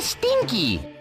stinky.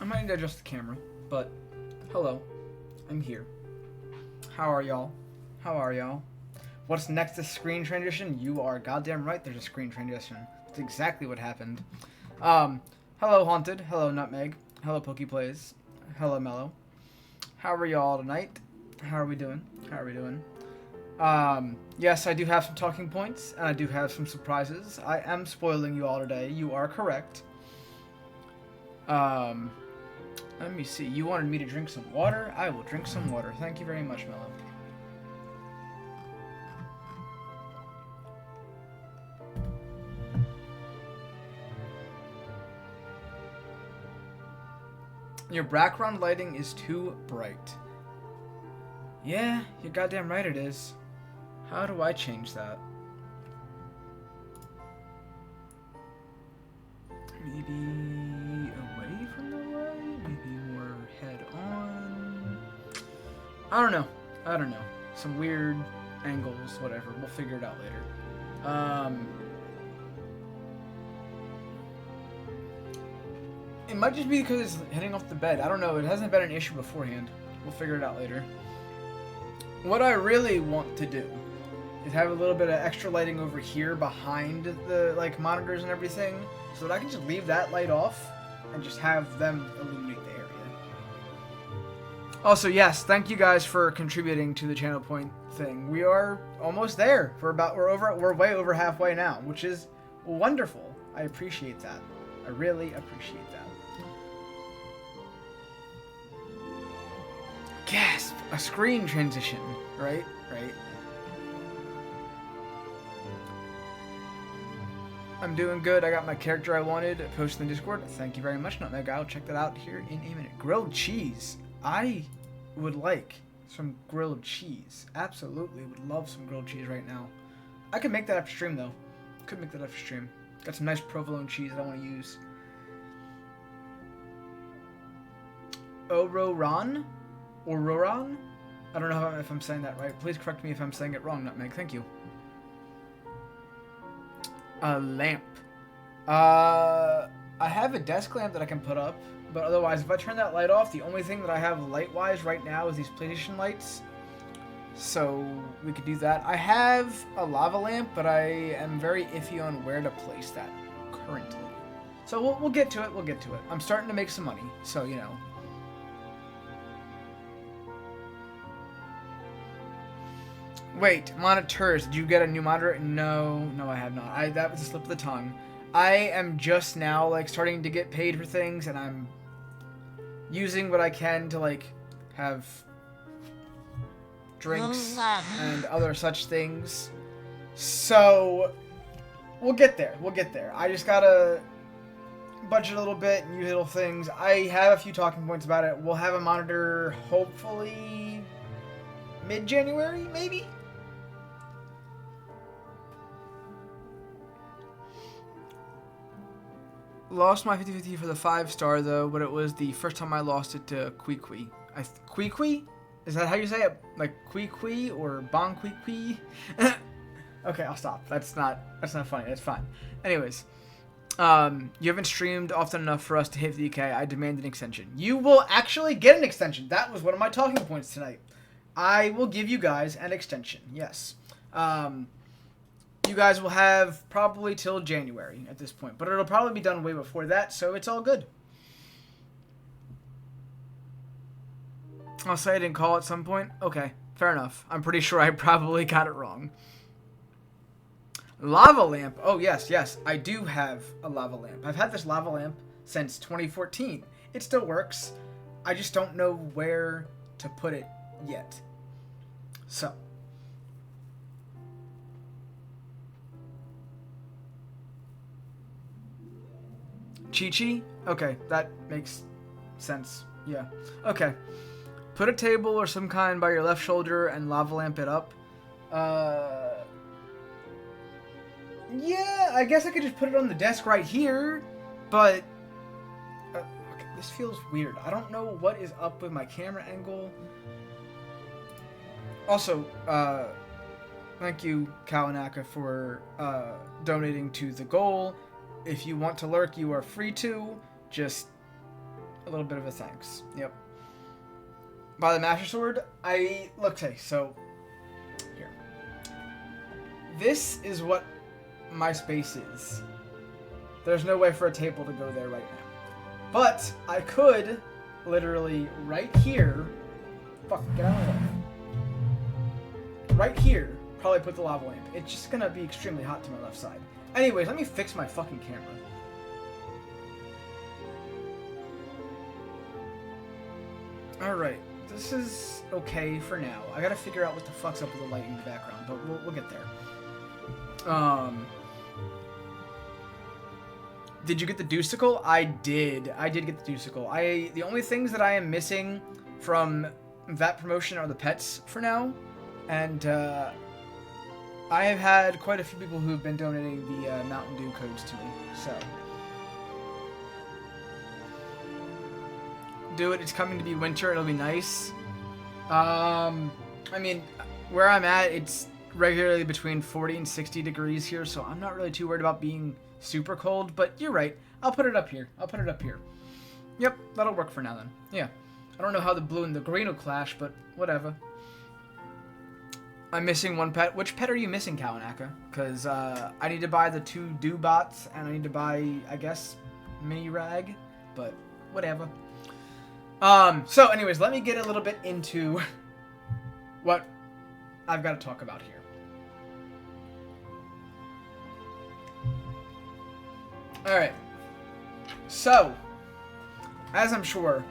might need to adjust the camera, but hello, I'm here. How are y'all? How are y'all? What's next to screen transition? You are goddamn right there's a screen transition. That's exactly what happened. Hello Haunted, hello Nutmeg, hello PokePlays, hello Mellow. How are y'all tonight? How are we doing? How are we doing? Yes, I do have some talking points, and I do have some surprises. I am spoiling you all today. You are correct. Let me see. You wanted me to drink some water? I will drink some water. Thank you very much, Mellow. Your background lighting is too bright. Yeah, you're goddamn right it is. How do I change that? Maybe away from the light? Maybe more head on? I don't know. Some weird angles, whatever. We'll figure it out later. It might just be because it's hitting off the bed. I don't know. It hasn't been an issue beforehand. We'll figure it out later. What I really want to do is have a little bit of extra lighting over here behind the monitors and everything, so that I can just leave that light off and just have them illuminate the area. Also, yes, thank you guys for contributing to the channel point thing. We are almost there. We're way over halfway now, which is wonderful. I appreciate that. I really appreciate that. Gasp! A screen transition. Right? I'm doing good. I got my character I wanted posted in Discord. Thank you very much, Nutmeg. I'll check that out here in a minute. Grilled cheese. I would like some grilled cheese. Absolutely would love some grilled cheese right now. I could make that after stream, though. Could make that after stream. Got some nice provolone cheese that I want to use. Ororan? I don't know if I'm saying that right. Please correct me if I'm saying it wrong, Nutmeg. Thank you. A lamp. I have a desk lamp that I can put up, but otherwise, if I turn that light off, the only thing that I have light-wise right now is these PlayStation lights. So we could do that. I have a lava lamp, but I am very iffy on where to place that currently. So we'll get to it. We'll get to it. I'm starting to make some money, so you know. Wait, monitors. Did you get a new monitor? No, I have not. That was a slip of the tongue. I am just now starting to get paid for things, and I'm using what I can to have drinks and other such things. So we'll get there. I just gotta budget a little bit and use little things. I have a few talking points about it. We'll have a monitor hopefully mid-January, maybe? Lost my 50-50 for the 5-star though, but it was the first time I lost it to Queequee. Queequee? Is that how you say it? Like Queequee or Bon Queequee? Okay, I'll stop. That's not funny. That's fine. Anyways, you haven't streamed often enough for us to hit 50K. I demand an extension. You will actually get an extension. That was one of my talking points tonight. I will give you guys an extension. Yes. You guys will have probably till January at this point, but it'll probably be done way before that, so it's all good. I'll say I didn't call at some point. Okay, fair enough. I'm pretty sure I probably got it wrong. Lava lamp. Oh, yes. I do have a lava lamp. I've had this lava lamp since 2014. It still works. I just don't know where to put it yet. So. Chi-Chi? Okay, that makes sense. Yeah. Okay. Put a table or some kind by your left shoulder and lava lamp it up. Yeah, I guess I could just put it on the desk right here, but okay, this feels weird. I don't know what is up with my camera angle. Also, thank you, Kawanaka, for donating to the goal. If you want to lurk, you are free to. Just a little bit of a thanks. Yep. By the Master Sword, okay, so here. This is what my space is. There's no way for a table to go there right now. But I could literally right here. Fuck, get out of the way. Right here, probably put the lava lamp. It's just gonna be extremely hot to my left side. Anyways, let me fix my fucking camera. Alright, this is okay for now. I gotta figure out what the fuck's up with the light in the background, but we'll get there. Did you get the Deucicle? I did. I did get the Deucicle. The only things that I am missing from that promotion are the pets for now. And I have had quite a few people who have been donating the Mountain Dew codes to me. So do it. It's coming to be winter. It'll be nice. I mean, where I'm at, it's regularly between 40 and 60 degrees here, so I'm not really too worried about being super cold, but you're right. I'll put it up here. Yep, that'll work for now then. Yeah. I don't know how the blue and the green will clash, but whatever. I'm missing one pet. Which pet are you missing, Kawanaka? Because I need to buy the 2 Dew bots, and I need to buy, I guess, Mini Rag, but whatever. So anyways, let me get a little bit into what I've got to talk about here. Alright, so, as I'm sure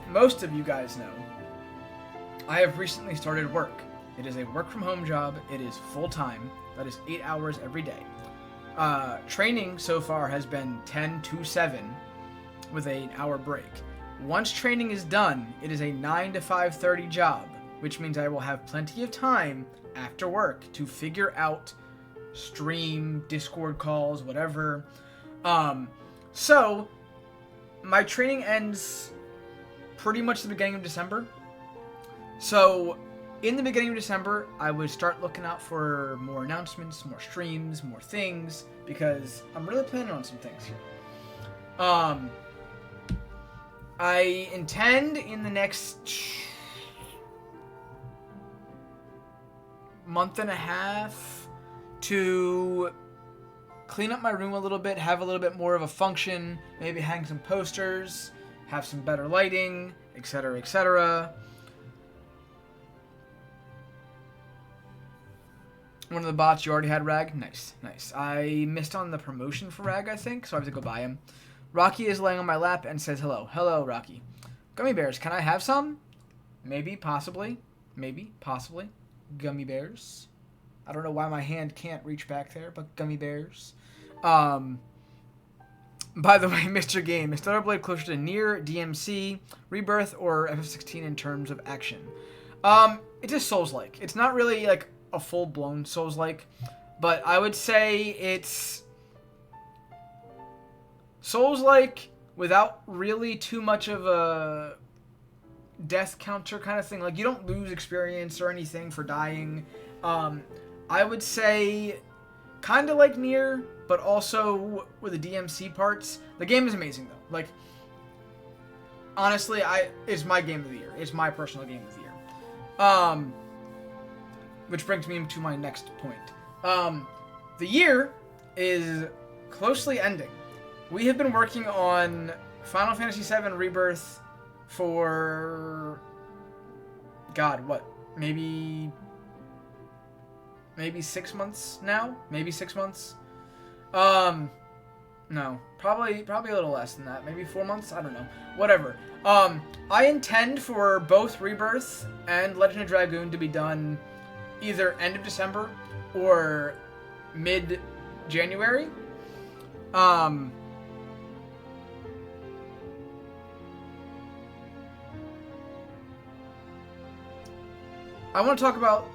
most of you guys know, I have recently started work. It is a work-from-home job. It is full-time. That is 8 hours every day. Training so far has been 10 to 7 with an hour break. Once training is done, it is a 9 to 5:30 job, which means I will have plenty of time after work to figure out stream, Discord calls, whatever. So my training ends pretty much the beginning of December. So in the beginning of December, I would start looking out for more announcements, more streams, more things, because I'm really planning on some things here. I intend in the next month and a half to clean up my room a little bit, have a little bit more of a function, maybe hang some posters, have some better lighting, etc., etc. One of the bots, you already had Rag? Nice, nice. I missed on the promotion for Rag, I think, so I have to go buy him. Rocky is laying on my lap and says hello. Hello, Rocky. Gummy bears, can I have some? Maybe, possibly. Maybe, possibly. Gummy bears. I don't know why my hand can't reach back there, but gummy bears. By the way, Mr. Game, is Stellar Blade closer to Nier, DMC, Rebirth, or FF16 in terms of action? It's just Souls-like. It's not really, like, a full-blown Souls-like, but I would say it's Souls-like without really too much of a death counter kind of thing. Like, you don't lose experience or anything for dying. I would say kind of like Nier, but also with the DMC parts. The game is amazing, though. Like, honestly, it's my game of the year. It's my personal game of the year. Which brings me to my next point. The year is closely ending. We have been working on Final Fantasy VII Rebirth for, God, what? Maybe 6 months now? Maybe 6 months? No. Probably a little less than that. Maybe 4 months? I don't know. Whatever. I intend for both Rebirth and Legend of Dragoon to be done either end of December or mid-January. I want to talk about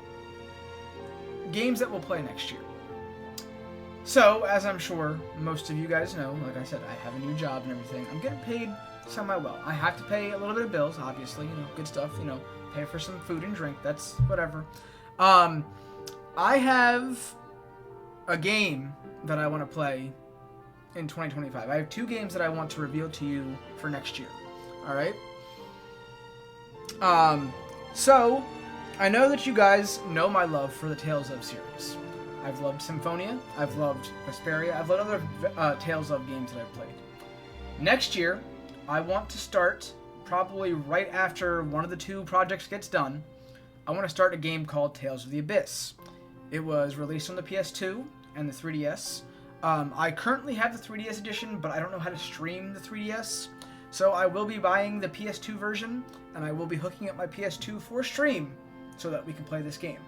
games that we'll play next year. So, as I'm sure most of you guys know, like I said, I have a new job and everything. I'm getting paid semi-well. I have to pay a little bit of bills, obviously, good stuff, pay for some food and drink, that's whatever. I have a game that I want to play in 2025. I have 2 games that I want to reveal to you for next year. All right. So I know that you guys know my love for the Tales of series. I've loved Symphonia. I've loved Vesperia. I've loved other Tales of games that I've played. Next year, I want to start, probably right after one of the two projects gets done, I want to start a game called Tales of the Abyss. It was released on the PS2 and the 3DS. I currently have the 3DS edition, but I don't know how to stream the 3DS. So I will be buying the PS2 version, and I will be hooking up my PS2 for stream so that we can play this game.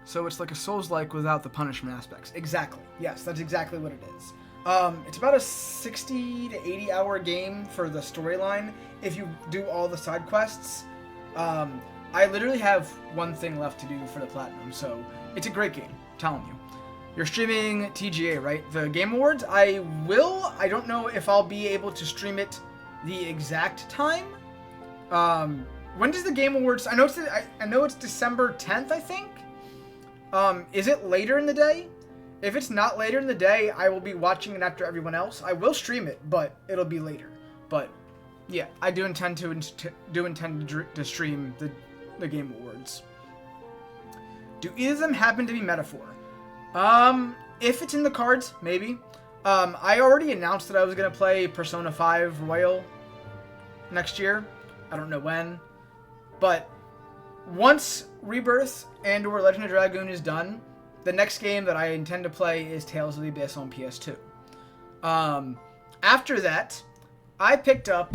So it's like a Souls-like without the punishment aspects. Exactly. Yes, that's exactly what it is. It's about a 60 to 80 hour game for the storyline if you do all the side quests. I literally have one thing left to do for the Platinum, so it's a great game, I'm telling you. You're streaming TGA, right? The Game Awards? I will. I don't know if I'll be able to stream it the exact time. When does the Game Awards... I know it's December 10th, I think. Is it later in the day? If it's not later in the day, I will be watching it after everyone else. I will stream it, but it'll be later. But yeah, I do intend to stream the Game Awards. Do either of them happen to be Metaphor? If it's in the cards, maybe. I already announced that I was gonna play Persona 5 Royal next year. I don't know when, but once Rebirth and/or Legend of Dragoon is done, the next game that I intend to play is Tales of the Abyss on PS2. After that, I picked up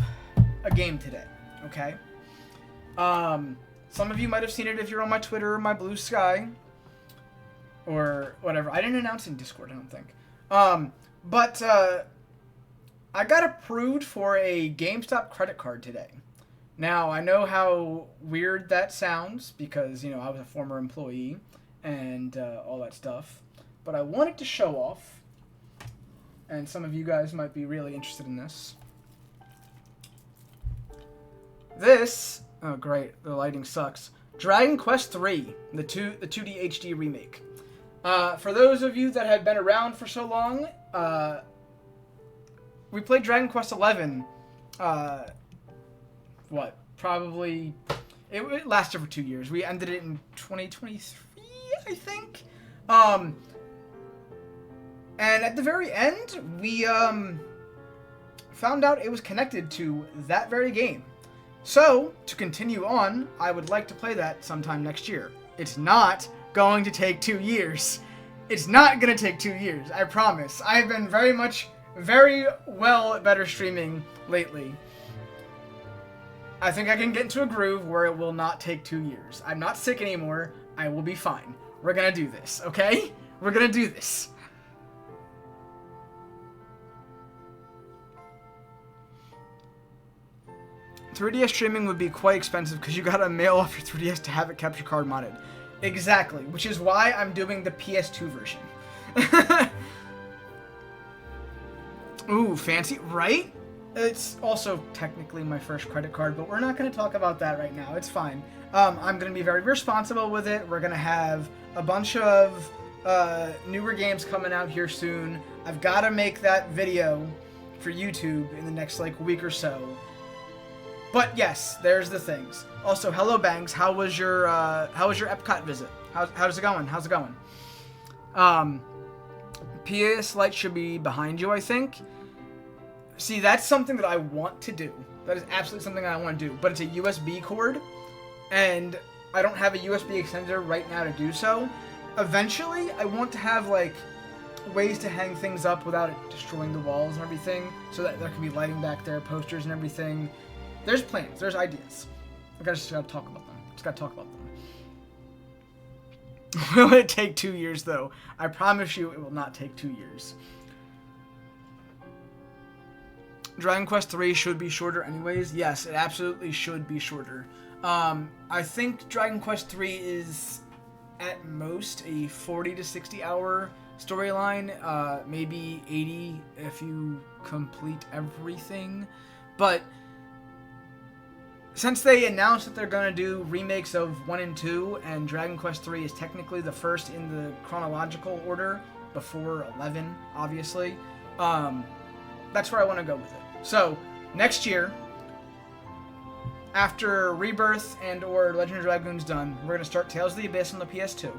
a game today, okay? Some of you might have seen it if you're on my Twitter or my Blue Sky, or whatever. I didn't announce it in Discord, I don't think. But I got approved for a GameStop credit card today. Now, I know how weird that sounds because, I was a former employee and all that stuff. But I wanted to show off, and some of you guys might be really interested in this. This, oh great, the lighting sucks. Dragon Quest III, the 2D HD remake. For those of you that have been around for so long, we played Dragon Quest XI, probably, it lasted for 2 years. We ended it in 2023, I think. And at the very end, we found out it was connected to that very game. So, to continue on, I would like to play that sometime next year. It's not going to take 2 years. It's not going to take 2 years, I promise. I've been very well better streaming lately. I think I can get into a groove where it will not take 2 years. I'm not sick anymore. I will be fine. We're going to do this, okay? We're going to do this. .3DS streaming would be quite expensive because you gotta mail off your 3DS to have it capture card modded. Exactly, which is why I'm doing the PS2 version. Ooh, fancy, right? It's also technically my first credit card, but we're not going to talk about that right now. It's fine. I'm going to be very responsible with it. We're going to have a bunch of newer games coming out here soon. I've got to make that video for YouTube in the next week or so. But yes, there's the things. Also, hello Bangs, how was your Epcot visit? How's it going? How's it going? PS Lite should be behind you, I think. See, that's something that I want to do. That is absolutely something I want to do. But it's a USB cord, and I don't have a USB extender right now to do so. Eventually, I want to have ways to hang things up without it destroying the walls and everything, so that there can be lighting back there, posters and everything. There's plans. There's ideas. I just gotta talk about them. Just gotta talk about them. Will it take 2 years, though? I promise you it will not take 2 years. Dragon Quest III should be shorter anyways. Yes, it absolutely should be shorter. I think Dragon Quest III is at most a 40 to 60 hour storyline. Maybe 80 if you complete everything. But since they announced that they're going to do remakes of 1 and 2, and Dragon Quest III is technically the first in the chronological order before 11, obviously. That's where I want to go with it. So, next year, after Rebirth and or Legend of Dragoon's done, we're going to start Tales of the Abyss on the PS2.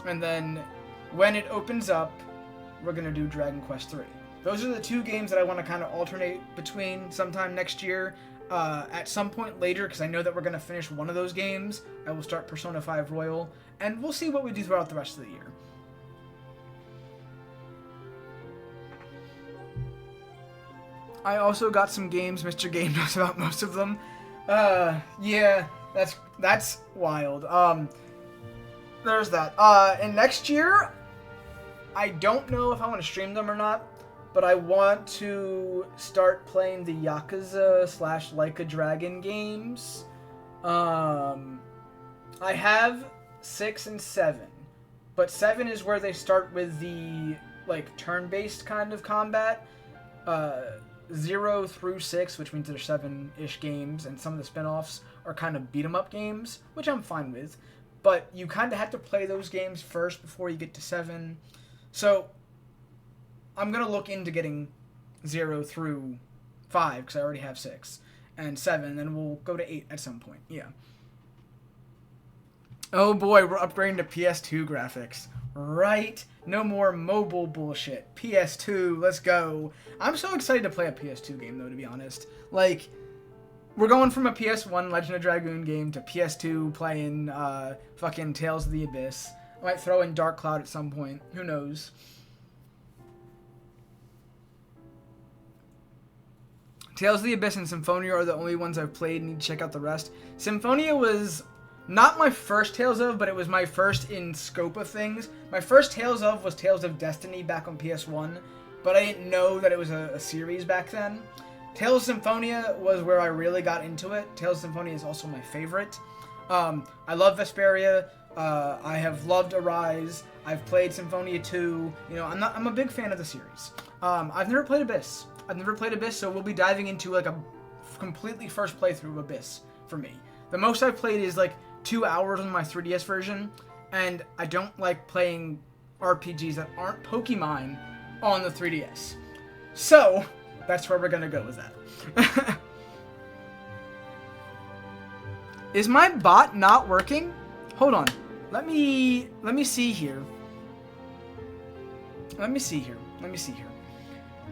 And then, when it opens up, we're going to do Dragon Quest III. Those are the two games that I want to kind of alternate between sometime next year. At some point later, because I know that we're going to finish one of those games, I will start Persona 5 Royal, and we'll see what we do throughout the rest of the year. I also got some games. Mr. Game knows about most of them. Yeah, that's wild. There's that. And next year, I don't know if I want to stream them or not, but I want to start playing the Yakuza / Like a Dragon games. I have 6 and 7, but 7 is where they start with the like turn-based kind of combat. 0 through 6, which means there's 7-ish games, and some of the spin-offs are kind of beat-em-up games, which I'm fine with. But you kind of have to play those games first before you get to 7. So, I'm going to look into getting 0 through 5, because I already have 6, and 7, then we'll go to 8 at some point, yeah. Oh boy, we're upgrading to PS2 graphics. Right? No more mobile bullshit. PS2, let's go. I'm so excited to play a PS2 game, though, to be honest. Like, we're going from a PS1 Legend of Dragoon game to PS2 playing fucking Tales of the Abyss. I might throw in Dark Cloud at some point. Who knows? Tales of the Abyss and Symphonia are the only ones I've played. Need to check out the rest. Symphonia was not my first Tales of, but it was my first in scope of things. My first Tales of was Tales of Destiny back on PS1, but I didn't know that it was a series back then. Tales of Symphonia was where I really got into it. Tales of Symphonia is also my favorite. I love Vesperia. I have loved Arise. I've played Symphonia 2. You know, I'm a big fan of the series. I've never played Abyss. So we'll be diving into like a completely first playthrough of Abyss for me. The most I've played is like 2 hours on my 3DS version, and I don't like playing RPGs that aren't Pokemon on the 3DS. So, that's where we're gonna go with that. Is my bot not working? Hold on. Let me see here. Let me see here.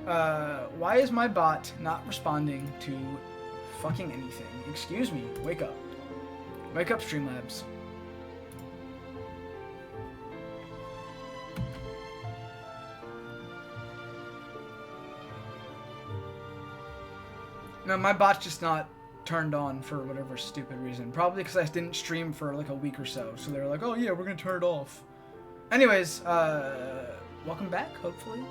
Why is my bot not responding to fucking anything? Excuse me. Wake up. Wake up, Streamlabs. No, my bot's just not turned on for whatever stupid reason. Probably because I didn't stream for like a week or so. So they're like, oh yeah, we're gonna turn it off. Anyways, welcome back, hopefully.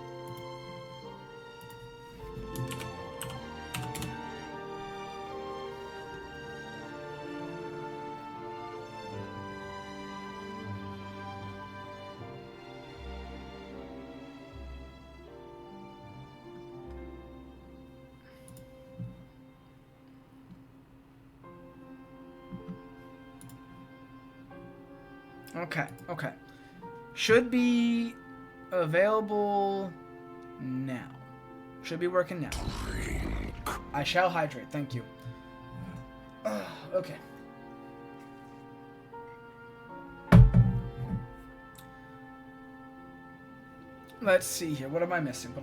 Okay. Should be available now. Should be working now. I shall hydrate, thank you. Okay. Let's see here. What am I missing?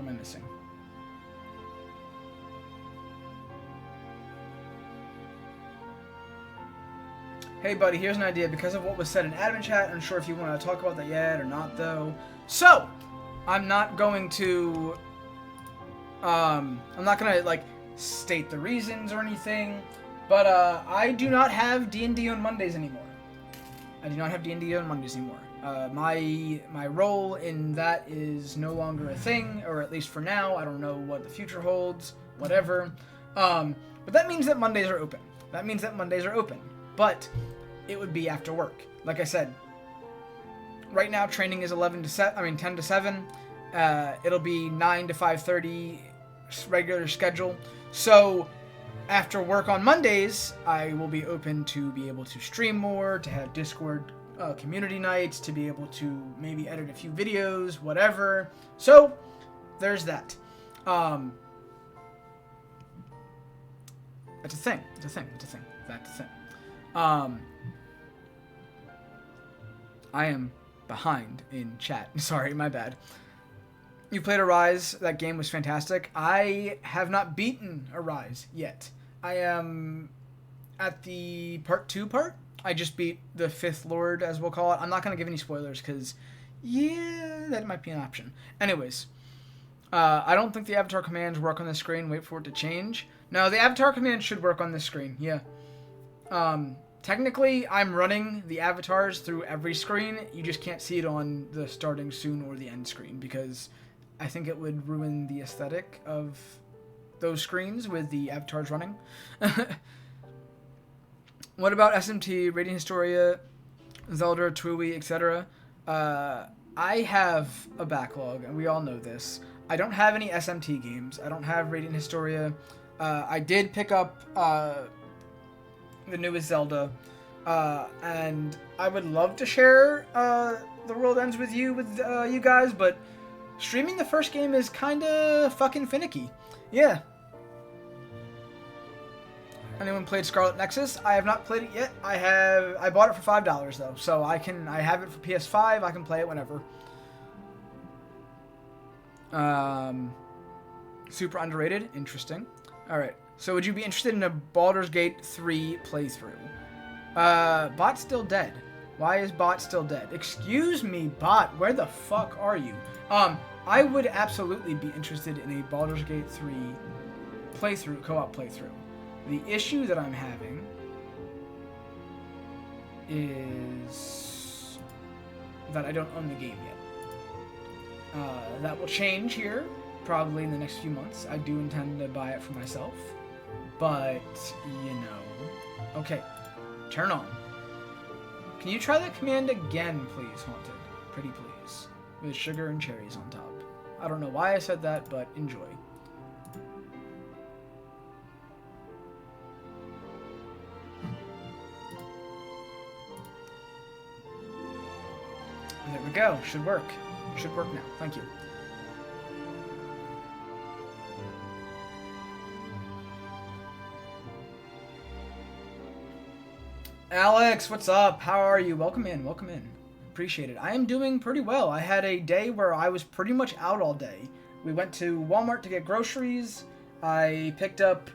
Hey buddy, here's an idea. Because of what was said in admin chat, I'm sure if you want to talk about that yet or not though. So, I'm not going to like state the reasons or anything, but I do not have D&D on Mondays anymore. My role in that is no longer a thing, or at least for now. I don't know what the future holds, whatever. But that means that Mondays are open. But it would be after work. Like I said, right now training is 10 to 7. It'll be 9 to 5:30 regular schedule. So after work on Mondays, I will be open to be able to stream more, to have Discord community nights, to be able to maybe edit a few videos, whatever. So there's that. It's a thing. It's a thing. It's a thing. That's a thing. I am behind in chat. Sorry, my bad. You played Arise. That game was fantastic. I have not beaten Arise yet. I am at the part 2 part. I just beat the 5th Lord, as we'll call it. I'm not going to give any spoilers because, yeah, that might be an option. Anyways, I don't think the avatar commands work on the screen. Wait for it to change. No, the avatar command should work on this screen. Yeah. Technically, I'm running the avatars through every screen. You just can't see it on the starting soon or the end screen because I think it would ruin the aesthetic of those screens with the avatars running. What about SMT, Radiant Historia, Zelda, Tui, etc.? I have a backlog, and we all know this. I don't have any SMT games. I don't have Radiant Historia. I did pick up the newest Zelda, and I would love to share The World Ends with you guys, but streaming the first game is kind of fucking finicky. Yeah. Anyone played Scarlet Nexus? I have not played it yet. I bought it for $5 though, so I have it for PS5. I can play it whenever. Super underrated. Interesting. All right. So would you be interested in a Baldur's Gate 3 playthrough? Bot's still dead. Why is Bot still dead? Excuse me, Bot. Where the fuck are you? I would absolutely be interested in a Baldur's Gate 3 playthrough, co-op playthrough. The issue that I'm having is that I don't own the game yet. That will change here, probably in the next few months. I do intend to buy it for myself. But, you know. Okay, turn on. Can you try that command again, please, Haunted? Pretty please. With sugar and cherries on top. I don't know why I said that, but enjoy. There we go. Should work. Should work now. Thank you. Alex, what's up? How are you? Welcome in. Welcome in. Appreciate it. I am doing pretty well. I had a day where I was pretty much out all day. We went to Walmart to get groceries. I picked up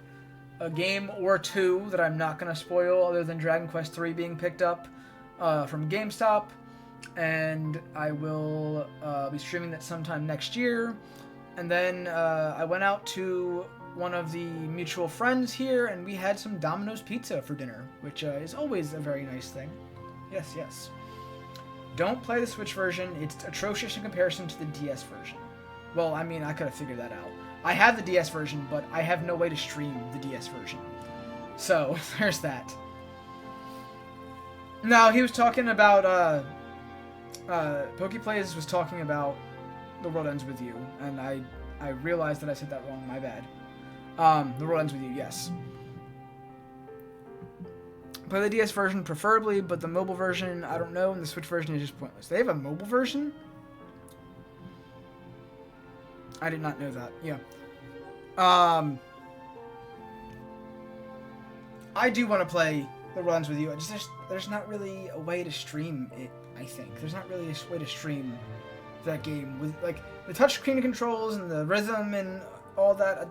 a game or two that I'm not going to spoil other than Dragon Quest III being picked up from GameStop. And I will be streaming that sometime next year. And then I went out to one of the mutual friends here, and we had some Domino's pizza for dinner, which is always a very nice thing. Yes, yes. Don't play the Switch version. It's atrocious in comparison to the DS version. Well, I mean, I could have figured that out. I have the DS version, but I have no way to stream the DS version. So, there's that. Now, he was talking about... PokePlays was talking about The World Ends With You, and I realized that I said that wrong, my bad. The World Ends With You, yes. Play the DS version preferably, but the mobile version, I don't know, and the Switch version is just pointless. They have a mobile version? I did not know that, yeah. I do want to play The World Ends With You, there's not really a way to stream it. I think there's not really a way to stream that game with like the touchscreen controls and the rhythm and all that.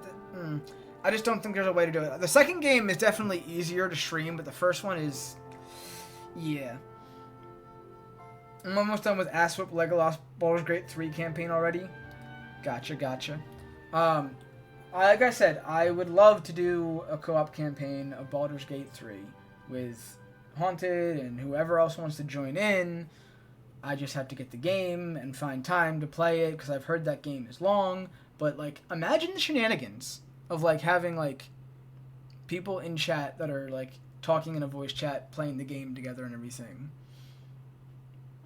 I just don't think there's a way to do it. The second game is definitely easier to stream, but the first one is, yeah. I'm almost done with Ass Whip Legolas Baldur's Gate 3 campaign already. Gotcha. Like I said, I would love to do a co-op campaign of Baldur's Gate 3 with Haunted and whoever else wants to join in. I just have to get the game and find time to play it because I've heard that game is long. But like, imagine the shenanigans of like having like people in chat that are like talking in a voice chat, playing the game together and everything.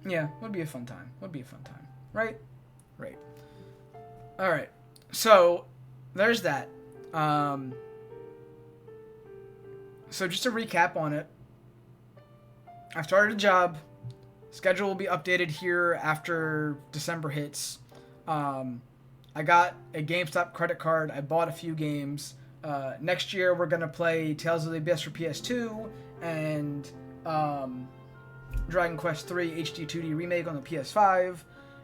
Yeah, would be a fun time. Right? Right. All right. So there's that. So just to recap on it. I started a job Schedule will be updated here after December hits. I got a GameStop credit card. I bought a few games. Next year, we're going to play Tales of the Abyss for PS2 and Dragon Quest III HD 2D Remake on the PS5.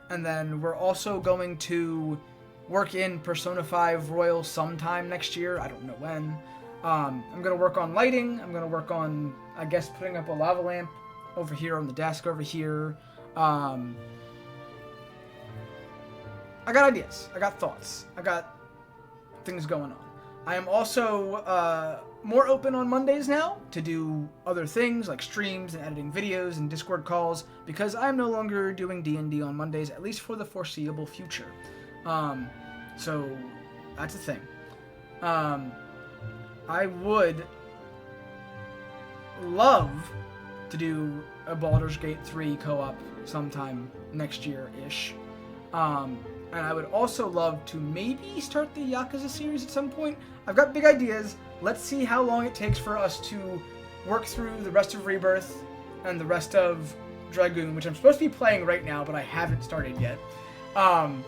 And then we're also going to work in Persona 5 Royal sometime next year. I don't know when. I'm going to work on lighting. I'm going to work on, I guess, putting up a lava lamp over here on the desk over here. I got ideas. I got thoughts. I got things going on. I am also more open on Mondays now to do other things like streams and editing videos and Discord calls because I am no longer doing D&D on Mondays, at least for the foreseeable future. So that's a thing. I would love to do a Baldur's Gate 3 co-op sometime next year-ish. And I would also love to maybe start the Yakuza series at some point. I've got big ideas. Let's see how long it takes for us to work through the rest of Rebirth and the rest of Dragoon, which I'm supposed to be playing right now, but I haven't started yet. And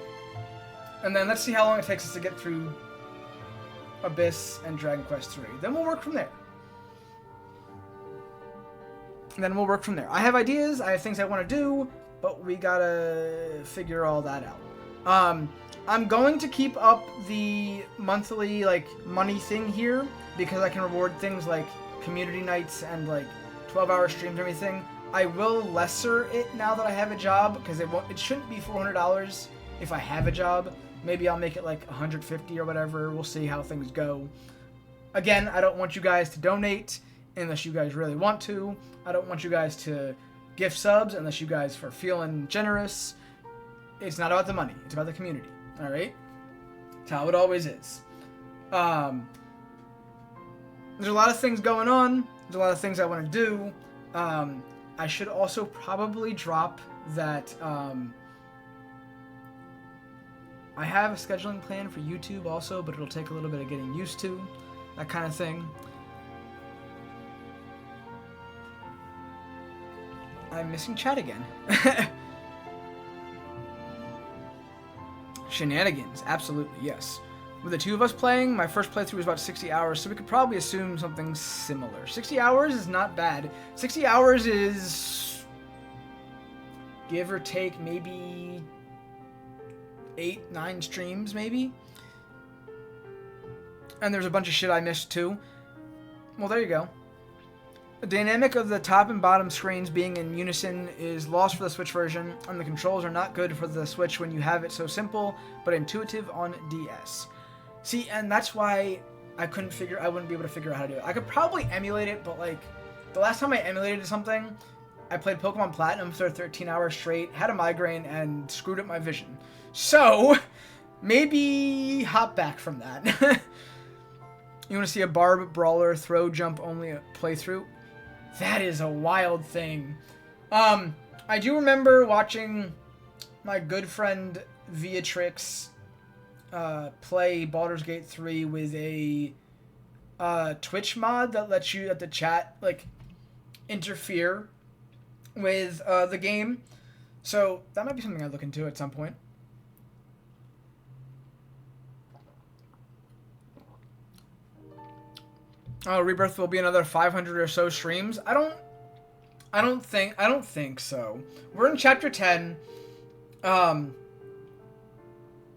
then let's see how long it takes us to get through Abyss and Dragon Quest 3. Then we'll work from there. I have ideas, I have things I want to do, but we gotta figure all that out. I'm going to keep up the monthly, money thing here, because I can reward things like community nights and, 12-hour streams and everything. I will lesser it now that I have a job, because it shouldn't be $400 if I have a job. Maybe I'll make it, $150 or whatever. We'll see how things go. Again, I don't want you guys to donate unless you guys really want to. I don't want you guys to gift subs unless you guys are feeling generous. It's not about the money. It's about the community. All right? That's how it always is. There's a lot of things going on. There's a lot of things I want to do. I should also probably drop that... I have a scheduling plan for YouTube also, but it'll take a little bit of getting used to. That kind of thing. I'm missing chat again. Shenanigans, absolutely, yes. With the two of us playing, my first playthrough was about 60 hours, so we could probably assume something similar. 60 hours is not bad. 60 hours is, give or take, maybe 8, 9 streams, maybe? And there's a bunch of shit I missed, too. Well, there you go. The dynamic of the top and bottom screens being in unison is lost for the Switch version, and the controls are not good for the Switch when you have it so simple, but intuitive on DS. See, and that's why I wouldn't be able to figure out how to do it. I could probably emulate it, but the last time I emulated something, I played Pokemon Platinum for 13 hours straight, had a migraine, and screwed up my vision. So, maybe hop back from that. You want to see a Barb Brawler throw jump only playthrough? That is a wild thing. I do remember watching my good friend Viatrix play Baldur's Gate 3 with a Twitch mod that lets you at the chat interfere with the game. So that might be something I'd look into at some point. Rebirth will be another 500 or so streams. I don't think so. We're in chapter 10.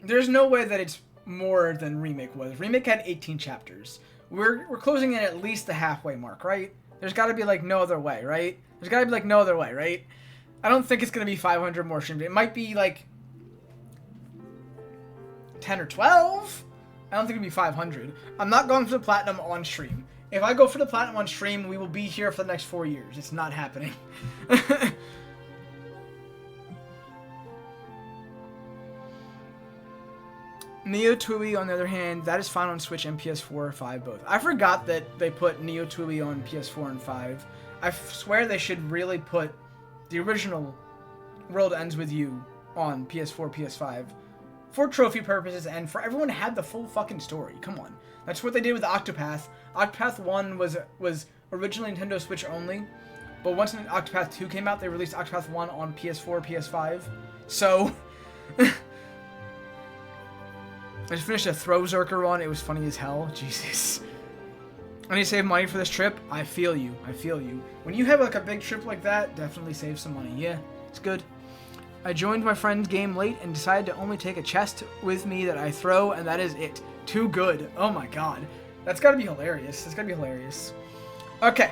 There's no way that it's more than Remake was. Remake had 18 chapters. We're closing in at least the halfway mark, right? There's got to be no other way, right? I don't think it's going to be 500 more streams. It might be 10 or 12. I don't think it'll be 500. I'm not going for the Platinum on stream. If I go for the Platinum on stream, we will be here for the next 4 years. It's not happening. Neo Tooie, on the other hand, that is fine on Switch and PS4 or 5 both. I forgot that they put Neo Tooie on PS4 and 5. I swear they should really put the original World Ends With You on PS4, PS5. For trophy purposes and for everyone to have the full fucking story. Come on. That's what they did with Octopath. Octopath 1 was originally Nintendo Switch only. But once Octopath 2 came out, they released Octopath 1 on PS4, PS5. So, I just finished a Throw Zerker run. It was funny as hell. Jesus. I need to save money for this trip. I feel you. I feel you. When you have like a big trip like that, definitely save some money. Yeah, it's good. I joined my friend's game late and decided to only take a chest with me that I throw, and that is it. Too good. Oh my god. That's gotta be hilarious. That's gotta be hilarious. Okay.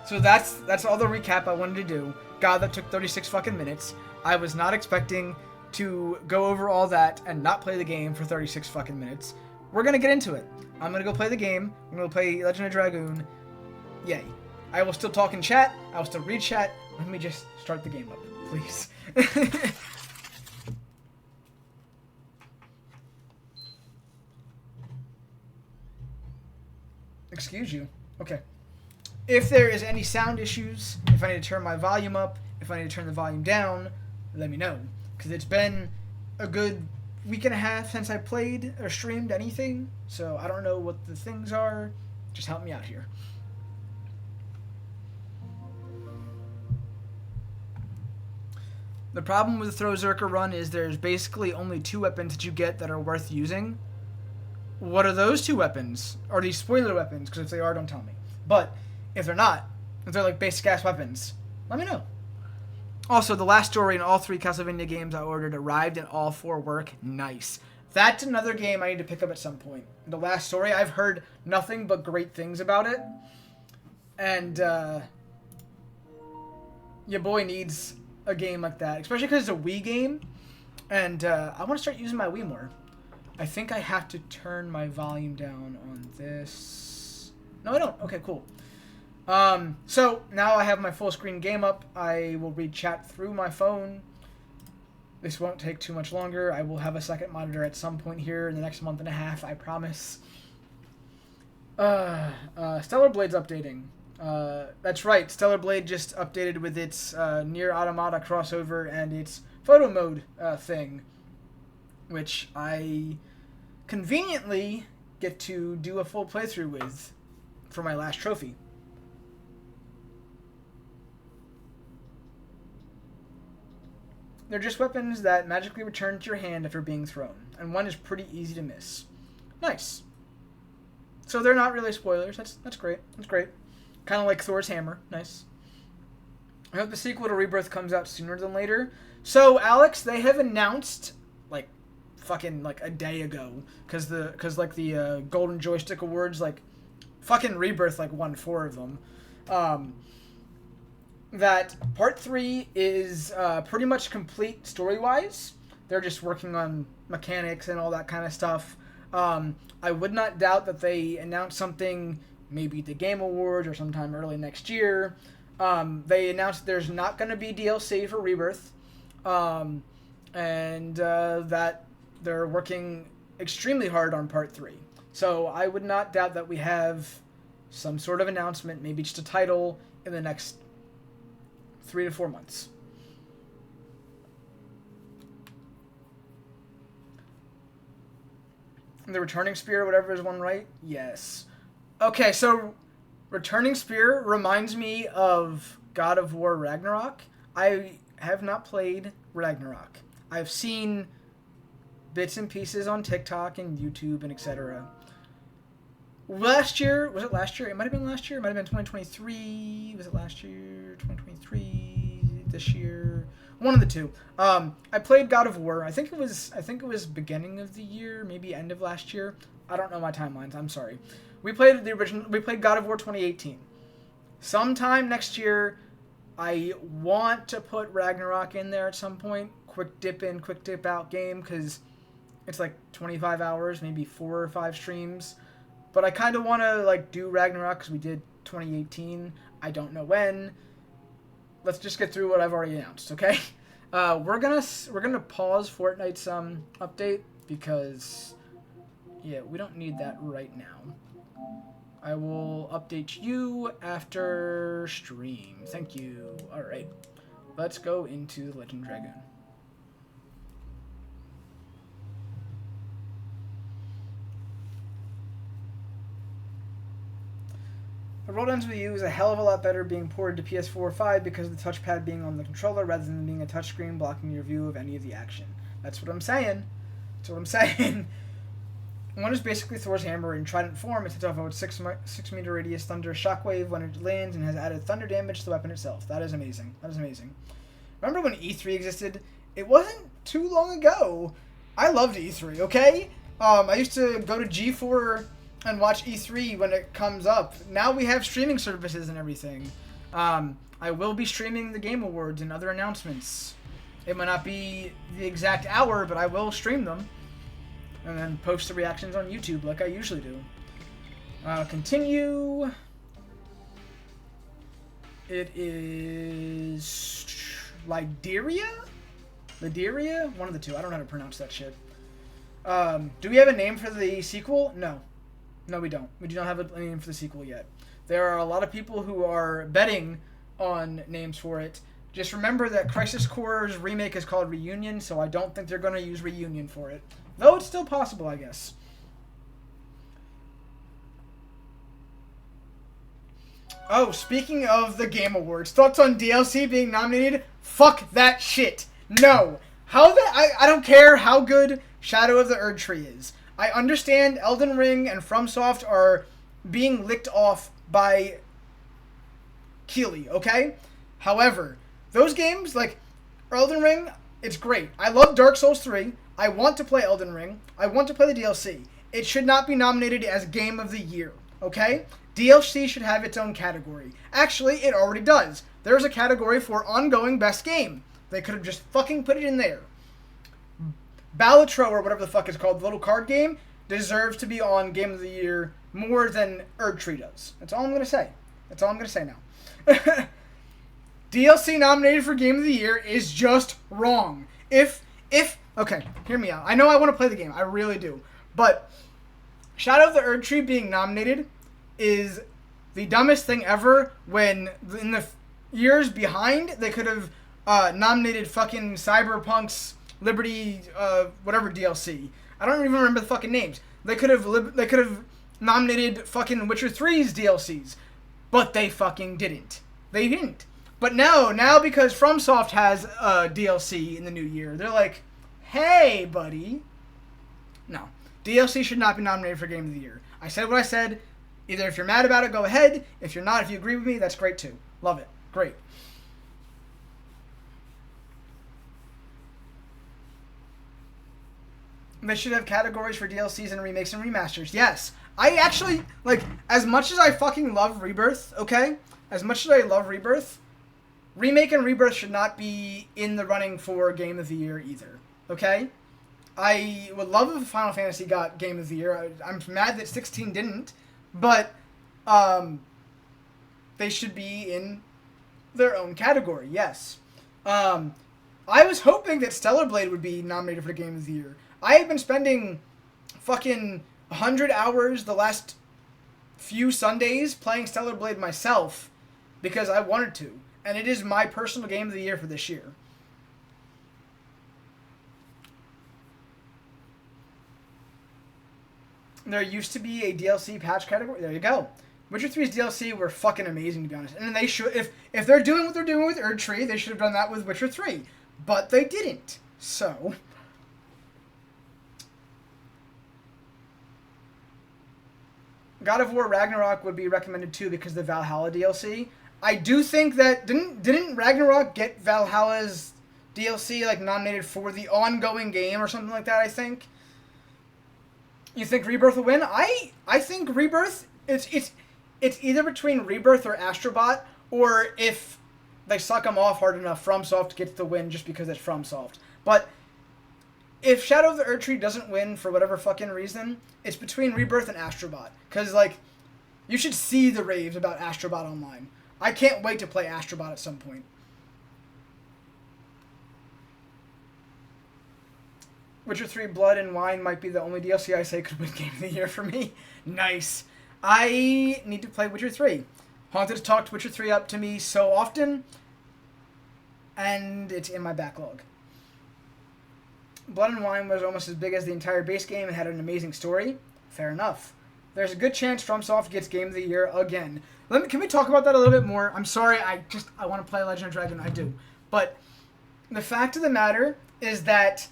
So that's all the recap I wanted to do. God, that took 36 fucking minutes. I was not expecting to go over all that and not play the game for 36 fucking minutes. We're gonna get into it. I'm gonna go play the game. I'm gonna play Legend of Dragoon. Yay. I will still talk in chat. I will still read chat. Let me just start the game up, please. Excuse you. Okay. If there is any sound issues, if I need to turn my volume up, if I need to turn the volume down, let me know. Because it's been a good week and a half since I played or streamed anything, so I don't know what the things are. Just help me out here. The problem with the Throw Zerker run is there's basically only 2 weapons that you get that are worth using. What are those 2 weapons? Are these spoiler weapons? Because if they are, don't tell me. But if they're not, if they're like basic ass weapons, let me know. Also, the last story in all 3 Castlevania games I ordered arrived and all 4 work. Nice. That's another game I need to pick up at some point. The last story, I've heard nothing but great things about it. And, your boy needs a game like that. Especially because it's a Wii game. And, I want to start using my Wii more. I think I have to turn my volume down on this. No, I don't. Okay, cool. So now I have my full screen game up. I will read chat through my phone. This won't take too much longer. I will have a second monitor at some point here in the next month and a half, I promise. Stellar Blade's updating. That's right. Stellar Blade just updated with its Nier Automata crossover and its photo mode thing, which I conveniently get to do a full playthrough with for my last trophy. They're just weapons that magically return to your hand after being thrown, and one is pretty easy to miss. Nice. So they're not really spoilers. That's great. That's great. Kind of like Thor's hammer. Nice. I hope the sequel to Rebirth comes out sooner than later. So, Alex, they have announced, like, fucking, like, a day ago, because the Golden Joystick Awards, like, fucking Rebirth, like, won 4 of them, that Part 3 is pretty much complete story-wise. They're just working on mechanics and all that kind of stuff. I would not doubt that they announce something maybe at the Game Awards or sometime early next year. They announced there's not going to be DLC for Rebirth, and that they're working extremely hard on Part 3. So I would not doubt that we have some sort of announcement, maybe just a title, in the next 3 to 4 months. The Returning Spear, whatever is one, right? Yes. Okay, so Returning Spear reminds me of God of War Ragnarok. I have not played Ragnarok. I've seen bits and pieces on TikTok and YouTube and etc. Last year, was it last year? It might have been last year. It might have been 2023. Was it last year? 2023? This year? One of the two. I played God of War. I think it was beginning of the year, maybe end of last year. I don't know my timelines. I'm sorry. We played the original. We played God of War 2018. Sometime next year, I want to put Ragnarok in there at some point. Quick dip in, quick dip out game, because it's like 25 hours, maybe 4 or 5 streams. But I kind of want to like do Ragnarok because we did 2018. I don't know when. Let's just get through what I've already announced, okay? We're gonna pause Fortnite's update because we don't need that right now. I will update you after stream. Thank you. All right, let's go into the Legend Dragoon. The World Ends With You is a hell of a lot better being ported to PS4 or 5 because of the touchpad being on the controller rather than being a touchscreen blocking your view of any of the action. That's what I'm saying. That's what I'm saying. One is basically Thor's hammer in trident form. It sets off a 6 meter radius thunder shockwave when it lands and has added thunder damage to the weapon itself. That is amazing. That is amazing. Remember when E3 existed? It wasn't too long ago. I loved E3, okay? I used to go to G4 and watch E3 when it comes up. Now we have streaming services and everything. I will be streaming the Game Awards and other announcements. It might not be the exact hour, but I will stream them. And then post the reactions on YouTube like I usually do. Continue. It is Lyderia? Lyderia? One of the two. I don't know how to pronounce that shit. Do we have a name for the sequel? No. No, we don't. We do not have a name for the sequel yet. There are a lot of people who are betting on names for it. Just remember that Crisis Core's remake is called Reunion, so I don't think they're going to use Reunion for it. Though it's still possible, I guess. Oh, speaking of the Game Awards, thoughts on DLC being nominated? Fuck that shit. No. I don't care how good Shadow of the Erdtree is. I understand Elden Ring and FromSoft are being licked off by Keighley, okay? However, those games, like Elden Ring, it's great. I love Dark Souls 3. I want to play Elden Ring. I want to play the DLC. It should not be nominated as Game of the Year, okay? DLC should have its own category. Actually, it already does. There's a category for ongoing best game. They could have just fucking put it in there. Balatro, or whatever the fuck it's called, the little card game, deserves to be on Game of the Year more than Erdtree does. That's all I'm going to say. That's all I'm going to say now. DLC nominated for Game of the Year is just wrong. Okay, hear me out. I know I want to play the game. I really do. But Shadow of the Erdtree being nominated is the dumbest thing ever when in the years behind they could have nominated fucking Cyberpunk's Liberty, whatever DLC. I don't even remember the fucking names. They could have nominated fucking Witcher 3's DLCs, but they fucking didn't. They didn't. But now because FromSoft has a DLC in the new year, they're like, hey, buddy. No, DLC should not be nominated for Game of the Year. I said what I said. Either if you're mad about it, go ahead. If you're not, if you agree with me, that's great too. Love it. Great. They should have categories for DLCs and remakes and remasters. Yes. I actually, like, as much as I fucking love Rebirth, okay? As much as I love Rebirth, Remake and Rebirth should not be in the running for Game of the Year either, okay? I would love if Final Fantasy got Game of the Year. I'm mad that 16 didn't, but they should be in their own category, yes. I was hoping that Stellar Blade would be nominated for Game of the Year. I have been spending fucking 100 hours the last few Sundays playing Stellar Blade myself because I wanted to. And it is my personal Game of the Year for this year. There used to be a DLC patch category. There you go. Witcher 3's DLC were fucking amazing, to be honest. And they should, if they're doing what they're doing with Erdtree, they should have done that with Witcher 3. But they didn't. So God of War Ragnarok would be recommended too because of the Valhalla DLC. I do think that didn't Ragnarok get Valhalla's DLC like nominated for the ongoing game or something like that, I think. You think Rebirth will win? I think Rebirth it's either between Rebirth or Astrobot, or if they suck them off hard enough, FromSoft gets the win just because it's FromSoft. But if Shadow of the Erdtree doesn't win for whatever fucking reason, it's between Rebirth and Astrobot. Because, like, you should see the raves about Astrobot online. I can't wait to play Astrobot at some point. Witcher 3 Blood and Wine might be the only DLC I say could win Game of the Year for me. Nice. I need to play Witcher 3. Haunted has talked Witcher 3 up to me so often, and it's in my backlog. Blood and Wine was almost as big as the entire base game and had an amazing story. Fair enough. There's a good chance FromSoft gets Game of the Year again. Can we talk about that a little bit more? I'm sorry, I want to play Legend of Dragoon. I do, but the fact of the matter is that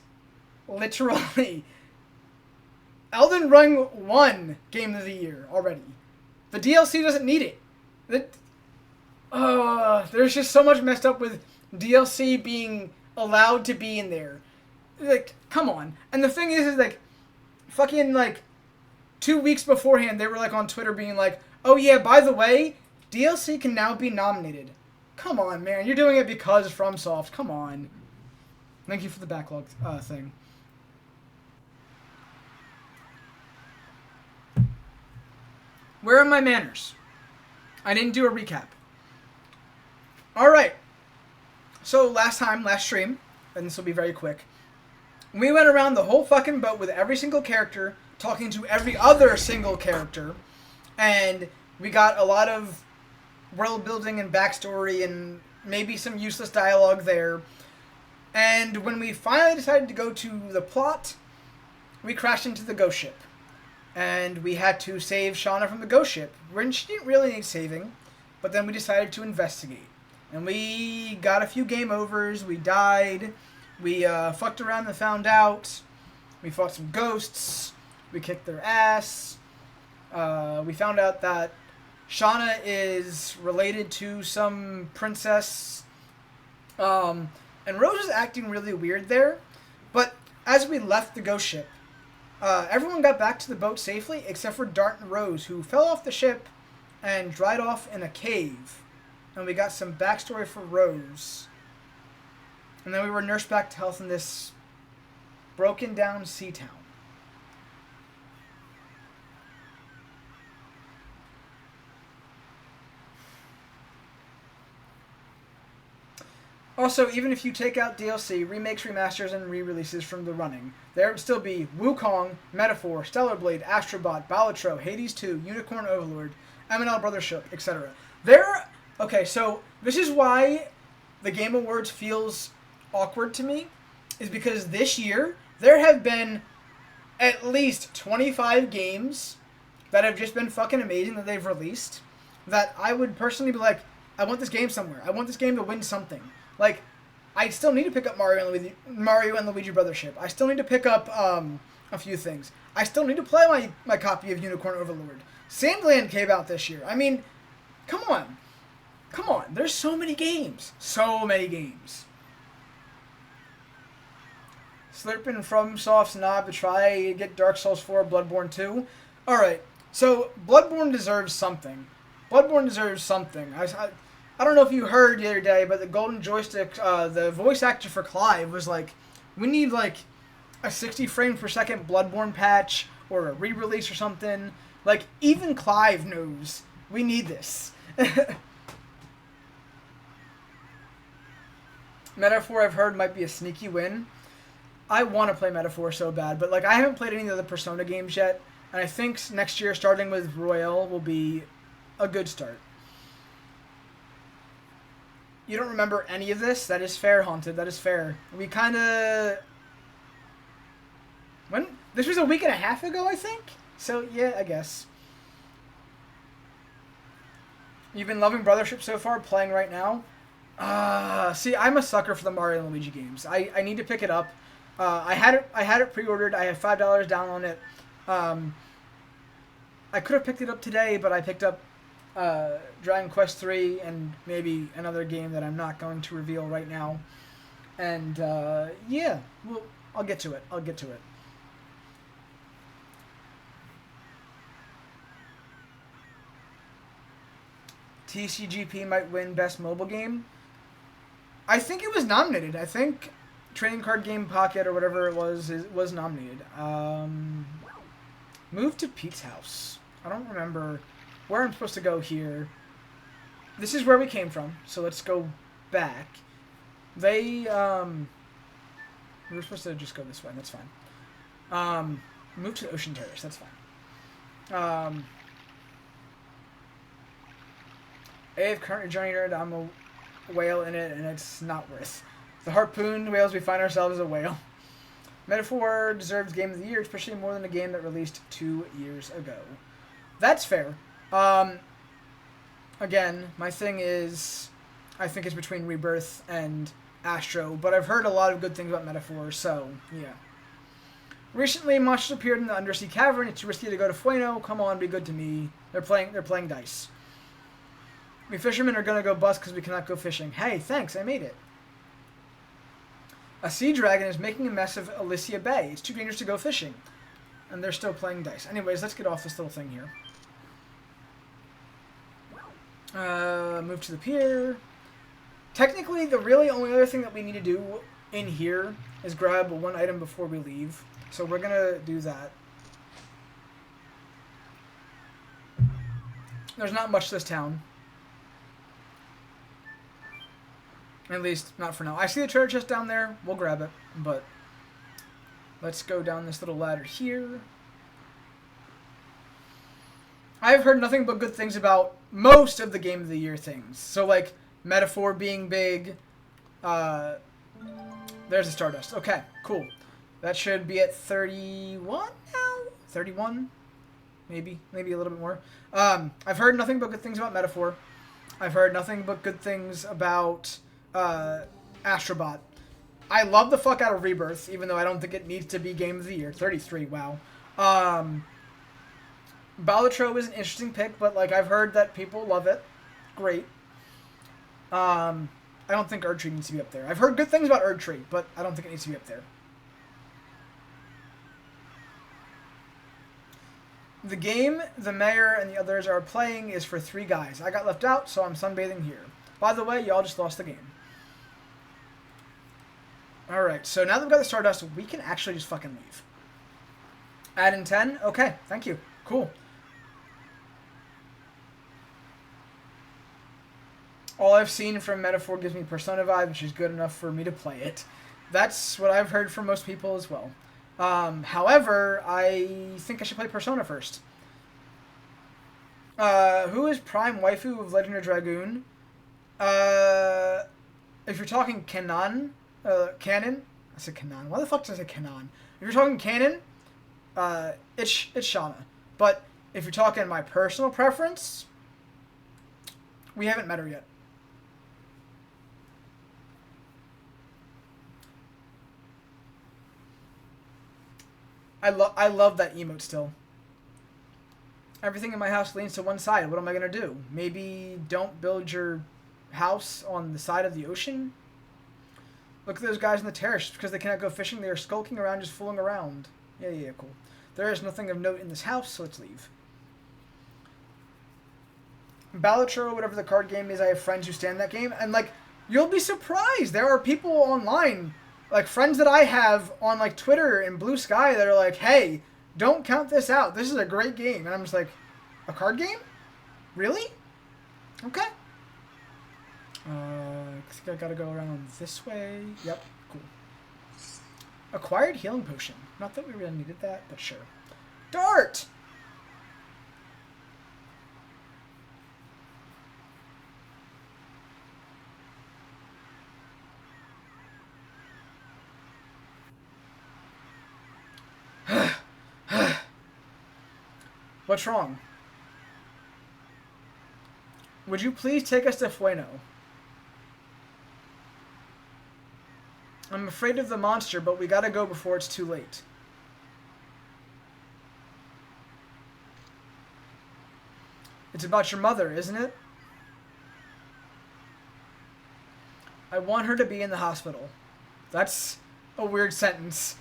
literally, Elden Ring won Game of the Year already. The DLC doesn't need it. There's just so much messed up with DLC being allowed to be in there. Like, come on. And the thing is like, fucking, like, 2 weeks beforehand, they were, like, on Twitter being like, oh, yeah, by the way, DLC can now be nominated. Come on, man. You're doing it because FromSoft. Come on. Thank you for the backlog thing. Where are my manners? I didn't do a recap. Alright. So, last stream, and this will be very quick, we went around the whole fucking boat with every single character, talking to every other single character, and we got a lot of world building and backstory and maybe some useless dialogue there. And when we finally decided to go to the plot, we crashed into the ghost ship. And we had to save Shauna from the ghost ship, when she didn't really need saving, but then we decided to investigate. And we got a few game overs, we died, we fucked around and found out, we fought some ghosts, we kicked their ass, we found out that Shauna is related to some princess, and Rose is acting really weird there, but as we left the ghost ship, everyone got back to the boat safely except for Dart and Rose, who fell off the ship and dried off in a cave. And we got some backstory for Rose. And then we were nursed back to health in this broken down sea town. Also, even if you take out DLC, remakes, remasters, and re-releases from the running, there would still be Wukong, Metaphor, Stellar Blade, Astrobot, Balatro, Hades 2, Unicorn Overlord, M&L Brothership, etc. Okay, so this is why the Game Awards feels awkward to me, is because this year there have been at least 25 games that have just been fucking amazing that they've released, that I would personally be like, I want this game somewhere. I want this game to win something. Like, I still need to pick up Mario and Luigi Brothership. I still need to pick up a few things. I still need to play my copy of Unicorn Overlord. Sandland came out this year. I mean, come on. Come on. There's so many games. So many games. Slurping FromSoft's knob to try to get Dark Souls 4 Bloodborne 2. Alright, so Bloodborne deserves something. Bloodborne deserves something. I don't know if you heard the other day, but the Golden Joystick, the voice actor for Clive was like, we need like a 60 frames per second Bloodborne patch or a re-release or something. Like, even Clive knows we need this. Metaphor, I've heard, might be a sneaky win. I want to play Metaphor so bad, but like I haven't played any of the Persona games yet, and I think next year, starting with Royale, will be a good start. You don't remember any of this? That is fair, Haunted. That is fair. We kind of... This was a week and a half ago, I think? So, yeah, I guess. You've been loving Brothership so far, playing right now? See, I'm a sucker for the Mario and Luigi games. I need to pick it up. I had it pre-ordered. I had $5 down on it. I could have picked it up today, but I picked up Dragon Quest 3 and maybe another game that I'm not going to reveal right now. And yeah, well, I'll get to it. TCGP might win Best Mobile Game. I think it was nominated. I think Trading Card Game Pocket or whatever it was nominated. Move to Pete's house. I don't remember where I'm supposed to go here. This is where we came from, so let's go back. We were supposed to just go this way. That's fine. Move to Ocean Terrace. That's fine. I've currently joined her. I'm a whale in it, and it's not worth. The harpoon whales, we find ourselves a whale. Metaphor deserves Game of the Year, especially more than a game that released 2 years ago. That's fair. again, my thing is, I think it's between Rebirth and Astro, but I've heard a lot of good things about Metaphor, so yeah. Recently, monsters appeared in the undersea cavern. It's too risky to go to Fueno. Come on, be good to me. They're playing dice. We fishermen are gonna go bust because we cannot go fishing. Hey, thanks, I made it. A sea dragon is making a mess of Alicia Bay. It's too dangerous to go fishing. And they're still playing dice. Anyways, let's get off this little thing here. Move to the pier. Technically, the really only other thing that we need to do in here is grab one item before we leave. So we're gonna do that. There's not much to this town. At least, not for now. I see the treasure chest down there. We'll grab it. But let's go down this little ladder here. I've heard nothing but good things about most of the Game of the Year things. So, like, Metaphor being big. There's the Stardust. Okay, cool. That should be at 31 now? 31? Maybe a little bit more. I've heard nothing but good things about Metaphor. I've heard nothing but good things about Astrobot. I love the fuck out of Rebirth, even though I don't think it needs to be Game of the Year. 33, wow. Balatro is an interesting pick, but like I've heard that people love it. Great. I don't think Erdtree needs to be up there. I've heard good things about Erdtree, but I don't think it needs to be up there. The game the mayor and the others are playing is for 3 guys. I got left out, so I'm sunbathing here. By the way, y'all just lost the game. Alright, so now that we've got the Stardust, we can actually just fucking leave. Add in 10? Okay, thank you. Cool. All I've seen from Metaphor gives me Persona vibe, which is good enough for me to play it. That's what I've heard from most people as well. However, I think I should play Persona first. Who is Prime Waifu of Legend of Dragoon? If you're talking canon, I said canon. Why the fuck did I say canon? If you're talking canon, it's Shauna. But if you're talking my personal preference, we haven't met her yet. I love that emote still. Everything in my house leans to one side. What am I going to do? Maybe don't build your house on the side of the ocean? Look at those guys on the terrace. Because they cannot go fishing, they are skulking around, just fooling around. Yeah, cool. There is nothing of note in this house, so let's leave. Balatro, whatever the card game is, I have friends who stand that game. And, like, you'll be surprised. There are people online, like, friends that I have on, like, Twitter and Blue Sky that are like, hey, don't count this out. This is a great game. And I'm just like, a card game? Really? Okay. I think I gotta go around this way. Yep, cool. Acquired healing potion. Not that we really needed that, but sure. Dart! What's wrong? Would you please take us to Fueno? I'm afraid of the monster, but we gotta go before it's too late. It's about your mother, isn't it? I want her to be in the hospital. That's a weird sentence.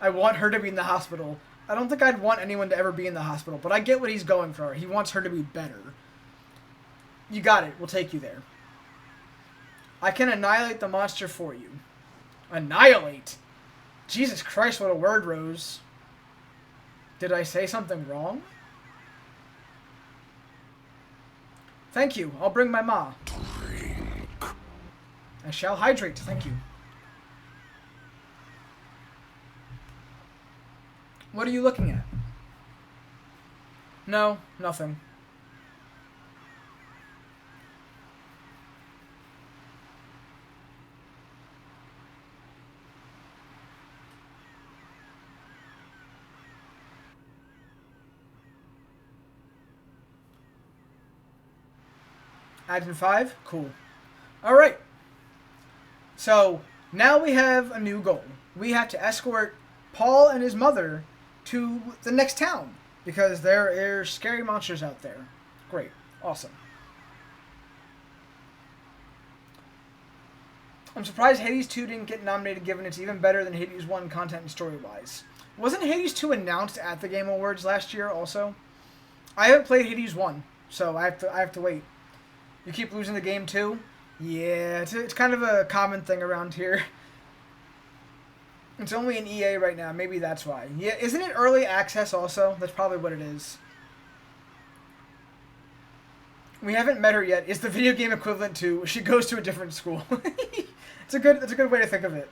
I want her to be in the hospital. I don't think I'd want anyone to ever be in the hospital, but I get what he's going for. He wants her to be better. You got it. We'll take you there. I can annihilate the monster for you. Annihilate? Jesus Christ, what a word, Rose. Did I say something wrong? Thank you. I'll bring my ma. I shall hydrate. Thank you. What are you looking at? No, nothing. Advent 5? Cool. Alright. So, now we have a new goal. We have to escort Paul and his mother to the next town. Because there are scary monsters out there. Great. Awesome. I'm surprised Hades 2 didn't get nominated given it's even better than Hades 1 content and story-wise. Wasn't Hades 2 announced at the Game Awards last year also? I haven't played Hades 1, so I have to wait. You keep losing the game too? Yeah, it's kind of a common thing around here. It's only in EA right now. Maybe that's why. Yeah, isn't it early access also? That's probably what it is. We haven't met her yet. Is the video game equivalent to she goes to a different school? It's a good way to think of it.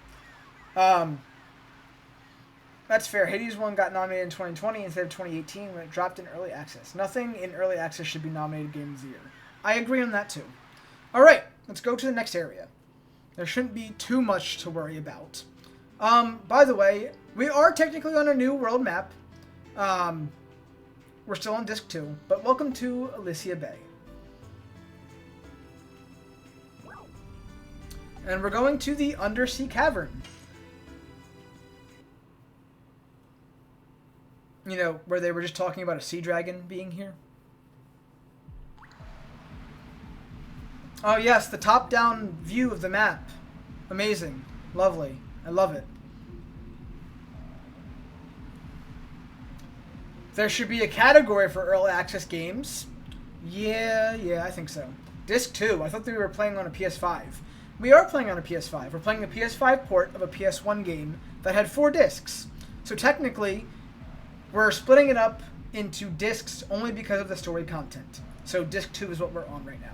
That's fair. Hades 1 got nominated in 2020 instead of 2018 when it dropped in early access. Nothing in early access should be nominated Game of the Year. I agree on that too. All right, let's go to the next area. There shouldn't be too much to worry about. By the way, we are technically on a new world map. We're still on Disc 2, but welcome to Elysia Bay. And we're going to the Undersea Cavern. You know, where they were just talking about a sea dragon being here. Oh yes, the top-down view of the map. Amazing. Lovely. I love it. There should be a category for early access games. Yeah, I think so. Disc 2. I thought we were playing on a PS5. We are playing on a PS5. We're playing a PS5 port of a PS1 game that had 4 discs. So technically, we're splitting it up into discs only because of the story content. So disc 2 is what we're on right now.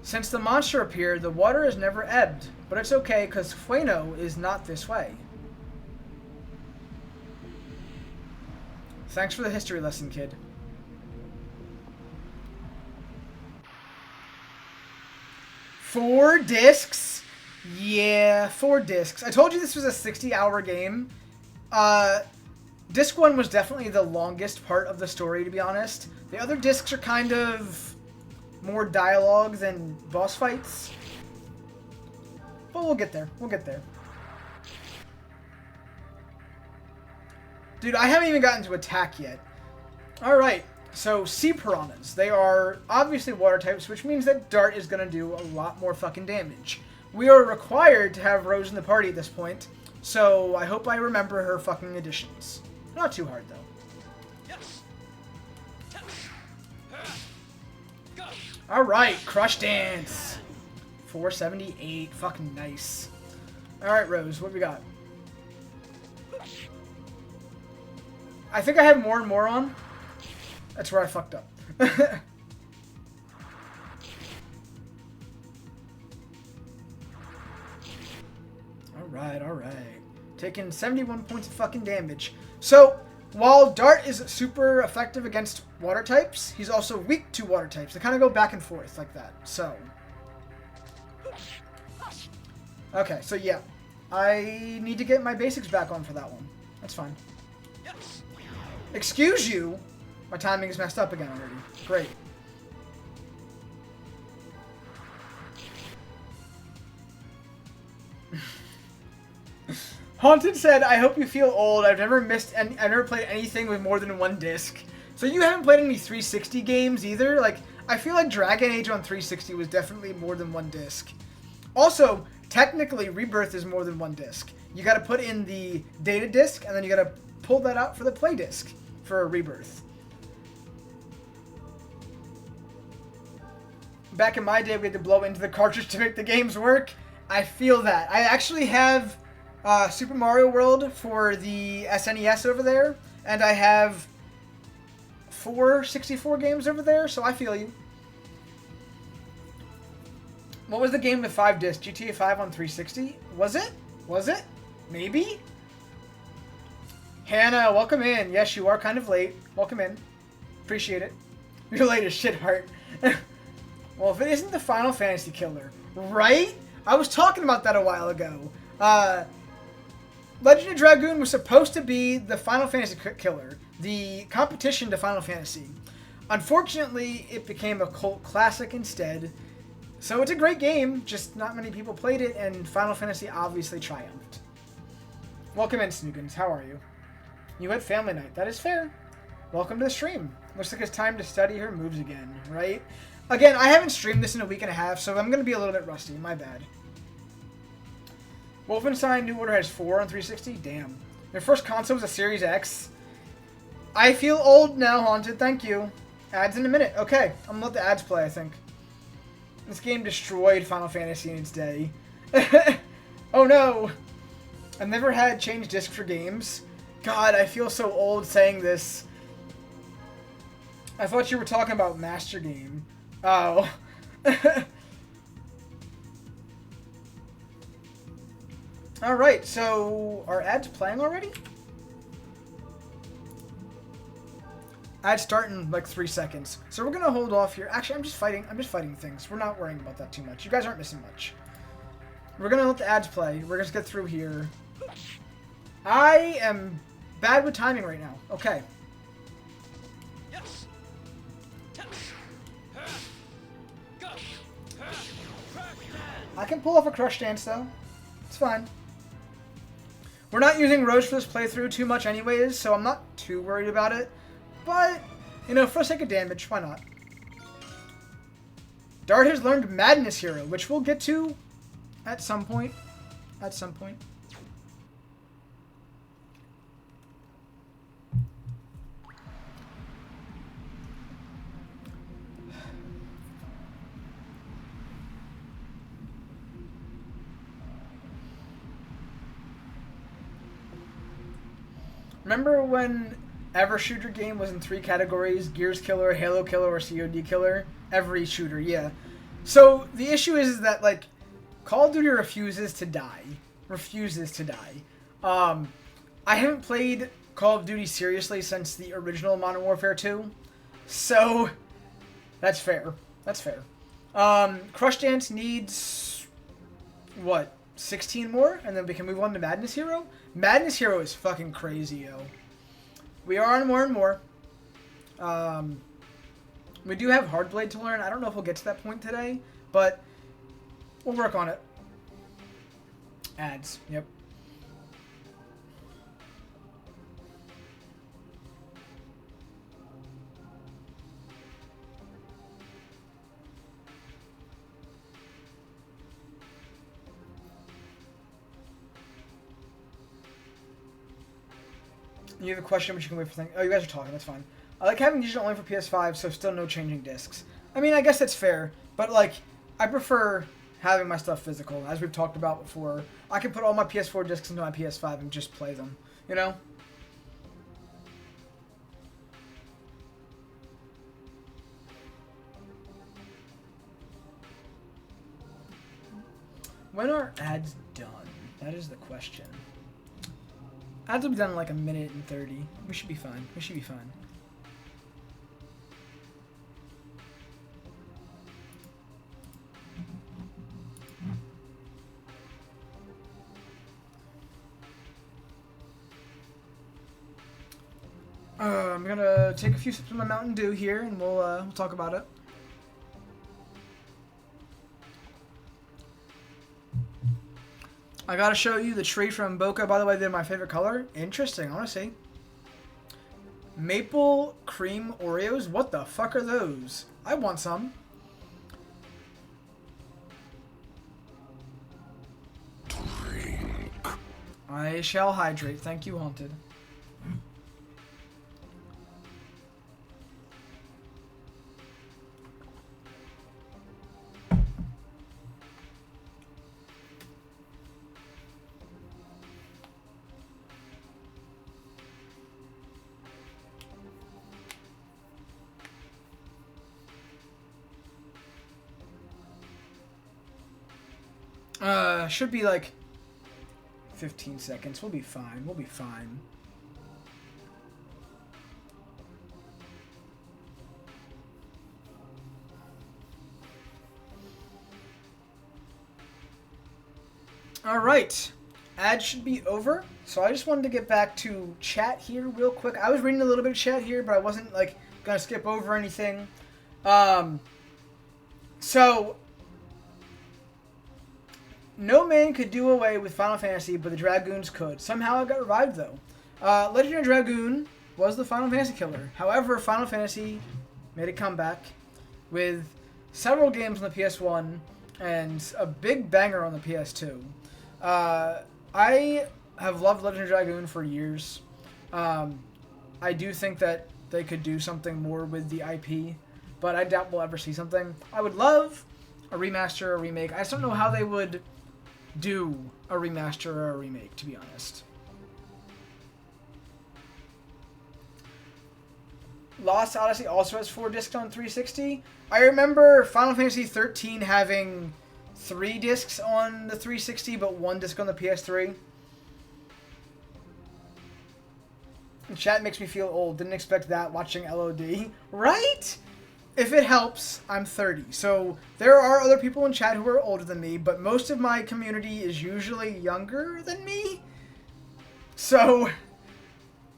Since the monster appeared, the water has never ebbed, but it's okay because Fueno is not this way. Thanks for the history lesson, kid. Four discs? Yeah, 4 discs. I told you this was a 60-hour game. Disc 1 was definitely the longest part of the story, to be honest. The other discs are kind of more dialogue than boss fights. But we'll get there. We'll get there. Dude, I haven't even gotten to attack yet. Alright, so sea piranhas. They are obviously water types, which means that Dart is going to do a lot more fucking damage. We are required to have Rose in the party at this point, so I hope I remember her fucking additions. Not too hard, though. Alright, Crush Dance. 478. Fucking nice. Alright, Rose, what we got? I think I have more and more on. That's where I fucked up. Alright. Taking 71 points of fucking damage. So, while Dart is super effective against water types, he's also weak to water types. They kind of go back and forth like that. So. Okay, so yeah. I need to get my basics back on for that one. That's fine. Excuse you? My timing is messed up again already. Great. Haunted said, I hope you feel old. I've never played anything with more than 1 disc. So you haven't played any 360 games either? Like, I feel like Dragon Age on 360 was definitely more than 1 disc. Also, technically, Rebirth is more than 1 disc. You gotta put in the data disc, and then you gotta pull that out for the play disc for Rebirth. Back in my day, we had to blow into the cartridge to make the games work. I feel that. I actually have Super Mario World for the SNES over there, and I have 4 64 games over there, so I feel you. What was the game with 5 discs? GTA 5 on 360? Was it? Was it? Maybe? Hannah, welcome in. Yes, you are kind of late. Welcome in. Appreciate it. You're late as shit, Heart. Well, if it isn't the Final Fantasy killer, right? I was talking about that a while ago. Legend of Dragoon was supposed to be the Final Fantasy killer, the competition to Final Fantasy. Unfortunately, it became a cult classic instead. So it's a great game, just not many people played it, and Final Fantasy obviously triumphed. Welcome in, Snoogans. How are you? You had family night. That is fair. Welcome to the stream. Looks like it's time to study her moves again, right? Again, I haven't streamed this in a week and a half, so I'm going to be a little bit rusty. My bad. Wolfenstein New Order has 4 on 360? Damn. Their first console was a Series X. I feel old now, Haunted. Thank you. Ads in a minute. Okay, I'm going to let the ads play, I think. This game destroyed Final Fantasy in its day. Oh no! I've never had change disc for games. God, I feel so old saying this. I thought you were talking about Master Game. Oh. Alright, so are ads playing already? Ads start in like 3 seconds. So we're gonna hold off here. Actually, I'm just fighting things. We're not worrying about that too much. You guys aren't missing much. We're gonna let the ads play. We're gonna get through here. I am bad with timing right now. Okay. I can pull off a crush dance though. It's fine. We're not using Rose for this playthrough too much anyways, so I'm not too worried about it. But, you know, for the sake of damage, why not? Dart has learned Madness Hero, which we'll get to at some point. At some point. Remember when every shooter game was in 3 categories? Gears Killer, Halo Killer, or COD Killer? Every shooter, yeah. So the issue is that, like, Call of Duty refuses to die. Refuses to die. I haven't played Call of Duty seriously since the original Modern Warfare 2. So, that's fair. That's fair. Crush Dance needs, what, 16 more? And then we can move on to Madness Hero? Madness Hero is fucking crazy, yo. We are on more and more. We do have Hardblade to learn. I don't know if we'll get to that point today, but we'll work on it. Ads, yep. You have a question, but you can wait for things. Oh, you guys are talking. That's fine. I like having digital only for PS5, so still no changing discs. I mean, I guess that's fair, but, like, I prefer having my stuff physical, as we've talked about before. I can put all my PS4 discs into my PS5 and just play them, you know? When are ads done? That is the question. Ads will be done in like 1:30. We should be fine. We should be fine. I'm gonna take a few sips of my Mountain Dew here, and we'll talk about it. I gotta show you the tree from Boca. By the way, they're my favorite color. Interesting, I wanna see. Maple cream Oreos? What the fuck are those? I want some. Drink. I shall hydrate. Thank you, Haunted. Should be like 15 seconds. We'll be fine. We'll be fine. All right. Ads should be over, so I just wanted to get back to chat here real quick. I was reading a little bit of chat here, but I wasn't like gonna skip over anything. So no man could do away with Final Fantasy, but the Dragoons could. Somehow it got revived though. Legendary Dragoon was the Final Fantasy killer. However, Final Fantasy made a comeback with several games on the PS1 and a big banger on the PS2. I have loved Legendary Dragoon for years. I do think that they could do something more with the IP, but I doubt we'll ever see something. I would love a remaster or a remake. I just don't know how they would do a remaster or a remake, to be honest. Lost Odyssey also has 4 discs on 360. I remember Final Fantasy 13 having 3 discs on the 360, but 1 disc on the PS3. And chat makes me feel old. Didn't expect that watching LOD. Right? If it helps, I'm 30. So there are other people in chat who are older than me, but most of my community is usually younger than me. So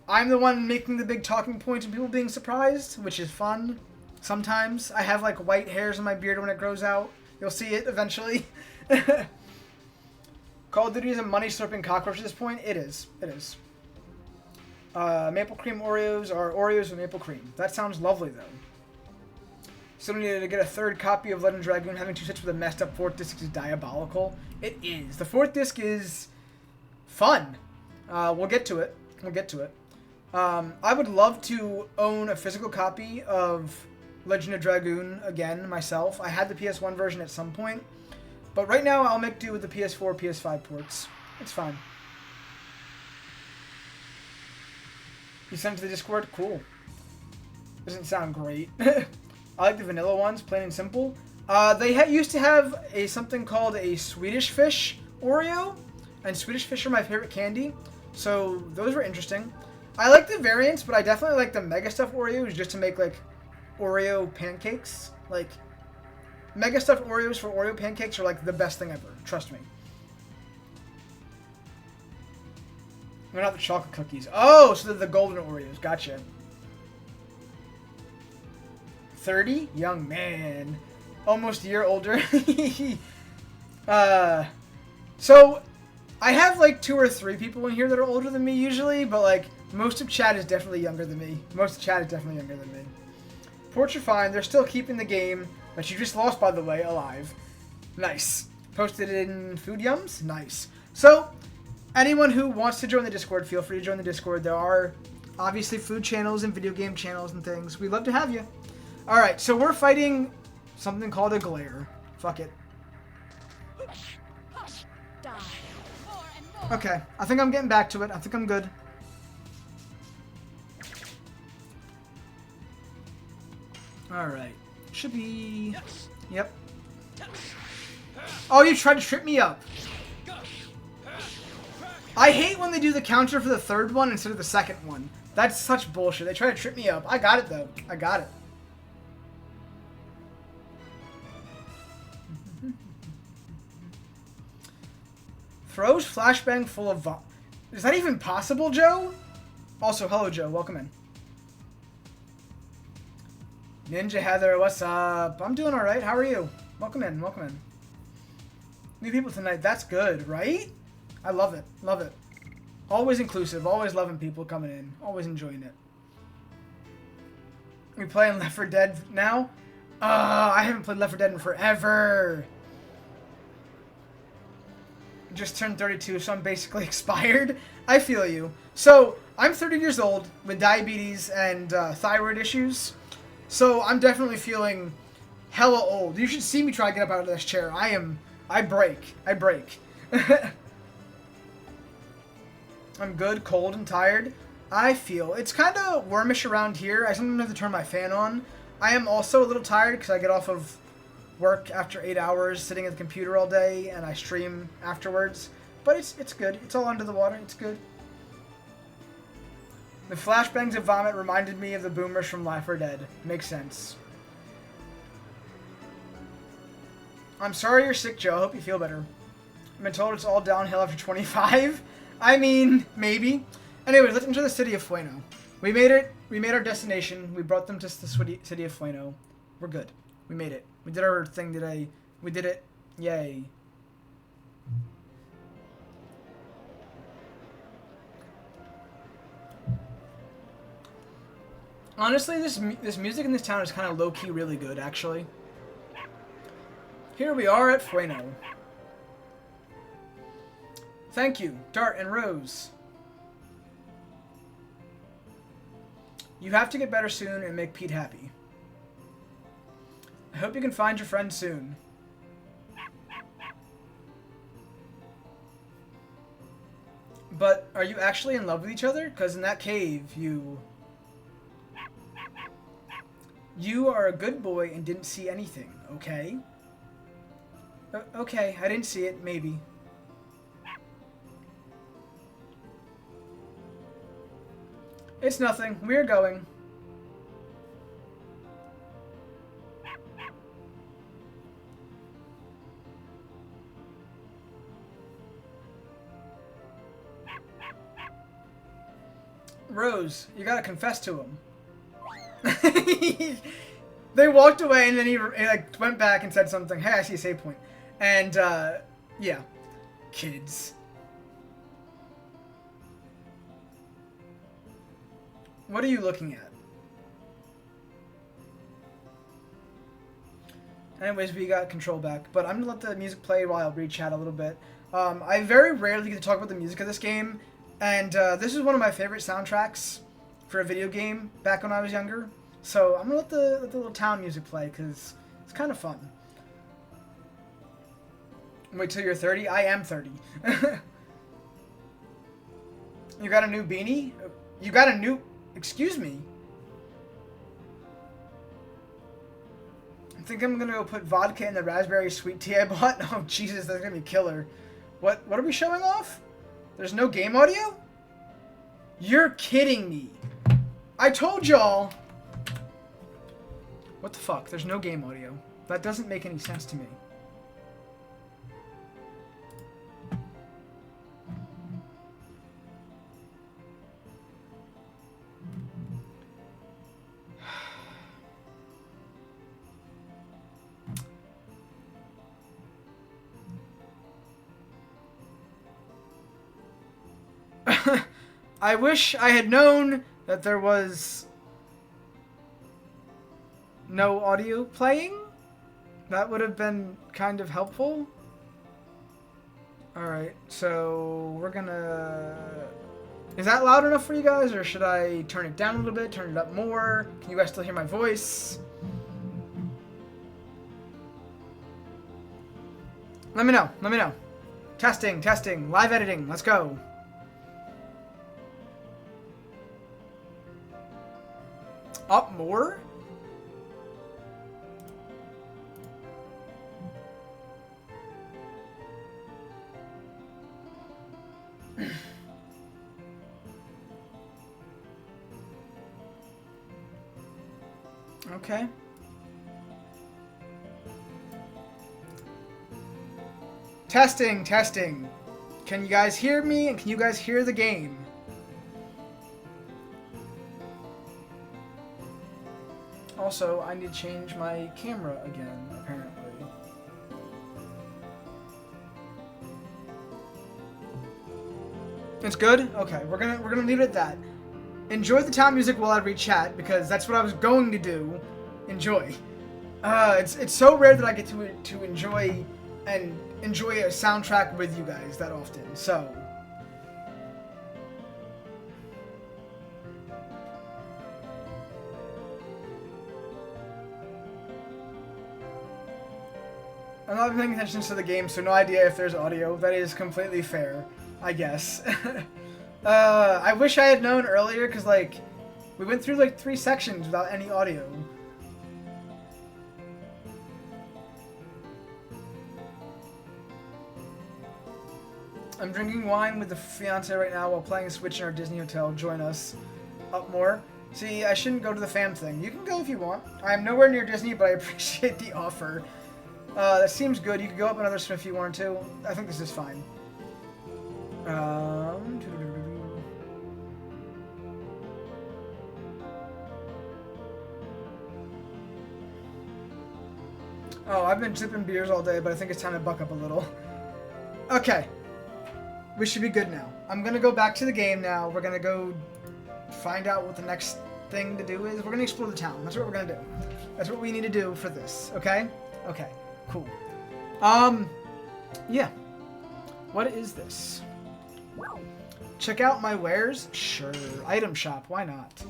I'm the one making the big talking points and people being surprised, which is fun. Sometimes I have like white hairs in my beard when it grows out. You'll see it eventually. Call of Duty is a money-slurping cockroach at this point. It is. It is. Maple cream Oreos are Oreos with maple cream. That sounds lovely, though. Still needed to get a 3rd copy of Legend Dragoon. Having 2 sets with a messed up 4th disc is diabolical. It is. The 4th disc is fun. We'll get to it. We'll get to it. I would love to own a physical copy of Legend of Dragoon again myself. I had the PS1 version at some point, but right now I'll make do with the PS4, PS5 ports. It's fine. You sent it to the Discord? Cool. Doesn't sound great. I like the vanilla ones, plain and simple. They used to have something called a Swedish Fish Oreo, and Swedish Fish are my favorite candy, so those were interesting. I like the variants, but I definitely like the Mega Stuffed Oreos just to make like Oreo pancakes. Like, Mega Stuffed Oreos for Oreo pancakes are like the best thing ever. Trust me. They're not the chocolate cookies. Oh, so they're the golden Oreos. Gotcha. 30? Young man. Almost a year older. So, I have like 2 or 3 people in here that are older than me usually, but like, most of chat is definitely younger than me. Most of chat is definitely younger than me. Ports are fine. They're still keeping the game that you just lost, by the way, alive. Nice. Posted in Food Yums? Nice. So, anyone who wants to join the Discord, feel free to join the Discord. There are obviously food channels and video game channels and things. We'd love to have you. Alright, so we're fighting something called a glare. Fuck it. Okay, I think I'm getting back to it. I think I'm good. Alright. Should be... Yep. Oh, you tried to trip me up. I hate when they do the counter for the 3rd one instead of the 2nd one. That's such bullshit. They try to trip me up. I got it, though. I got it. Throws flashbang full of... Is that even possible, Joe? Also, hello, Joe. Welcome in. Ninja Heather, what's up? I'm doing alright. How are you? Welcome in. Welcome in. New people tonight. That's good, right? I love it. Love it. Always inclusive. Always loving people coming in. Always enjoying it. We playing Left 4 Dead now? I haven't played Left 4 Dead in forever. Just turned 32, so I'm basically expired. I feel you. So, I'm 30 years old with diabetes and thyroid issues. So, I'm definitely feeling hella old. You should see me try to get up out of this chair. I break. I break. I'm good, cold, and tired. I feel it's kind of warmish around here. I sometimes have to turn my fan on. I am also a little tired because I get off of work after 8 hours sitting at the computer all day, and I stream afterwards. But it's good. It's all under the water. It's good. The flashbangs of vomit reminded me of the boomers from Left 4 Dead. Makes sense. I'm sorry you're sick, Joe. I hope you feel better. I've been told it's all downhill after 25. I mean, maybe. Anyways, let's enter the city of Fueno. We made it. We made our destination. We brought them to the city of Fueno. We're good. We made it. We did our thing today. We did it. Yay. Honestly, this music in this town is kind of low-key really good, actually. Here we are at Fueno. Thank you, Dart and Rose. You have to get better soon and make Pete happy. I hope you can find your friend soon. But are you actually in love with each other? Because in that cave, You are a good boy and didn't see anything, okay? Okay, I didn't see it, maybe. It's nothing. We're going. Rose, you gotta confess to him. They walked away and then he like went back and said something. Hey, I see a save point. And yeah, kids. What are you looking at? Anyways, we got control back, but I'm gonna let the music play while I read chat a little bit. I very rarely get to talk about the music of this game, and this is one of my favorite soundtracks for a video game back when I was younger. So I'm gonna let the little town music play because it's kind of fun. Wait till you're 30? I am 30. You got a new beanie? You got a new... Excuse me? I think I'm gonna go put vodka in the raspberry sweet tea I bought. Oh Jesus, that's gonna be killer. What are we showing off? There's no game audio? You're kidding me. I told y'all. What the fuck? There's no game audio. That doesn't make any sense to me. I wish I had known that there was no audio playing. That would have been kind of helpful. Alright, so we're gonna... Is that loud enough for you guys, or should I turn it down a little bit, turn it up more? Can you guys still hear my voice? Let me know, let me know. Testing, testing, live editing, let's go. Up more? Okay. Testing, testing. Can you guys hear me, and can you guys hear the game? Also, I need to change my camera again, apparently. It's good? Okay, we're gonna leave it at that. Enjoy the town music while I read chat, because that's what I was going to do. Enjoy. It's so rare that I get to enjoy a soundtrack with you guys that often, so... I'm not paying attention to the game, so no idea if there's audio. That is completely fair, I guess. I wish I had known earlier, because, like, we went through, like, 3 sections without any audio. I'm drinking wine with the fiance right now while playing Switch in our Disney hotel. Join us. Up more. See, I shouldn't go to the fam thing. You can go if you want. I am nowhere near Disney, but I appreciate the offer. That seems good. You could go up another swim if you wanted to. I think this is fine. Oh, I've been sipping beers all day, but I think it's time to buck up a little. Okay. We should be good now. I'm gonna go back to the game now. We're gonna go find out what the next thing to do is. We're gonna explore the town. That's what we're gonna do. That's what we need to do for this, okay? Okay, cool. Yeah. What is this? Check out my wares? Sure. Item shop, why not?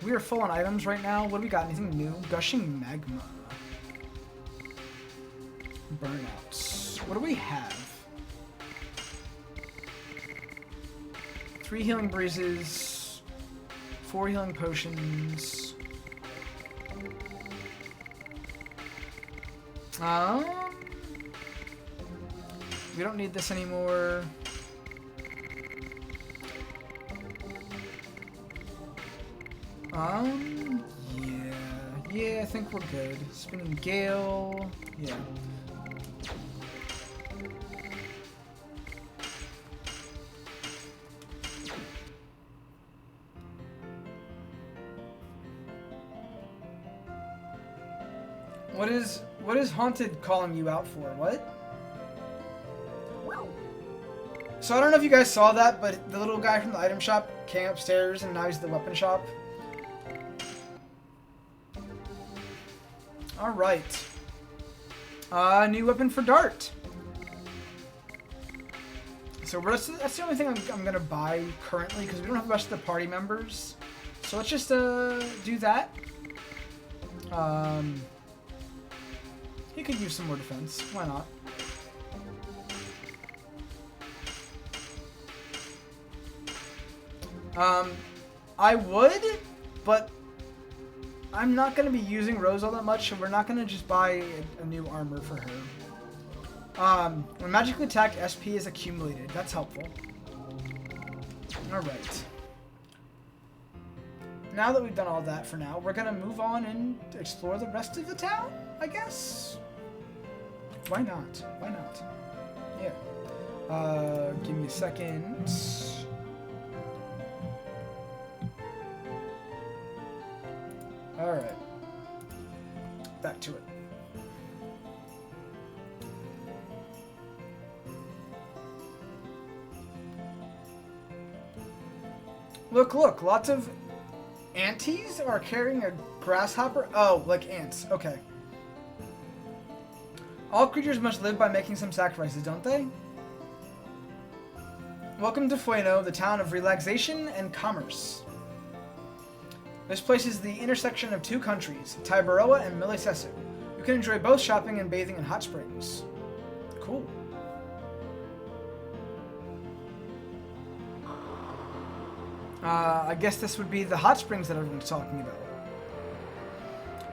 We are full on items right now. What do we got? Anything new? Gushing magma. Burnouts. What do we have? 3 healing breezes. 4 healing potions. We don't need this anymore. Yeah, I think we're good. Spinning Gale, yeah. What is Haunted calling you out for? What? So I don't know if you guys saw that, but the little guy from the item shop came upstairs and now he's the weapon shop. Alright. New weapon for Dart. So that's the only thing I'm going to buy currently because we don't have the rest of the party members. So let's just do that. He could use some more defense. Why not? I would, but I'm not going to be using Rose all that much, so we're not going to just buy a new armor for her. When magically attacked, SP is accumulated. That's helpful. Alright. Now that we've done all that for now, we're going to move on and explore the rest of the town, I guess? Why not? Why not? Yeah. Give me a second. Alright. Back to it. Look, look. Lots of anties are carrying a grasshopper. Oh, like ants. Okay. All creatures must live by making some sacrifices, don't they? Welcome to Fueno, the town of relaxation and commerce. This place is the intersection of 2 countries, Taibaroa and Milicesu. You can enjoy both shopping and bathing in hot springs. Cool. I guess this would be the hot springs that everyone's talking about.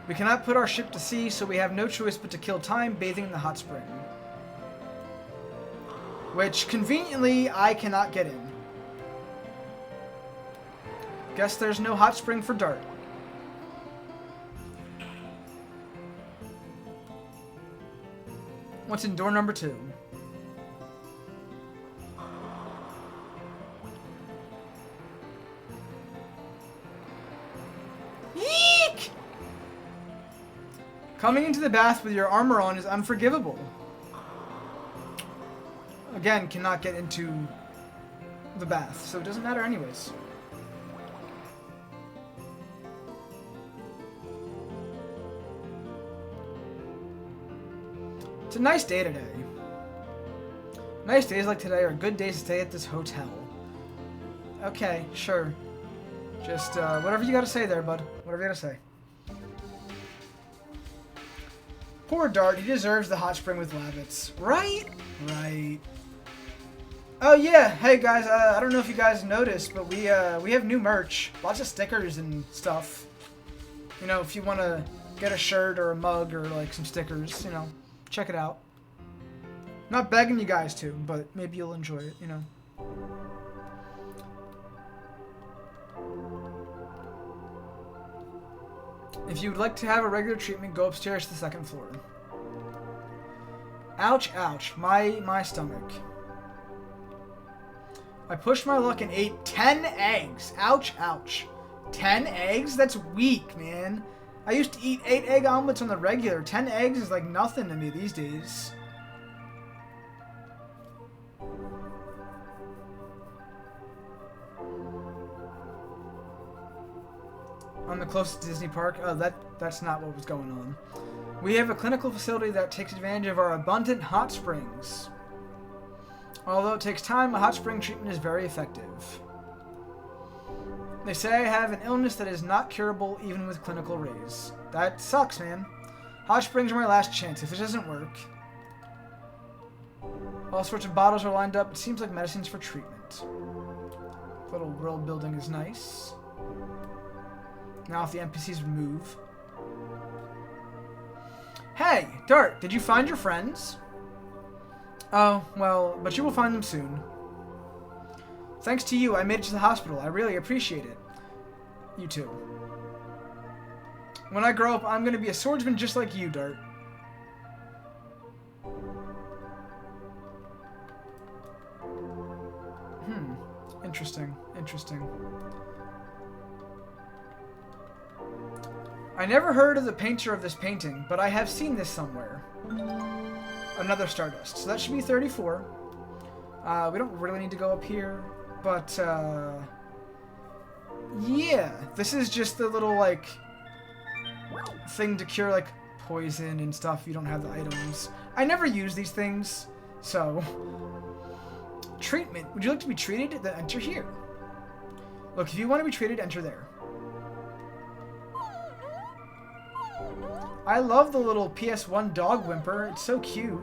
We cannot put our ship to sea, so we have no choice but to kill time bathing in the hot spring. Which, conveniently, I cannot get in. Guess there's no hot spring for Dart. What's in door number 2? Eek! Coming into the bath with your armor on is unforgivable. Again, cannot get into the bath, so it doesn't matter anyways. It's a nice day today. Nice days like today are good days to stay at this hotel. Okay, sure. Just, whatever you gotta say there, bud. Whatever you gotta say. Poor Dart, he deserves the hot spring with Lavitz. Right? Right. Oh yeah, hey guys, I don't know if you guys noticed, but we have new merch. Lots of stickers and stuff. You know, if you want to get a shirt or a mug or like some stickers, you know, check it out. Not begging you guys to, but maybe you'll enjoy it, you know. If you would like to have a regular treatment, go upstairs to the second floor. Ouch, ouch. My stomach. I pushed my luck and ate 10 eggs. Ouch, ouch. 10 eggs? That's weak, man. I used to eat 8 egg omelets on the regular. 10 eggs is like nothing to me these days. On the closest Disney park? Oh, that's not what was going on. We have a clinical facility that takes advantage of our abundant hot springs. Although it takes time, a hot spring treatment is very effective. They say I have an illness that is not curable even with clinical rays. That sucks, man. Hot springs are my last chance. If this doesn't work... All sorts of bottles are lined up. It seems like medicines for treatment. Little world building is nice. Now if the NPCs would move. Hey, Dart, did you find your friends? Oh, well, but you will find them soon. Thanks to you, I made it to the hospital. I really appreciate it. You too. When I grow up, I'm going to be a swordsman just like you, Dart. Interesting. Interesting. I never heard of the painter of this painting, but I have seen this somewhere. Another Stardust. So that should be 34. We don't really need to go up here, but, yeah. This is just the little, like, thing to cure, like, poison and stuff. You don't have the items. I never use these things, so... Treatment. Would you like to be treated? Then enter here. Look, if you want to be treated, enter there. I love the little PS1 dog whimper. It's so cute.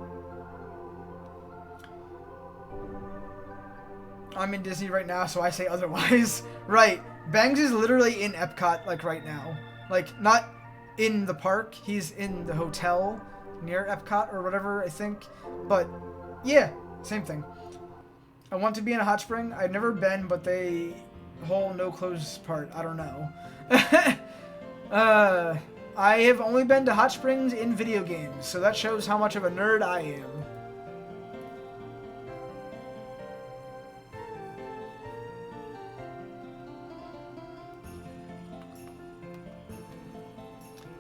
I'm in Disney right now, so I say otherwise. Right. Bangs is literally in Epcot, like, right now. Like, not in the park. He's in the hotel near Epcot or whatever, I think. But, yeah, same thing. I want to be in a hot spring. I've never been, but the whole no clothes part, I don't know. I have only been to hot springs in video games, so that shows how much of a nerd I am.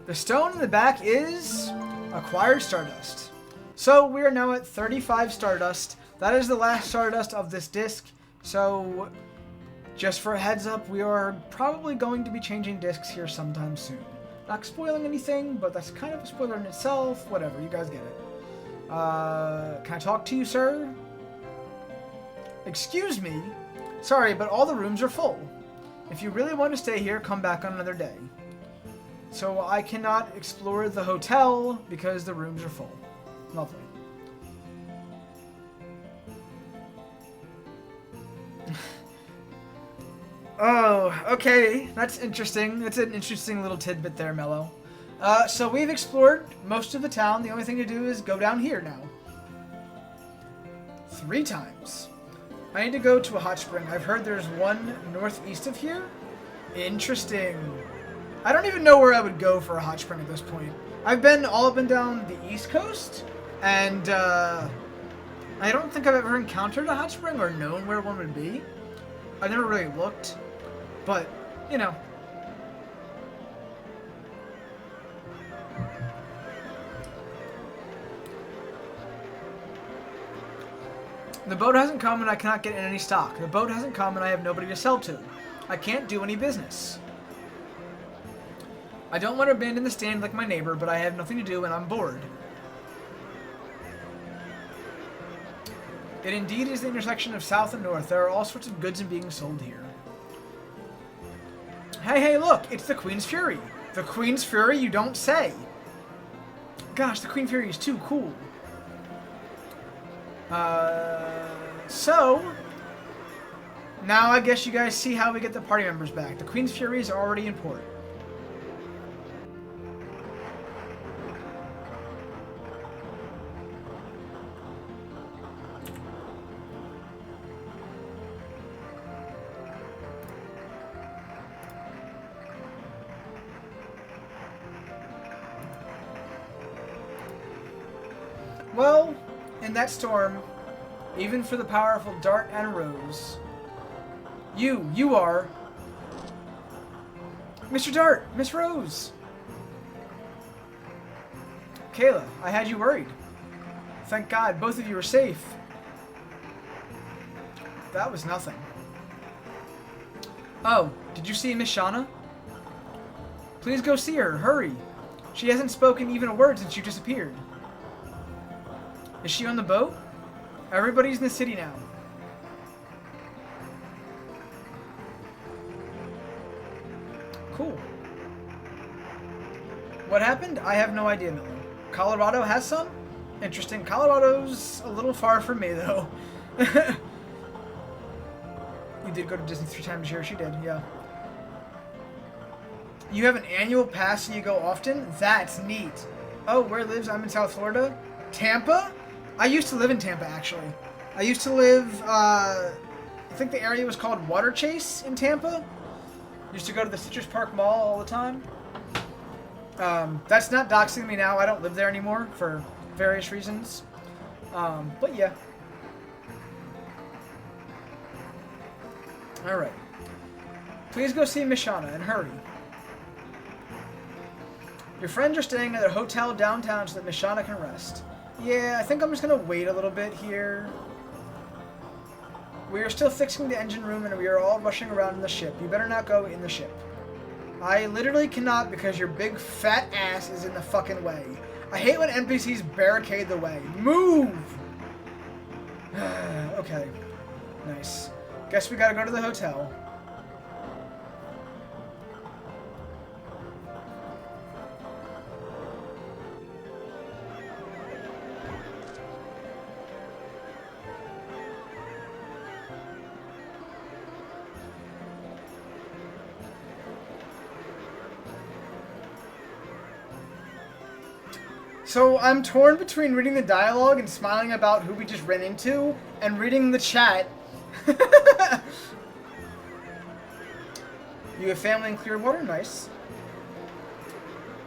The stone in the back is acquired Stardust. So we are now at 35 Stardust. That is the last Stardust of this disc. So just for a heads up, we are probably going to be changing discs here sometime soon. Not spoiling anything, but that's kind of a spoiler in itself. Whatever, you guys get it. Can I talk to you, sir? Excuse me? Sorry, but all the rooms are full. If you really want to stay here, come back on another day. So I cannot explore the hotel because the rooms are full. Lovely. Oh, okay. That's interesting. That's an interesting little tidbit there, Mello. So we've explored most of the town. The only thing to do is go down here now. 3 times. I need to go to a hot spring. I've heard there's one northeast of here. Interesting. I don't even know where I would go for a hot spring at this point. I've been all up and down the East Coast, and I don't think I've ever encountered a hot spring or known where one would be. I never really looked, but, you know. The boat hasn't come and I cannot get in any stock. The boat hasn't come and I have nobody to sell to. I can't do any business. I don't want to abandon the stand like my neighbor, but I have nothing to do and I'm bored. It indeed is the intersection of South and North. There are all sorts of goods being sold here. Hey, hey, look! It's the Queen's Fury! The Queen's Fury, you don't say! Gosh, the Queen Fury is too cool. So... now I guess you guys see how we get the party members back. The Queen's Fury is already in port. Well, in that storm, even for the powerful Dart and Rose, you are... Mr. Dart, Miss Rose. Kayla, I had you worried. Thank God both of you are safe. That was nothing. Oh, did you see Miss Shauna? Please go see her. Hurry. She hasn't spoken even a word since you disappeared. Is she on the boat? Everybody's in the city now. Cool. What happened? I have no idea, Miller. Colorado has some? Interesting. Colorado's a little far from me, though. You did go to Disney 3 times a year. She did, yeah. You have an annual pass and you go often? That's neat. Oh, where lives? I'm in South Florida. Tampa? I used to live in Tampa, actually. I used to live, I think the area was called Water Chase in Tampa. Used to go to the Citrus Park Mall all the time. That's not doxing me now. I don't live there anymore for various reasons. But yeah. Alright. Please go see Miss Shauna and hurry. Your friends are staying at a hotel downtown so that Miss Shauna can rest. Yeah, I think I'm just going to wait a little bit here. We are still fixing the engine room and we are all rushing around in the ship. You better not go in the ship. I literally cannot because your big fat ass is in the fucking way. I hate when NPCs barricade the way. Move! Okay. Nice. Guess we gotta go to the hotel. So I'm torn between reading the dialogue and smiling about who we just ran into and reading the chat. You have family in Clearwater? Nice.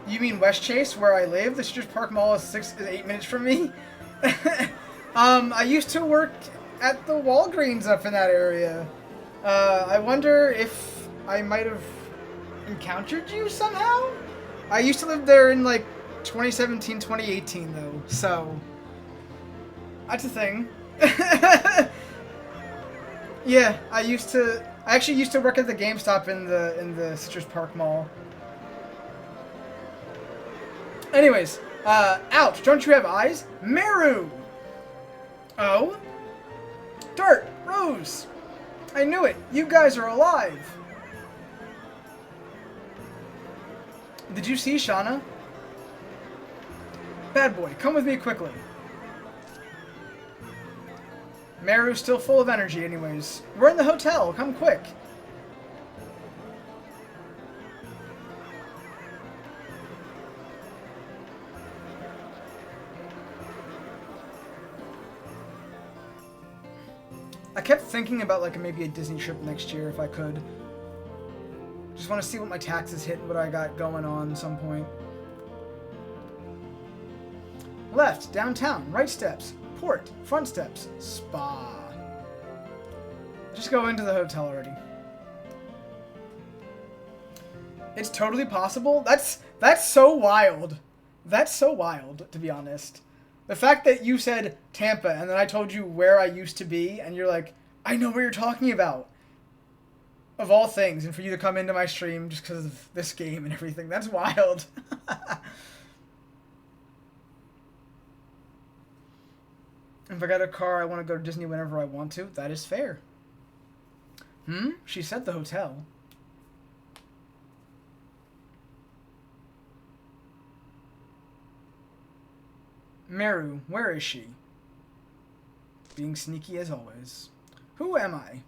You mean West Chase, where I live? The Citrus Park Mall is 8 minutes from me. I used to work at the Walgreens up in that area. I wonder if I might have encountered you somehow? I used to live there in, like, 2017, 2018, though, so... That's a thing. Yeah, I actually used to work at the GameStop in the Citrus Park Mall. Anyways, ouch, don't you have eyes? Meru! Oh? Dart! Rose! I knew it! You guys are alive! Did you see Shauna? Bad boy, come with me quickly. Meru's still full of energy anyways. We're in the hotel, come quick. I kept thinking about like maybe a Disney trip next year if I could. Just want to see what my taxes hit and what I got going on at some point. Left, downtown, right steps, port, front steps, spa. Just go into the hotel already. It's totally possible. That's so wild. That's so wild, to be honest. The fact that you said Tampa and then I told you where I used to be and you're like, I know what you're talking about. Of all things, and for you to come into my stream just because of this game and everything, that's wild. If I got a car, I want to go to Disney whenever I want to. That is fair. She said the hotel. Meru, where is she? Being sneaky as always. Who am I?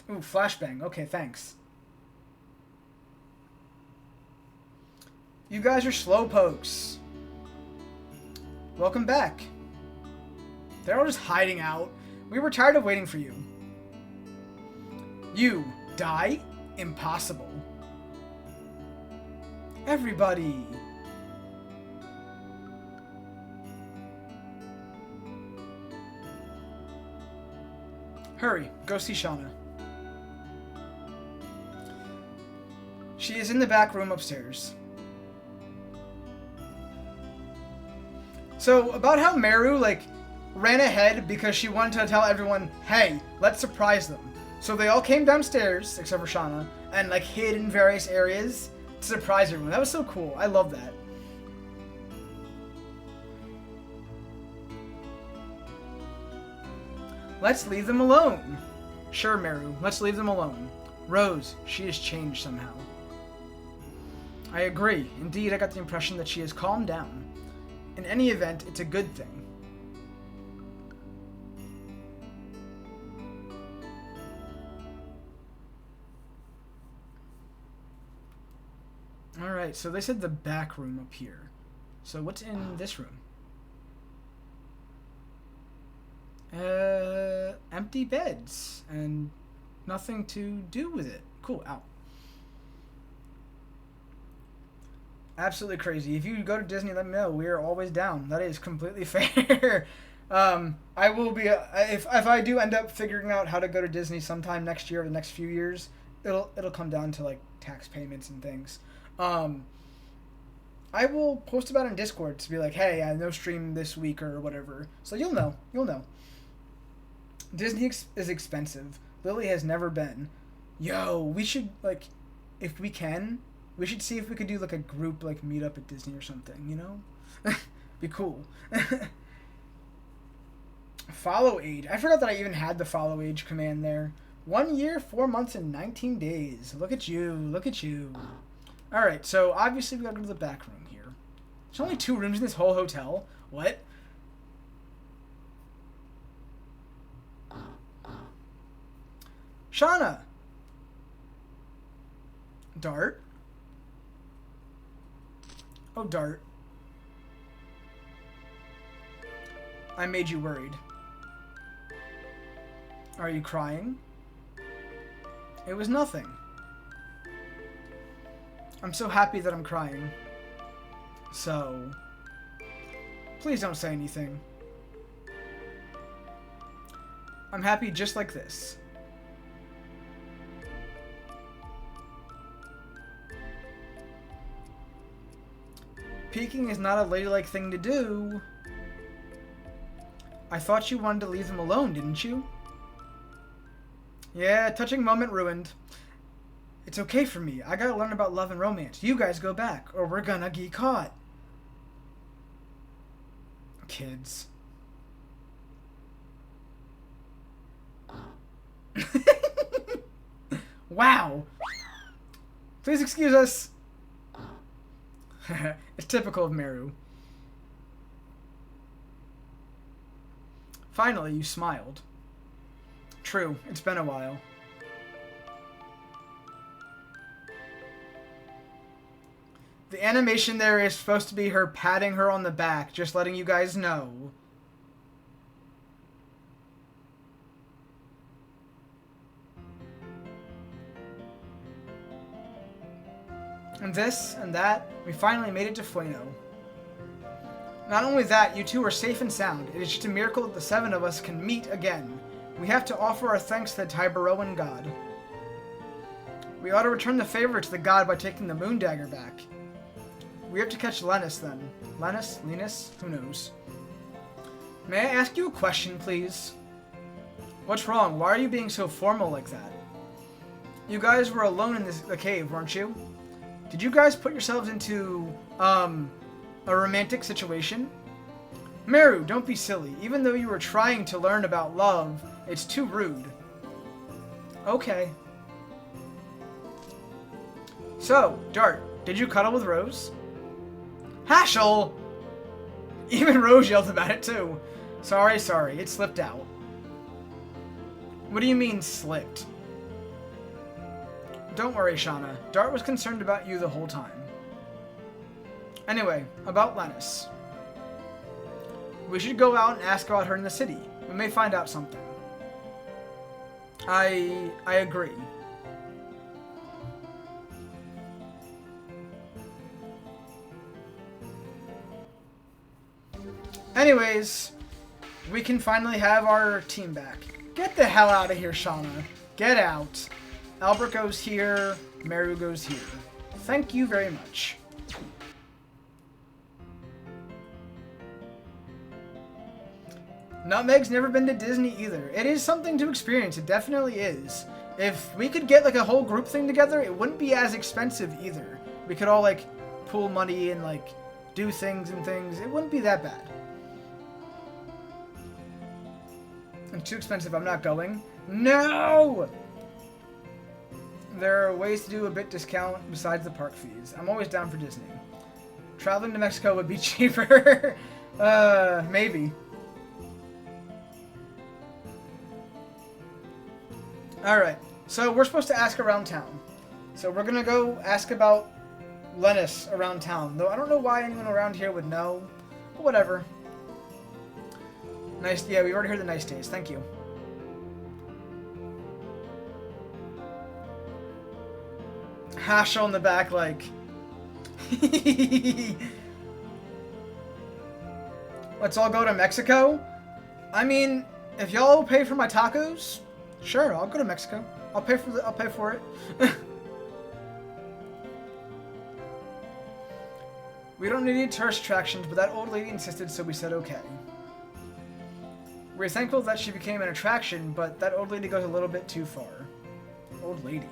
Ooh, flashbang. Okay, thanks. You guys are slowpokes. Welcome back. They're all just hiding out. We were tired of waiting for you. You die? Impossible. Everybody. Hurry, go see Shauna. She is in the back room upstairs. So, about how Meru, like, ran ahead because she wanted to tell everyone, hey, let's surprise them. So they all came downstairs, except for Shauna, and, like, hid in various areas to surprise everyone. That was so cool. I love that. Let's leave them alone. Sure, Meru, let's leave them alone. Rose, she has changed somehow. I agree. Indeed, I got the impression that she has calmed down. In any event, it's a good thing. Alright, so they said the back room up here. So what's in this room? Empty beds. And nothing to do with it. Cool, ow. Absolutely crazy. If you go to Disney, let me know. We are always down. That is completely fair. I will be if I do end up figuring out how to go to Disney sometime next year or the next few years, it'll come down to like tax payments and things. I will post about it in Discord to be like, hey, I no stream this week or whatever. So you'll know. You'll know. Disney is expensive. Lily has never been. Yo, we should like, if we can. We should see if we could do like a group like meetup at Disney or something, you know? Be cool. Follow age. I forgot that I even had the follow age command there. 1 year, 4 months, and 19 days. Look at you. Look at you. Alright, so obviously we gotta go to the back room here. There's only 2 rooms in this whole hotel. What? Shauna! Dart? Oh, Dart. I made you worried. Are you crying? It was nothing. I'm so happy that I'm crying. So, please don't say anything. I'm happy just like this. Peeking is not a ladylike thing to do. I thought you wanted to leave them alone, didn't you? Yeah, touching moment ruined. It's okay for me. I gotta learn about love and romance. You guys go back, or we're gonna get caught. Kids. Wow. Please excuse us. It's typical of Meru. Finally, you smiled. True, it's been a while. The animation there is supposed to be her patting her on the back, just letting you guys know. And this and that, we finally made it to Fueno. Not only that, you two are safe and sound. It is just a miracle that the 7 of us can meet again. We have to offer our thanks to the Tiberoan god. We ought to return the favor to the god by taking the moon dagger back. We have to catch Lennis then. Lennis? Linus? Who knows? May I ask you a question, please? What's wrong? Why are you being so formal like that? You guys were alone in the cave, weren't you? Did you guys put yourselves into, a romantic situation? Meru, don't be silly. Even though you were trying to learn about love, it's too rude. Okay. So, Dart, did you cuddle with Rose? Hashel! Even Rose yelled about it too. Sorry, it slipped out. What do you mean, slipped? Don't worry, Shauna. Dart was concerned about you the whole time. Anyway, about Lennis. We should go out and ask about her in the city. We may find out something. I agree. Anyways, we can finally have our team back. Get the hell out of here, Shauna. Get out. Albert goes here. Meru goes here. Thank you very much. Nutmeg's never been to Disney either. It is something to experience. It definitely is. If we could get like a whole group thing together, it wouldn't be as expensive either. We could all like pool money and like do things and things. It wouldn't be that bad. It's too expensive. I'm not going. No! There are ways to do a bit discount besides the park fees. I'm always down for Disney. Traveling to Mexico would be cheaper. Maybe. Alright, so we're supposed to ask around town. So we're gonna go ask about Lennis around town. Though I don't know why anyone around here would know. But whatever. Nice, yeah, we already heard the nice days. Thank you. Hashel in the back, like... Let's all go to Mexico? I mean, if y'all pay for my tacos... Sure, I'll go to Mexico. I'll pay for it. We don't need any tourist attractions, but that old lady insisted, so we said okay. We're thankful that she became an attraction, but that old lady goes a little bit too far. Old lady.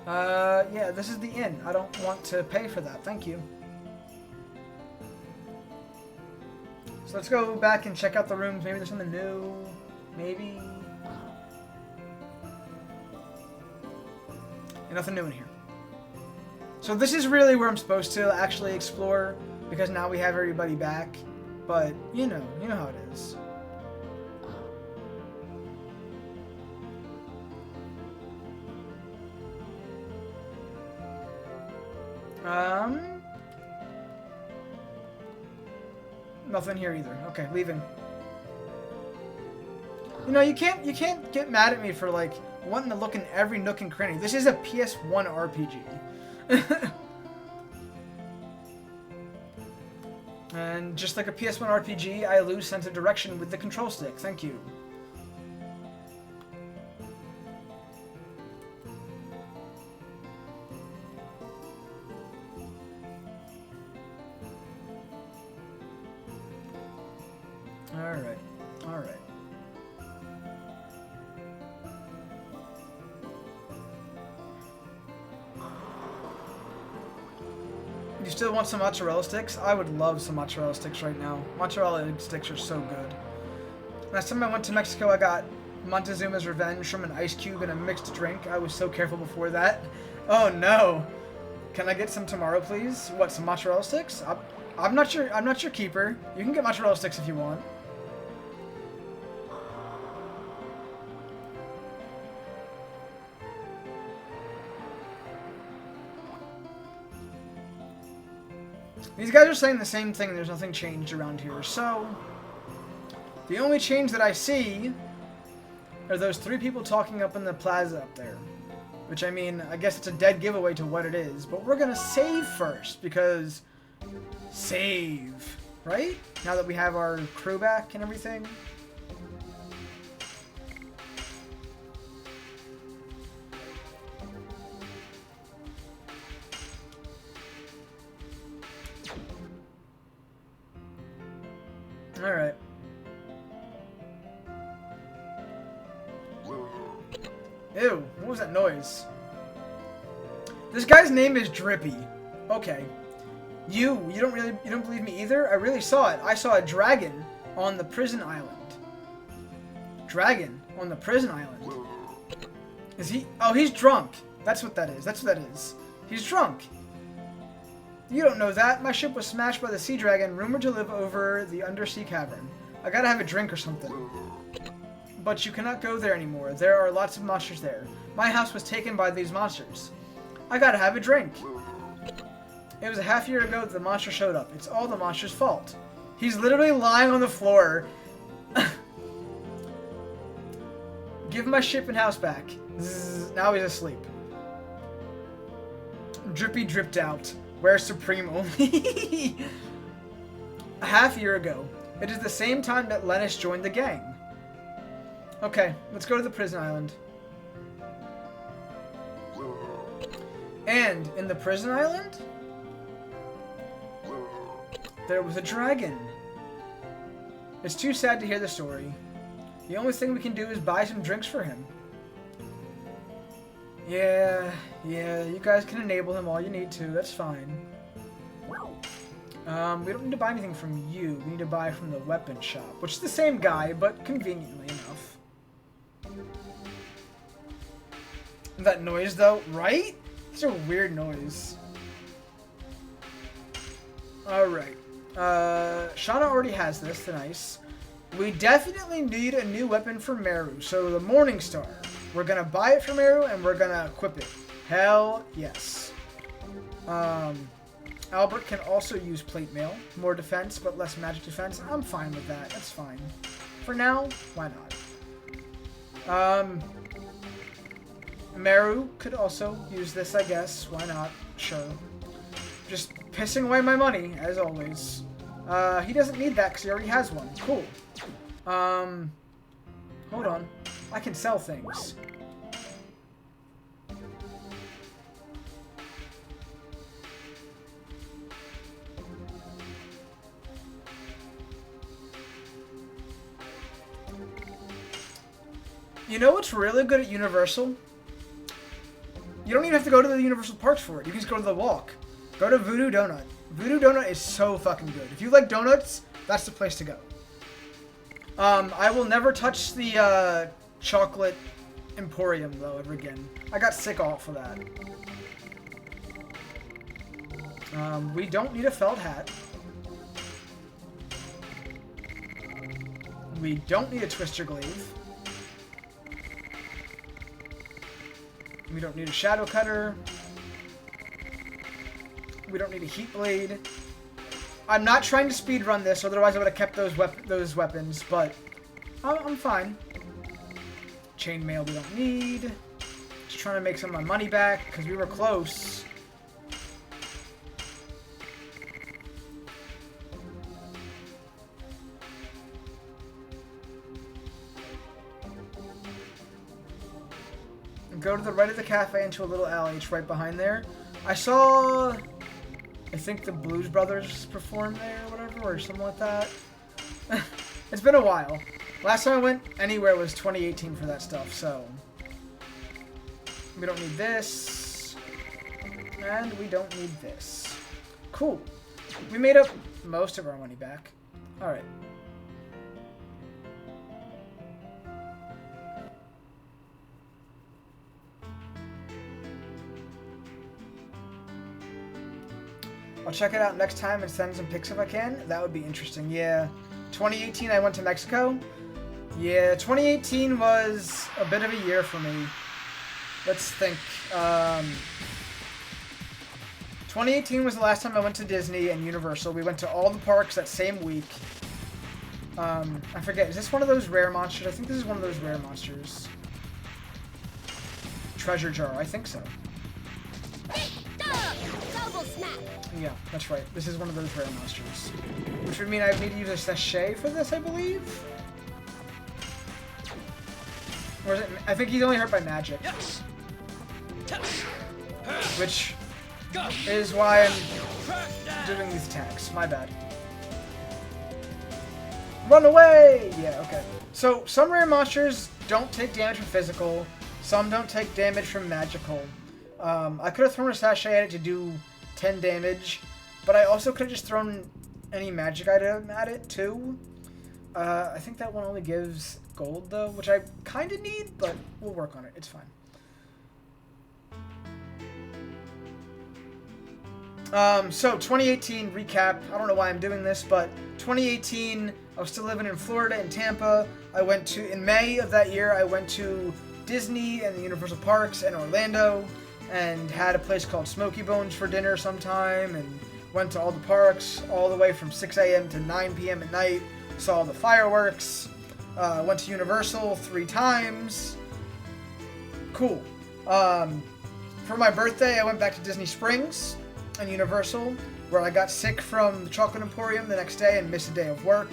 Yeah, this is the inn. I don't want to pay for that. Thank you. So let's go back and check out the rooms. Maybe there's something new. Maybe. Yeah, nothing new in here. So this is really where I'm supposed to actually explore, because now we have everybody back. But, you know how it is. Nothing here either. Okay, leaving. You know, you can't get mad at me for like wanting to look in every nook and cranny. This is a PS1 RPG. And just like a PS1 RPG, I lose sense of direction with the control stick. Thank you. Alright. You still want some mozzarella sticks? I would love some mozzarella sticks right now. Mozzarella sticks are so good. Last time I went to Mexico, I got Montezuma's Revenge from an ice cube in a mixed drink. I was so careful before that. Oh no! Can I get some tomorrow, please? What, some mozzarella sticks? I'm not your keeper. You can get mozzarella sticks if you want. These guys are saying the same thing, there's nothing changed around here, so... The only change that I see are those 3 people talking up in the plaza up there. Which, I mean, I guess it's a dead giveaway to what it is, but we're gonna save first, because... Save! Right? Now that we have our crew back and everything. Alright. Ew, what was that noise? This guy's name is Drippy. Okay. You don't believe me either? I really saw it. I saw a dragon on the prison island. Dragon on the prison island. Is he? Oh, he's drunk. That's what that is. That's what that is. He's drunk. You don't know that. My ship was smashed by the sea dragon, rumored to live over the undersea cavern. I gotta have a drink or something. But you cannot go there anymore. There are lots of monsters there. My house was taken by these monsters. I gotta have a drink. It was a half year ago that the monster showed up. It's all the monster's fault. He's literally lying on the floor. Give my ship and house back. Zzz, now he's asleep. Drippy dripped out. Wear Supreme only. A half year ago. It is the same time that Lennis joined the gang. Okay, let's go to the prison island. And in the prison island, there was a dragon. It's too sad to hear the story. The only thing we can do is buy some drinks for him. Yeah, you guys can enable him all you need to, that's fine. We don't need to buy anything from you. We need to buy from the weapon shop, which is the same guy, but conveniently enough. That noise, though, right? It's a weird noise. Alright. Shauna already has this, nice. We definitely need a new weapon for Meru, so the Morning Star. We're gonna buy it for Meru, and we're gonna equip it. Hell yes. Albert can also use plate mail. More defense, but less magic defense. I'm fine with that. That's fine. For now, why not? Meru could also use this, I guess. Why not? Sure. Just pissing away my money, as always. He doesn't need that because he already has one. Cool. Hold on. I can sell things. You know what's really good at Universal? You don't even have to go to the Universal Parks for it. You can just go to the walk. Go to Voodoo Donut. Voodoo Donut is so fucking good. If you like donuts, that's the place to go. I will never touch the chocolate Emporium, though, ever again. I got sick off of that. We don't need a felt hat. We don't need a twister glaive. We don't need a shadow cutter. We don't need a heat blade. I'm not trying to speedrun this, otherwise I would have kept those weapons, but I'm fine. Chainmail we don't need. Just trying to make some of my money back, because we were close. Go to the right of the cafe into a little alley. It's right behind there. I saw, I think the Blues Brothers performed there or whatever, or something like that. It's been a while. Last time I went anywhere was 2018 for that stuff, so. We don't need this. And we don't need this. Cool. We made up most of our money back. Alright. I'll check it out next time and send some pics if I can. That would be interesting. Yeah. 2018 I went to Mexico. Yeah, 2018 was a bit of a year for me. Let's think. 2018 was the last time I went to Disney and Universal. We went to all the parks that same week. I forget. Is this one of those rare monsters? I think this is one of those rare monsters. Treasure jar. I think so. Yeah, that's right. This is one of those rare monsters. Which would mean I need to use a sachet for this, I believe? Or is it... I think he's only hurt by magic. Which is why I'm doing these attacks. My bad. Run away! Yeah, okay. So, some rare monsters don't take damage from physical. Some don't take damage from magical. I could have thrown a sachet at it to do 10 damage, but I also could have just thrown any magic item at it too. I think that one only gives gold though, which I kind of need, but we'll work on it. It's fine. So 2018 recap. I don't know why I'm doing this, but 2018, I was still living in Florida in Tampa. In May of that year, I went to Disney and the Universal Parks in Orlando, and had a place called Smoky Bones for dinner sometime, and went to all the parks all the way from 6 a.m. to 9 p.m. at night, saw the fireworks, went to Universal 3 times. Cool. For my birthday, I went back to Disney Springs and Universal. where I got sick from the Chocolate Emporium the next day and missed a day of work.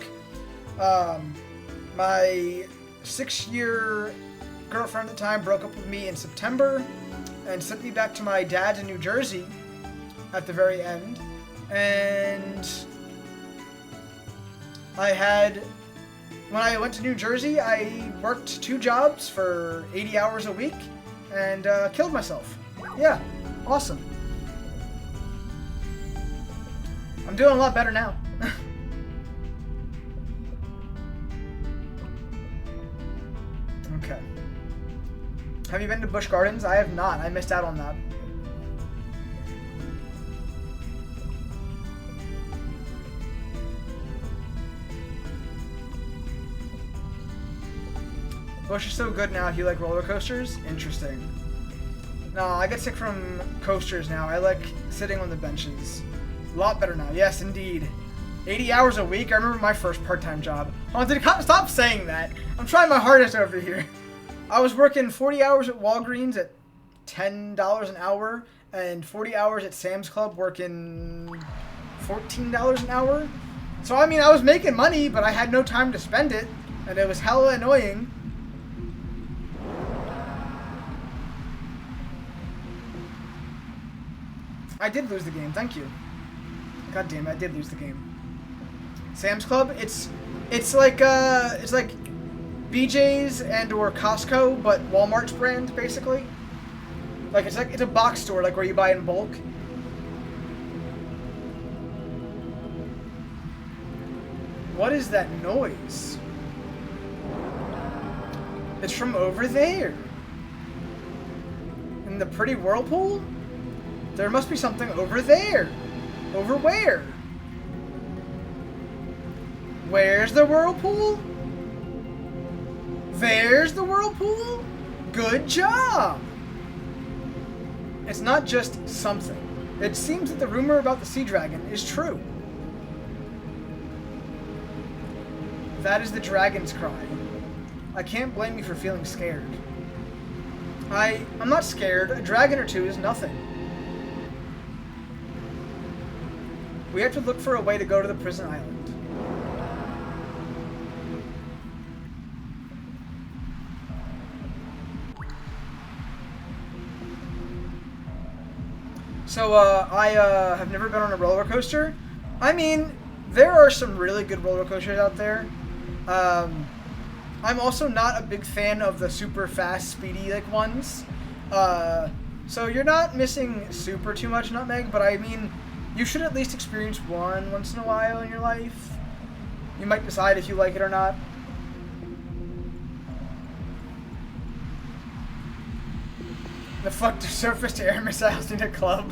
My 6-year girlfriend at the time broke up with me in September and sent me back to my dad's in New Jersey at the very end. And when I went to New Jersey, I worked 2 jobs for 80 hours a week and killed myself. Yeah, awesome. I'm doing a lot better now. Okay. Have you been to Busch Gardens? I have not. I missed out on that. Busch is so good now if you like roller coasters. Interesting. No, I get sick from coasters now. I like sitting on the benches. A lot better now. Yes, indeed. 80 hours a week? I remember my first part-time job. Haunted, stop saying that. I'm trying my hardest over here. I was working 40 hours at Walgreens at $10 an hour and 40 hours at Sam's Club working $14 an hour. So, I mean, I was making money, but I had no time to spend it, and it was hella annoying. I did lose the game, thank you. God damn it, I did lose the game. Sam's Club, it's like BJ's and or Costco, but Walmart's brand basically. Like it's a box store, like where you buy in bulk. What is that noise? It's from over there. In the pretty whirlpool? There must be something over there. Over where? Where's the whirlpool? There's the whirlpool? Good job! It's not just something. It seems that the rumor about the sea dragon is true. That is the dragon's cry. I can't blame you for feeling scared. I'm not scared. A dragon or two is nothing. We have to look for a way to go to the prison island. So, I have never been on a roller coaster. I mean, there are some really good roller coasters out there. I'm also not a big fan of the super fast, speedy ones. So you're not missing super too much, Nutmeg, but I mean, you should at least experience one once in a while in your life. You might decide if you like it or not. The fuck do surface-to-air missiles need a club?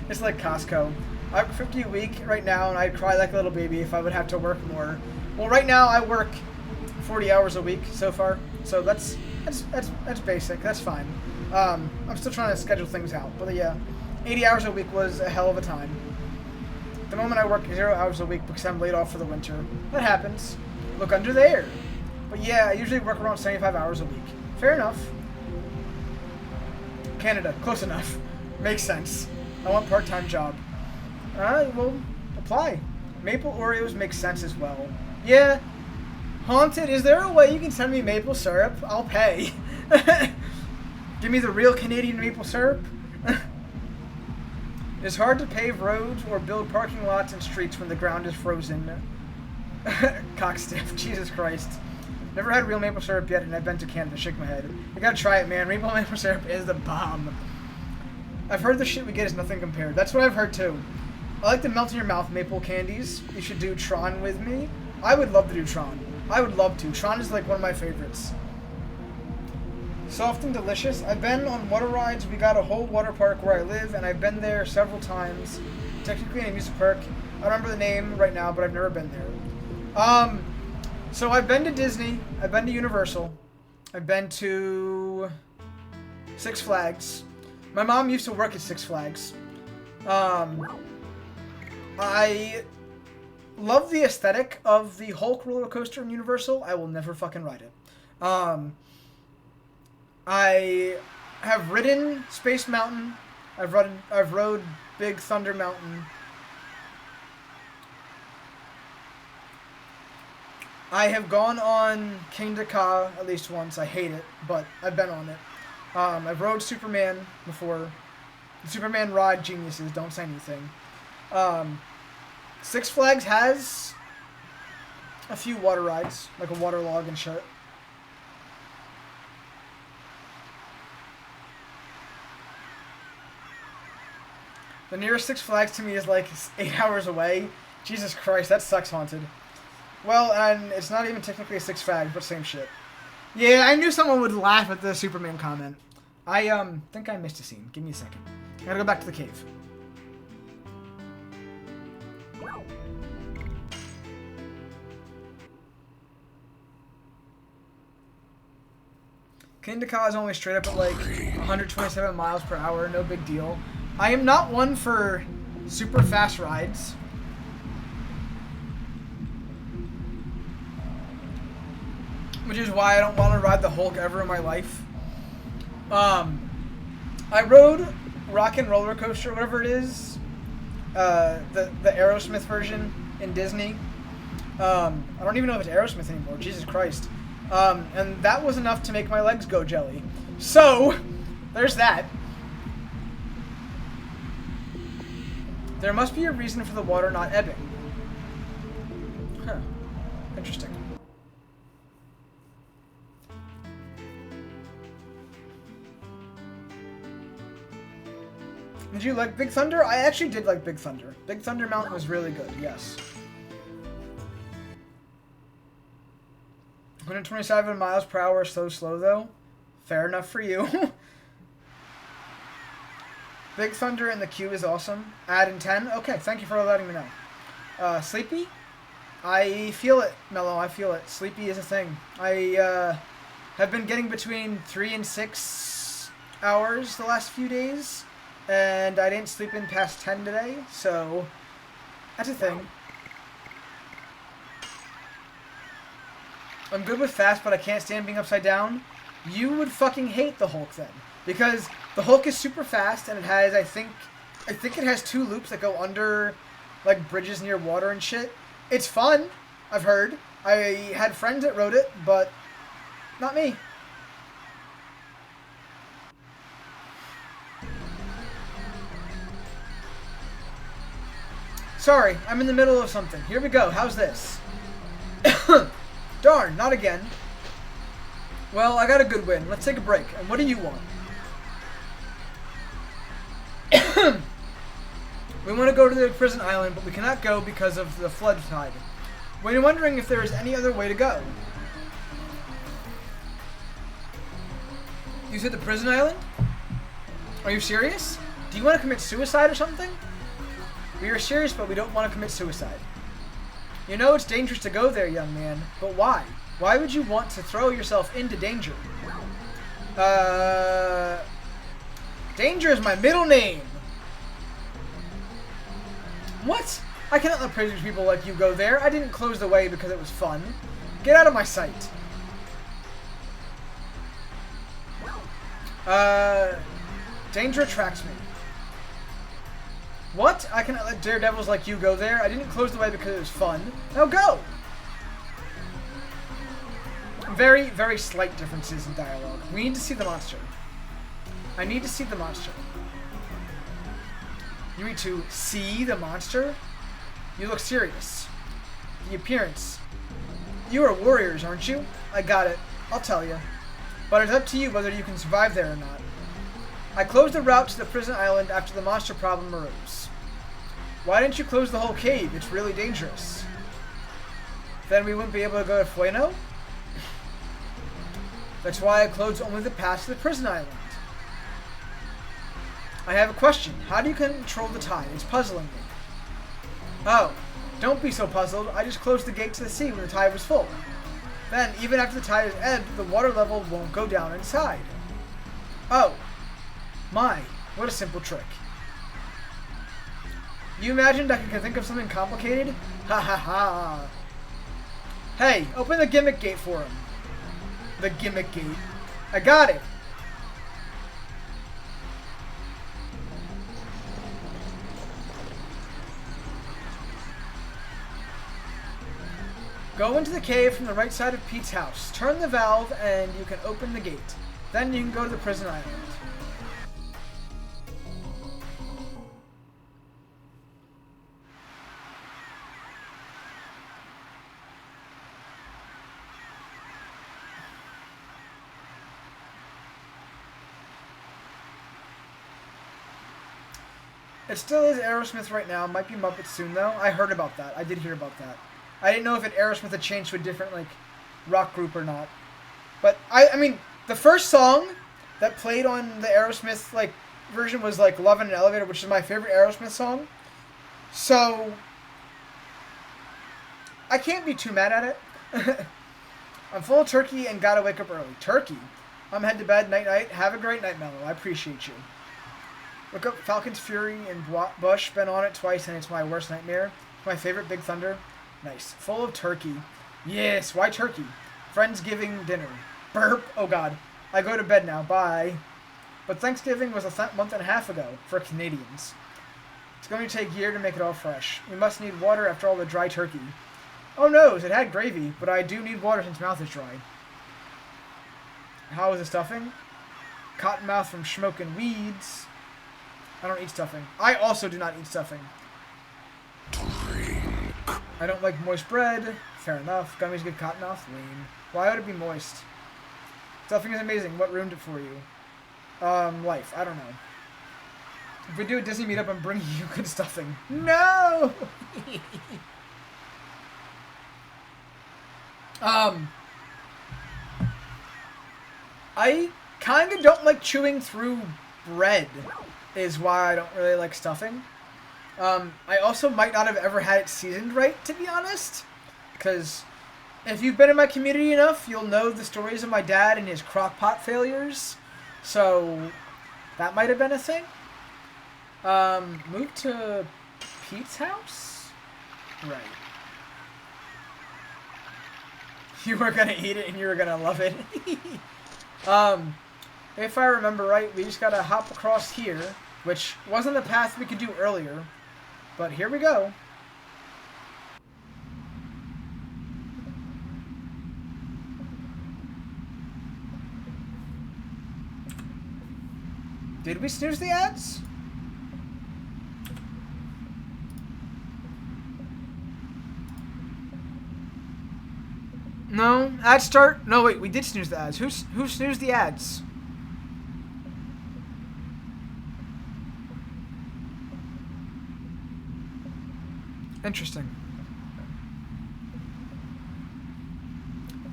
It's like Costco. I work 50 a week right now, and I'd cry like a little baby if I would have to work more. Well, right now I work 40 hours a week so far, so that's basic. That's fine. I'm still trying to schedule things out, but yeah, 80 hours a week was a hell of a time. At the moment I work 0 hours a week because I'm laid off for the winter. That happens. Look under there. But yeah, I usually work around 75 hours a week. Fair enough. Canada, close enough. Makes sense. I want part-time job. Well, apply. Maple Oreos makes sense as well. Yeah. Haunted, is there a way you can send me maple syrup? I'll pay. Give me the real Canadian maple syrup. It's hard to pave roads or build parking lots and streets when the ground is frozen. Cockstiff, Jesus Christ. Never had real maple syrup yet, and I've been to Canada. Shake my head. You gotta try it, man. Real maple syrup is the bomb. I've heard the shit we get is nothing compared. That's what I've heard too. I like the melt in your mouth maple candies. You should do Tron with me. I would love to do Tron. I would love to. Tron is like one of my favorites. Soft and delicious. I've been on water rides. We got a whole water park where I live, and I've been there several times. Technically an amusement park. I don't remember the name right now, but I've never been there. So I've been to Disney. I've been to Universal. I've been to Six Flags. My mom used to work at Six Flags. I love the aesthetic of the Hulk roller coaster in Universal. I will never fucking ride it. I have ridden Space Mountain. I've rode Big Thunder Mountain. I have gone on King Dakar at least once. I hate it, but I've been on it. I've rode Superman before. The Superman ride geniuses, don't say anything. Six Flags has a few water rides, like a water log and shit. The nearest Six Flags to me is like 8 hours away. Jesus Christ, that sucks, Haunted. Well, and it's not even technically a Six Flags, but same shit. Yeah, I knew someone would laugh at the Superman comment. I think I missed a scene. Give me a second. I gotta go back to the cave. Kindaka is only straight up at like 127 miles per hour, no big deal. I am not one for super fast rides. Which is why I don't want to ride the Hulk ever in my life. I rode Rock and Roller Coaster, whatever it is, the Aerosmith version in Disney. I don't even know if it's Aerosmith anymore. Jesus Christ. And that was enough to make my legs go jelly. So, there's that. There must be a reason for the water not ebbing. Huh. Interesting. Did you like Big Thunder? I actually did like Big Thunder. Big Thunder Mountain was really good, yes. 127 miles per hour, so slow though. Fair enough for you. Big Thunder in the queue is awesome. Add in 10? Okay, thank you for letting me know. Sleepy? I feel it, Mello, I feel it. Sleepy is a thing. I have been getting between 3 and 6 hours the last few days. And I didn't sleep in past 10 today, so that's a thing. I'm good with fast, but I can't stand being upside down. You would fucking hate the Hulk then. Because the Hulk is super fast, and it has, I think it has 2 loops that go under, like, bridges near water and shit. It's fun, I've heard. I had friends that rode it, but not me. Sorry, I'm in the middle of something. Here we go. How's this? Darn, not again. Well, I got a good win. Let's take a break. And what do you want? We want to go to the prison island, but we cannot go because of the flood tide. We're wondering if there is any other way to go. You said the prison island? Are you serious? Do you want to commit suicide or something? We are serious, but we don't want to commit suicide. You know it's dangerous to go there, young man, but why? Why would you want to throw yourself into danger? Danger is my middle name. What? I cannot let crazy people like you go there. I didn't close the way because it was fun. Get out of my sight. Danger attracts me. What? I cannot let daredevils like you go there. I didn't close the way because it was fun. Now go! Very, very slight differences in dialogue. We need to see the monster. I need to see the monster. You need to see the monster? You look serious. The appearance. You are warriors, aren't you? I got it. I'll tell you. But it's up to you whether you can survive there or not. I closed the route to the prison island after the monster problem arose. Why didn't you close the whole cave? It's really dangerous. Then we wouldn't be able to go to Fueno? That's why I closed only the path to the prison island. I have a question. How do you control the tide? It's puzzling me. Oh, don't be so puzzled. I just closed the gate to the sea when the tide was full. Then, even after the tide is ebbed, the water level won't go down inside. Oh. My, what a simple trick. You imagined I could think of something complicated? Ha ha ha. Hey, open the gimmick gate for him. The gimmick gate. I got it. Go into the cave from the right side of Pete's house. Turn the valve and you can open the gate. Then you can go to the prison island. It still is Aerosmith right now. Might be Muppets soon, though. I heard about that. I did hear about that. I didn't know if Aerosmith had changed to a different, like, rock group or not. But, I mean, the first song that played on the Aerosmith, like, version was, like, Love in an Elevator, which is my favorite Aerosmith song. So, I can't be too mad at it. I'm full of turkey and gotta wake up early. Turkey. I'm head to bed. Night-night. Have a great night, Mello. I appreciate you. Look up Falcon's Fury and Bush. Been on it twice and it's my worst nightmare. My favorite, Big Thunder. Nice. Full of turkey. Yes, why turkey? Friendsgiving dinner. Burp. Oh god. I go to bed now. Bye. But Thanksgiving was a month and a half ago for Canadians. It's going to take a year to make it all fresh. We must need water after all the dry turkey. Oh no, it had gravy, but I do need water since mouth is dry. How is the stuffing? Cottonmouth from smoking weeds. I don't eat stuffing. I also do not eat stuffing. Drink. I don't like moist bread. Fair enough. Gummies give cottonmouth. Lame. Why would it be moist? Stuffing is amazing. What ruined it for you? Life. I don't know. If we do a Disney meetup, I'm bringing you good stuffing. No! I kind of don't like chewing through bread. Is why I don't really like stuffing. I also might not have ever had it seasoned right, to be honest. Because if you've been in my community enough, you'll know the stories of my dad and his crock pot failures. So that might have been a thing. Move to Pete's house? Right. You were going to eat it and you were going to love it. If I remember right, we just got to hop across here. Which wasn't the path we could do earlier. But here we go. Did we snooze the ads? No. Ads start? No, wait. We did snooze the ads. Who snoozed the ads? Interesting.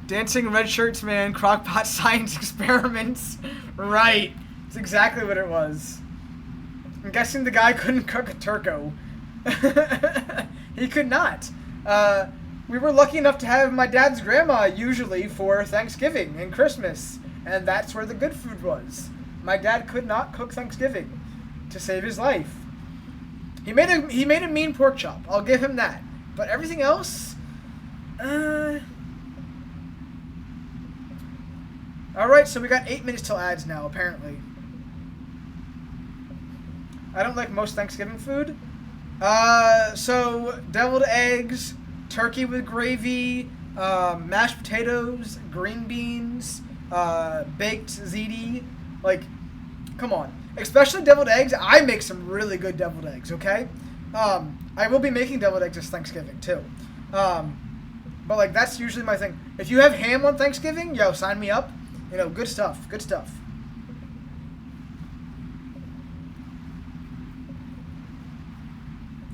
Dancing red shirts, man. Crockpot science experiments. Right. That's exactly what it was. I'm guessing the guy couldn't cook a turco. He could not. We were lucky enough to have my dad's grandma usually for Thanksgiving and Christmas. And that's where the good food was. My dad could not cook Thanksgiving to save his life. He made a mean pork chop. I'll give him that. But everything else, all right, so we got 8 minutes till ads now, apparently. I don't like most Thanksgiving food. So deviled eggs, turkey with gravy, mashed potatoes, green beans, baked ziti. Like, come on. Especially deviled eggs. I make some really good deviled eggs, okay? I will be making deviled eggs this Thanksgiving, too. But, like, that's usually my thing. If you have ham on Thanksgiving, yo, sign me up. You know, good stuff. Good stuff.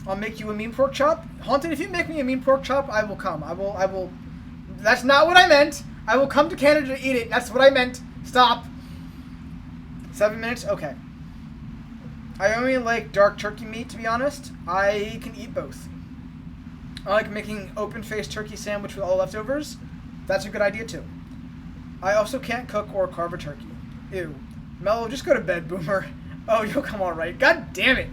I'll make you a mean pork chop. Haunted, if you make me a mean pork chop, I will come. I will. That's not what I meant. I will come to Canada to eat it. That's what I meant. Stop. 7 minutes? Okay. I only like dark turkey meat, to be honest. I can eat both. I like making open-faced turkey sandwich with all leftovers. That's a good idea, too. I also can't cook or carve a turkey. Ew. Mello, just go to bed, Boomer. Oh, you'll come all right. God damn it.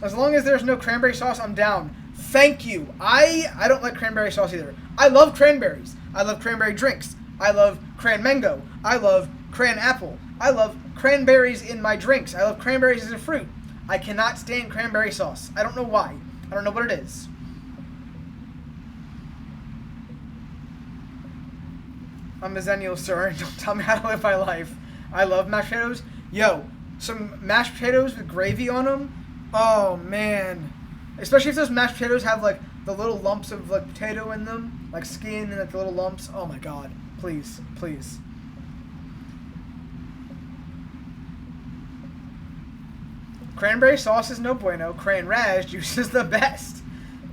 As long as there's no cranberry sauce, I'm down. Thank you. I don't like cranberry sauce either. I love cranberries. I love cranberry drinks. I love cran mango. I love cran apple. I love cranberries in my drinks. I love cranberries as a fruit. I cannot stand cranberry sauce. I don't know why. I don't know what it is. I'm a Zennial, sir. Don't tell me how to live my life. I love mashed potatoes. Yo, some mashed potatoes with gravy on them. Oh, man. Especially if those mashed potatoes have, like, the little lumps of, like, potato in them. Like, skin and, like, the little lumps. Oh, my God. Please. Please. Cranberry sauce is no bueno. Cran raz juice is the best.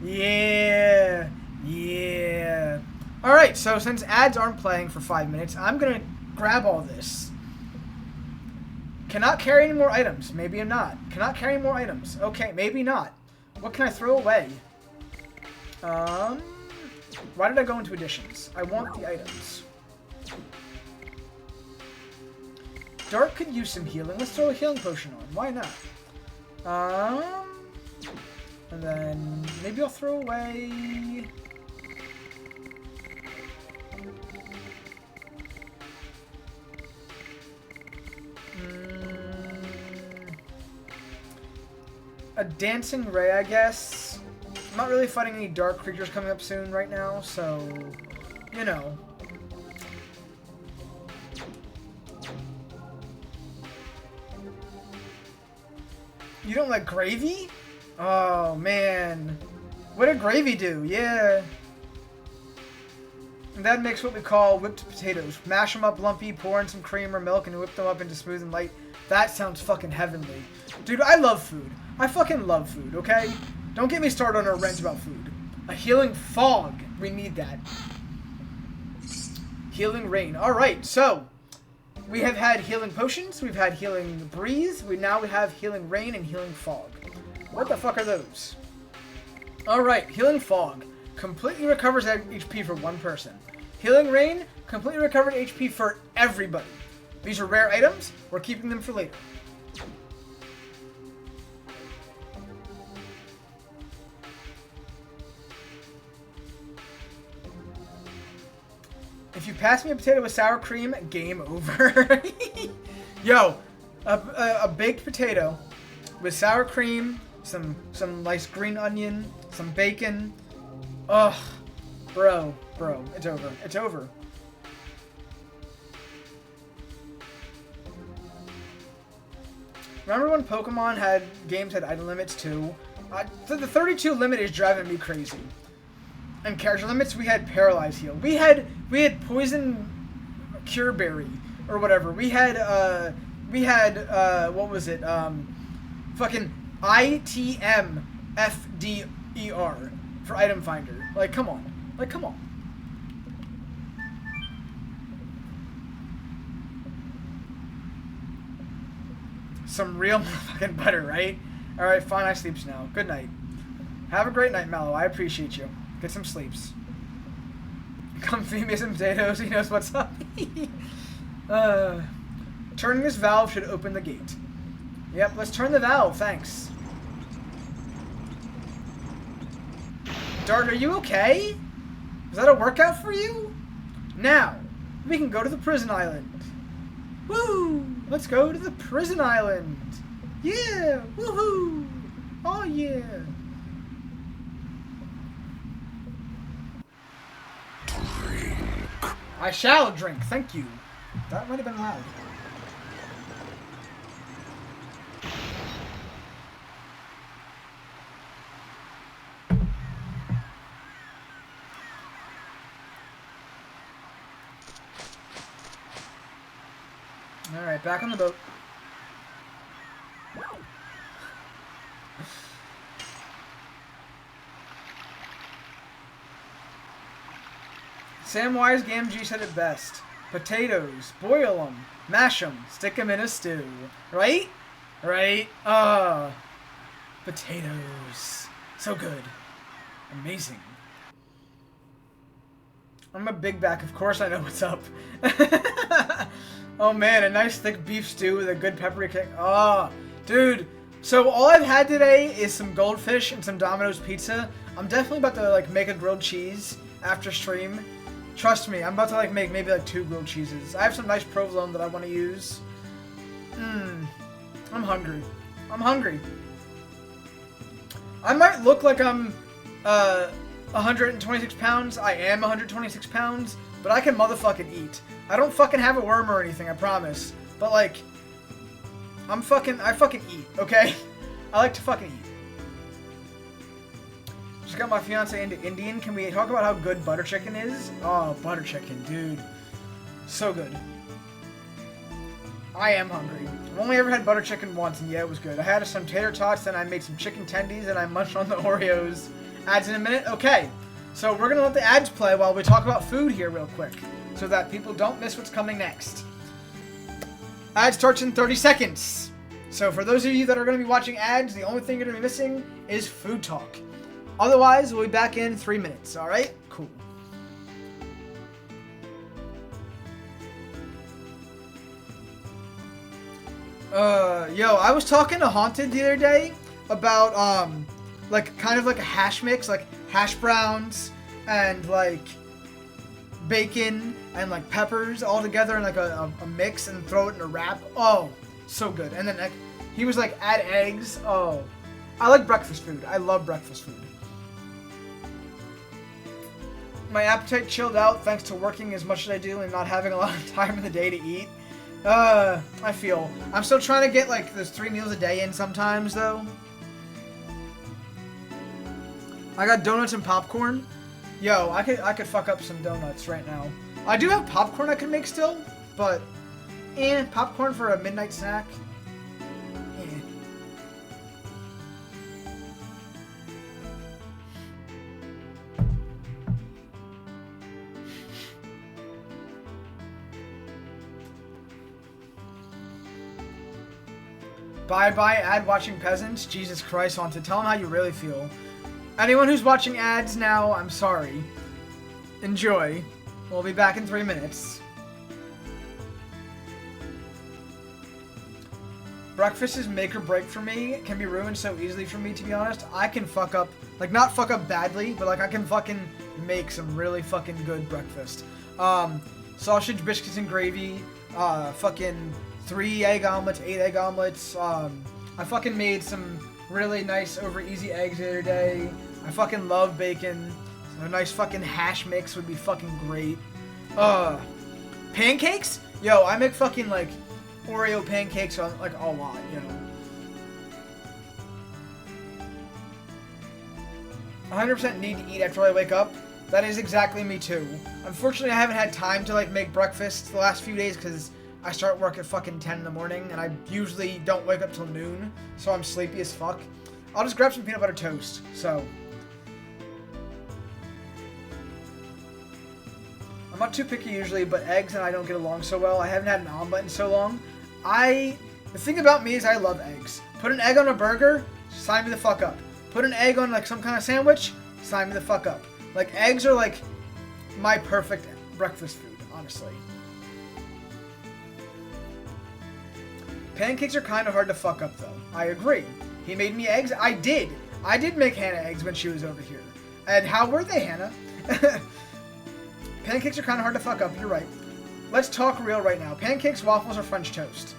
Yeah. Yeah. Alright, so since ads aren't playing for 5 minutes, I'm going to grab all this. Cannot carry any more items. Maybe I'm not. Cannot carry more items. Okay, maybe not. What can I throw away? Why did I go into additions? I want the items. Dark could use some healing. Let's throw a healing potion on. Why not? And then maybe I'll throw away... a dancing ray, I guess. I'm not really fighting any dark creatures coming up soon right now, so, you know. You don't like gravy? Oh, man. What did gravy do? Yeah. And that makes what we call whipped potatoes. Mash them up lumpy, pour in some cream or milk, and whip them up into smooth and light. That sounds fucking heavenly. Dude, I love food. I fucking love food, okay? Don't get me started on a rant about food. A healing fog. We need that. Healing rain. Alright, so... we have had healing potions, we've had healing breeze, we have healing rain and healing fog. What the fuck are those? Alright, healing fog. Completely recovers HP for one person. Healing rain, completely recovered HP for everybody. These are rare items, we're keeping them for later. If you pass me a potato with sour cream, game over. Yo, a baked potato with sour cream, some nice green onion, some bacon. Ugh, bro, it's over. It's over. Remember when Pokemon had item limits too? The 32 limit is driving me crazy. And character limits, we had Paralyze Heal. We had Poison Cure Berry or whatever. We had what was it? Fucking ITM FDER for Item Finder. Like, come on. Like, come on. Some real fucking butter, right? Alright, fine, I sleeps now. Good night. Have a great night, Mallow. I appreciate you. Get some sleeps. Come feed me some potatoes. He knows what's up. Turning this valve should open the gate. Yep, let's turn the valve. Thanks. Dart, are you okay? Is that a workout for you? Now, we can go to the prison island. Woo! Let's go to the prison island. Yeah! Woohoo! Oh yeah! I shall drink, thank you. That might have been loud. Alright, back on the boat. Samwise Gamgee said it best. Potatoes, boil them, mash them, stick them in a stew. Right? Right? Potatoes. So good. Amazing. I'm a big back, of course I know what's up. Oh man, a nice thick beef stew with a good peppery kick. Oh, dude. So all I've had today is some goldfish and some Domino's pizza. I'm definitely about to like make a grilled cheese after stream. Trust me, I'm about to like make maybe like 2 grilled cheeses. I have some nice provolone that I want to use. I'm hungry. I'm hungry. I might look like I'm 126 pounds. I am 126 pounds, but I can motherfucking eat. I don't fucking have a worm or anything, I promise. But like, I fucking eat, okay? I like to fucking eat. Just got my fiance into Indian. Can we talk about how good butter chicken is? Oh, butter chicken, dude. So good. I am hungry. I've only ever had butter chicken once, and yeah, it was good. I had some tater tots, then I made some chicken tendies, and I munched on the Oreos. Ads in a minute? Okay. So we're going to let the ads play while we talk about food here real quick, so that people don't miss what's coming next. Ad starts in 30 seconds. So for those of you that are going to be watching ads, the only thing you're going to be missing is food talk. Otherwise, we'll be back in 3 minutes, alright? Cool. Yo, I was talking to Haunted the other day about, like, kind of like a hash mix, like hash browns and, like, bacon and, like, peppers all together in, like, a mix and throw it in a wrap. Oh, so good. And then, like, he was like, add eggs. Oh, I like breakfast food. I love breakfast food. My appetite chilled out thanks to working as much as I do and not having a lot of time in the day to eat. I feel. I'm still trying to get, like, those 3 meals a day in sometimes, though. I got donuts and popcorn. Yo, I could fuck up some donuts right now. I do have popcorn I could make still, but, popcorn for a midnight snack? Bye-bye, ad-watching peasants. Jesus Christ, Haunted. Tell them how you really feel. Anyone who's watching ads now, I'm sorry. Enjoy. We'll be back in 3 minutes. Breakfast is make or break for me. It can be ruined so easily for me, to be honest. I can fuck up, like, not fuck up badly, but, like, I can fucking make some really fucking good breakfast. Sausage, biscuits, and gravy. Fucking 3 egg omelets, 8 egg omelets. I fucking made some really nice over easy eggs the other day. I fucking love bacon. So a nice fucking hash mix would be fucking great. Pancakes? Yo, I make fucking, like, Oreo pancakes on, like, a lot, you know. 100% need to eat after I wake up. That is exactly me too. Unfortunately, I haven't had time to, like, make breakfast the last few days because I start work at fucking 10 in the morning, and I usually don't wake up till noon, so I'm sleepy as fuck. I'll just grab some peanut butter toast, so. I'm not too picky usually, but eggs and I don't get along so well. I haven't had an omelet in so long. The thing about me is I love eggs. Put an egg on a burger, sign me the fuck up. Put an egg on, like, some kind of sandwich, sign me the fuck up. Like, eggs are, like, my perfect breakfast food, honestly. Pancakes are kind of hard to fuck up, though. I agree. He made me eggs. I did. I did make Hannah eggs when she was over here. And how were they, Hannah? Pancakes are kind of hard to fuck up. You're right. Let's talk real right now. Pancakes, waffles, or French toast.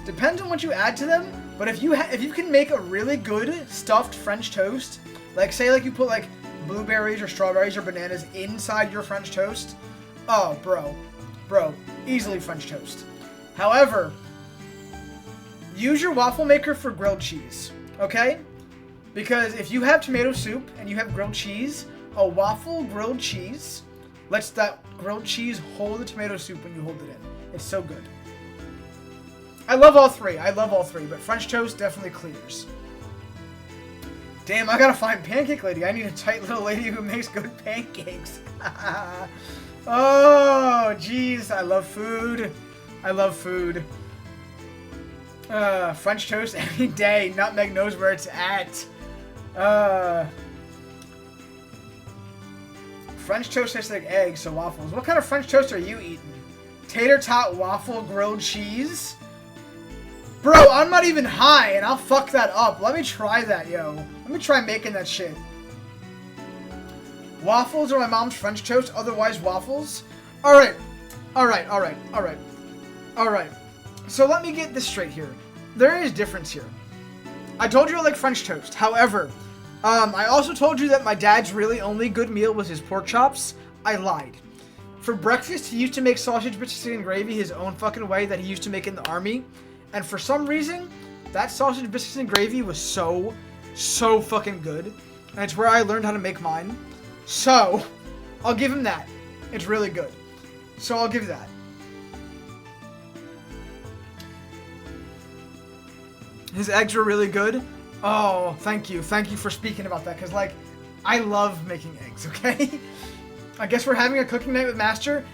Depends on what you add to them. But if you can make a really good stuffed French toast, like, say, like, you put, like, blueberries or strawberries or bananas inside your French toast. Oh, bro, easily French toast. However, use your waffle maker for grilled cheese, okay? Because if you have tomato soup and you have grilled cheese, a waffle grilled cheese lets that grilled cheese hold the tomato soup when you hold it in. It's so good. I love all three, but French toast definitely clears. Damn, I gotta find Pancake Lady. I need a tight little lady who makes good pancakes. Oh, jeez, I love food. French toast any day. Nutmeg knows where it's at. French toast tastes like eggs, so waffles. What kind of French toast are you eating? Tater tot waffle grilled cheese? Bro, I'm not even high, and I'll fuck that up. Let me try that, yo. Let me try making that shit. Waffles are my mom's French toast, otherwise waffles. Alright. So let me get this straight here. There is difference here. I told you I like French toast. However, I also told you that my dad's really only good meal was his pork chops. I lied. For breakfast, he used to make sausage, biscuits, and gravy his own fucking way that he used to make in the army. And for some reason, that sausage, biscuits, and gravy was so fucking good. And it's where I learned how to make mine. So, I'll give him that. It's really good. So I'll give that. His eggs were really good. Oh, thank you. Thank you for speaking about that. Because, like, I love making eggs, okay? I guess we're having a cooking night with Master.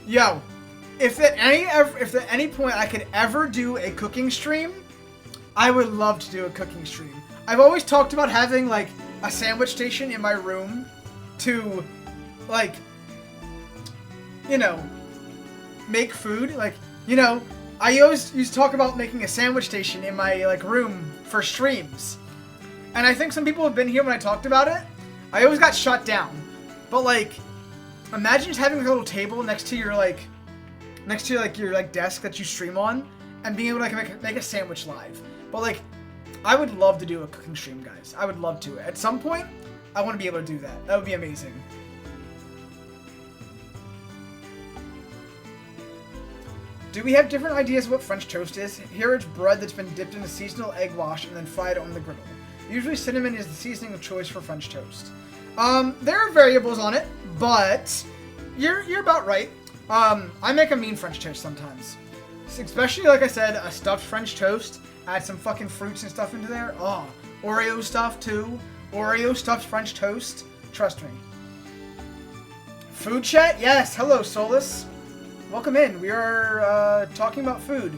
Yo, if at any point I could ever do a cooking stream, I would love to do a cooking stream. I've always talked about having, like, a sandwich station in my room to, like, you know, make food. Like, you know, I always used to talk about making a sandwich station in my, like, room for streams. And I think some people have been here when I talked about it. I always got shut down. But, like, imagine just having a little table next to your, like, your desk that you stream on and being able to, like, make a sandwich live. But, like, I would love to do a cooking stream, guys. I would love to. At some point, I want to be able to do that. That would be amazing. Do we have different ideas of what French toast is? Here it's bread that's been dipped in a seasonal egg wash and then fried on the griddle. Usually cinnamon is the seasoning of choice for French toast. There are variables on it, but you're about right. I make a mean French toast sometimes. Especially, like I said, a stuffed French toast. Add some fucking fruits and stuff into there. Oh, Oreo stuff too. Oreo stuffed French toast. Trust me. Food chat? Yes. Hello, Solus. Welcome in. We are talking about food.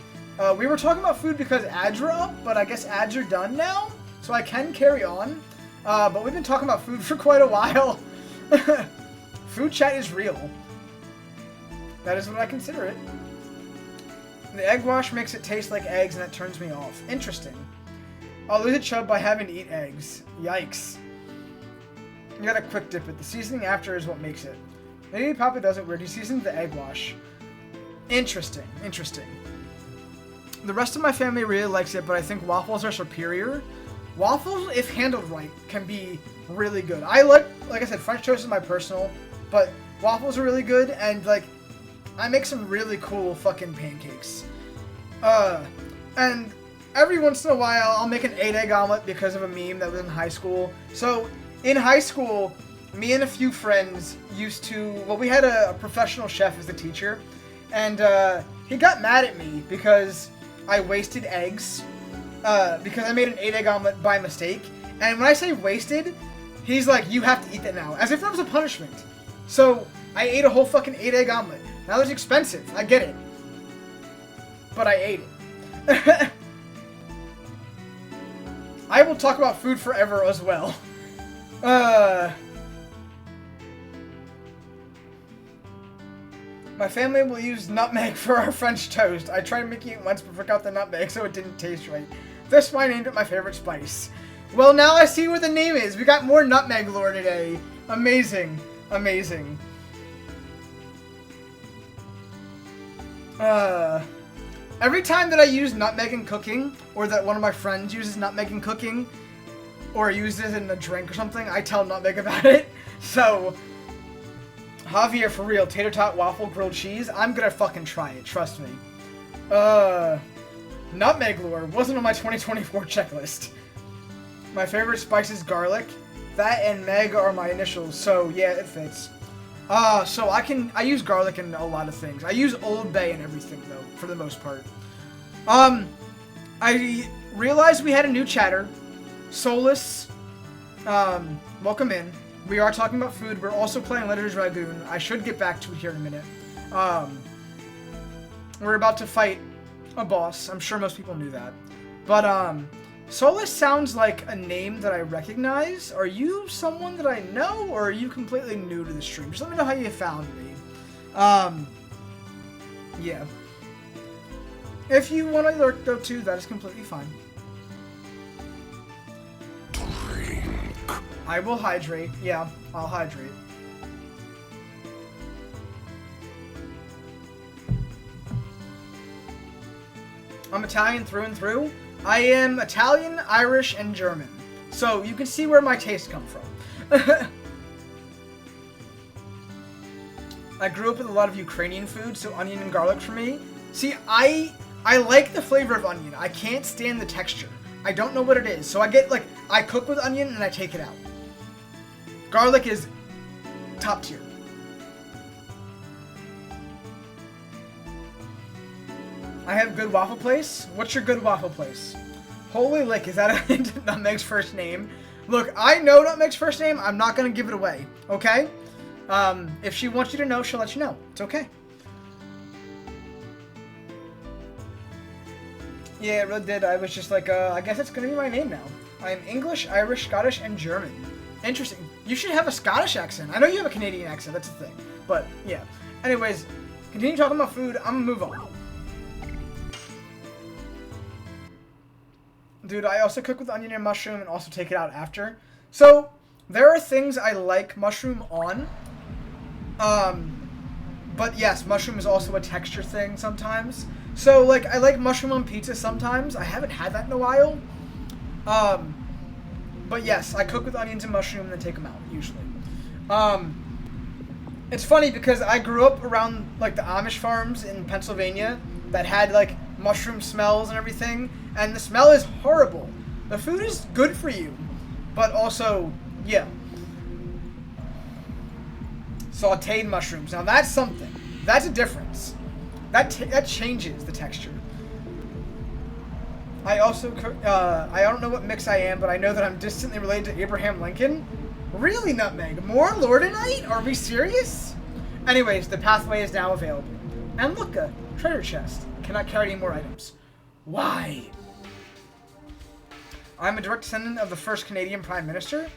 We were talking about food because ads were up, but I guess ads are done now, so I can carry on. But we've been talking about food for quite a while. Food chat is real. That is what I consider it. The egg wash makes it taste like eggs, and that turns me off. Interesting. I'll lose a chub by having to eat eggs. Yikes. You gotta quick dip it. The seasoning after is what makes it. Maybe Papa does it weird. He seasons the egg wash. Interesting. Interesting. The rest of my family really likes it, but I think waffles are superior. Waffles, if handled right, can be really good. I like I said, French toast is my personal, but waffles are really good, and, like, I make some really cool fucking pancakes. And every once in a while, I'll make an 8-egg omelet because of a meme that was in high school. So, in high school, me and a few friends used to, well, we had a professional chef as the teacher, and he got mad at me because I wasted eggs, because I made an 8-egg omelet by mistake. And when I say wasted, he's like, you have to eat that now, as if that was a punishment. So, I ate a whole fucking 8-egg omelet. Now it's expensive, I get it. But I ate it. I will talk about food forever as well. My family will use nutmeg for our French toast. I tried making it once but forgot the nutmeg, so it didn't taste right. That's why I named it my favorite spice. Well, now I see where the name is. We got more nutmeg lore today. Amazing. Amazing. Every time that I use nutmeg in cooking, or that one of my friends uses nutmeg in cooking, or uses it in a drink or something, I tell nutmeg about it. So, Javier, for real, tater tot, waffle, grilled cheese, I'm gonna fucking try it, trust me. Nutmeg lore wasn't on my 2024 checklist. My favorite spice is garlic. That and Meg are my initials, so yeah, it fits. So I use garlic in a lot of things. I use Old Bay in everything, though, for the most part. I realized we had a new chatter. Solus, welcome in. We are talking about food. We're also playing Letters Dragoon. I should get back to it here in a minute. We're about to fight a boss. I'm sure most people knew that. But, Solus sounds like a name that I recognize. Are you someone that I know, or are you completely new to the stream? Just let me know how you found me. Yeah. If you want to lurk, though, too, that is completely fine. Drink. I will hydrate. Yeah, I'll hydrate. I'm Italian through and through. I am Italian, Irish, and German. So you can see where my tastes come from. I grew up with a lot of Ukrainian food, so onion and garlic for me. See, I like the flavor of onion. I can't stand the texture. I don't know what it is. So I get like, I cook with onion and I take it out. Garlic is top tier. I have good waffle place. What's your good waffle place? Holy lick, is that Nutmeg's first name? Look, I know Nutmeg's first name. I'm not going to give it away, okay? If she wants you to know, she'll let you know. It's okay. Yeah, it really did. I was just like, I guess it's going to be my name now. I am English, Irish, Scottish, and German. Interesting. You should have a Scottish accent. I know you have a Canadian accent. That's the thing. But, yeah. Anyways, continue talking about food. I'm going to move on. Dude, I also cook with onion and mushroom and also take it out after. So, there are things I like mushroom on. But yes, mushroom is also a texture thing sometimes. So, like, I like mushroom on pizza sometimes. I haven't had that in a while. But yes, I cook with onions and mushroom and then take them out, usually. It's funny because I grew up around, like, the Amish farms in Pennsylvania that had, like, mushroom smells and everything. And the smell is horrible. The food is good for you. But also, yeah. Sauteed mushrooms. Now, that's something. That's a difference. That changes the texture. I also cook, I don't know what mix I am, but I know that I'm distantly related to Abraham Lincoln. Really, Nutmeg? More Lordonite? Are we serious? Anyways, the pathway is now available. And look, a treasure chest. Cannot carry any more items. Why? I'm a direct descendant of the first Canadian Prime Minister?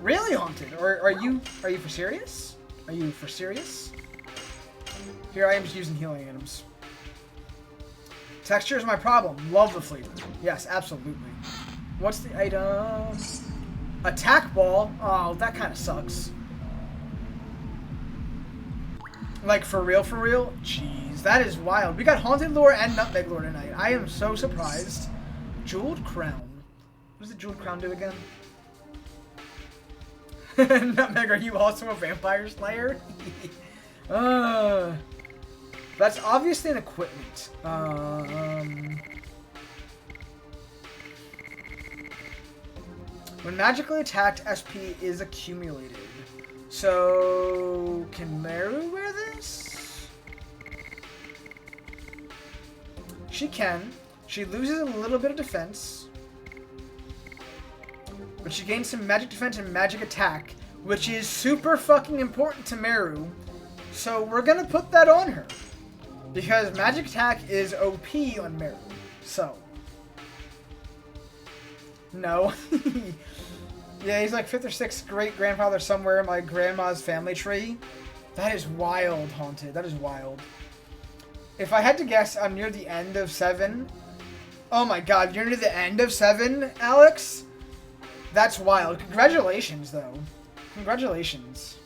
Really, Haunted? Or are you for serious? Are you for serious? Here I am just using healing items. Texture is my problem. Love the flavor. Yes, absolutely. What's the item? Attack ball? Oh, that kind of sucks. Like, for real, for real? Jeez, that is wild. We got Haunted Lore and Nutmeg Lore tonight. I am so surprised. Jeweled Crown. What does the Jeweled Crown do again? Nutmeg, are you also a vampire slayer? That's obviously an equipment. When magically attacked, SP is accumulated. So, can Meru wear this? She can. She loses a little bit of defense. But she gains some magic defense and magic attack, which is super fucking important to Meru. So we're gonna put that on her. Because magic attack is OP on Meru. So. No. Yeah, he's like 5th or 6th great-grandfather somewhere in my grandma's family tree. That is wild, Haunted. That is wild. If I had to guess, I'm near the end of 7. Oh my god, you're near the end of 7, Alex? That's wild. Congratulations, though. Congratulations.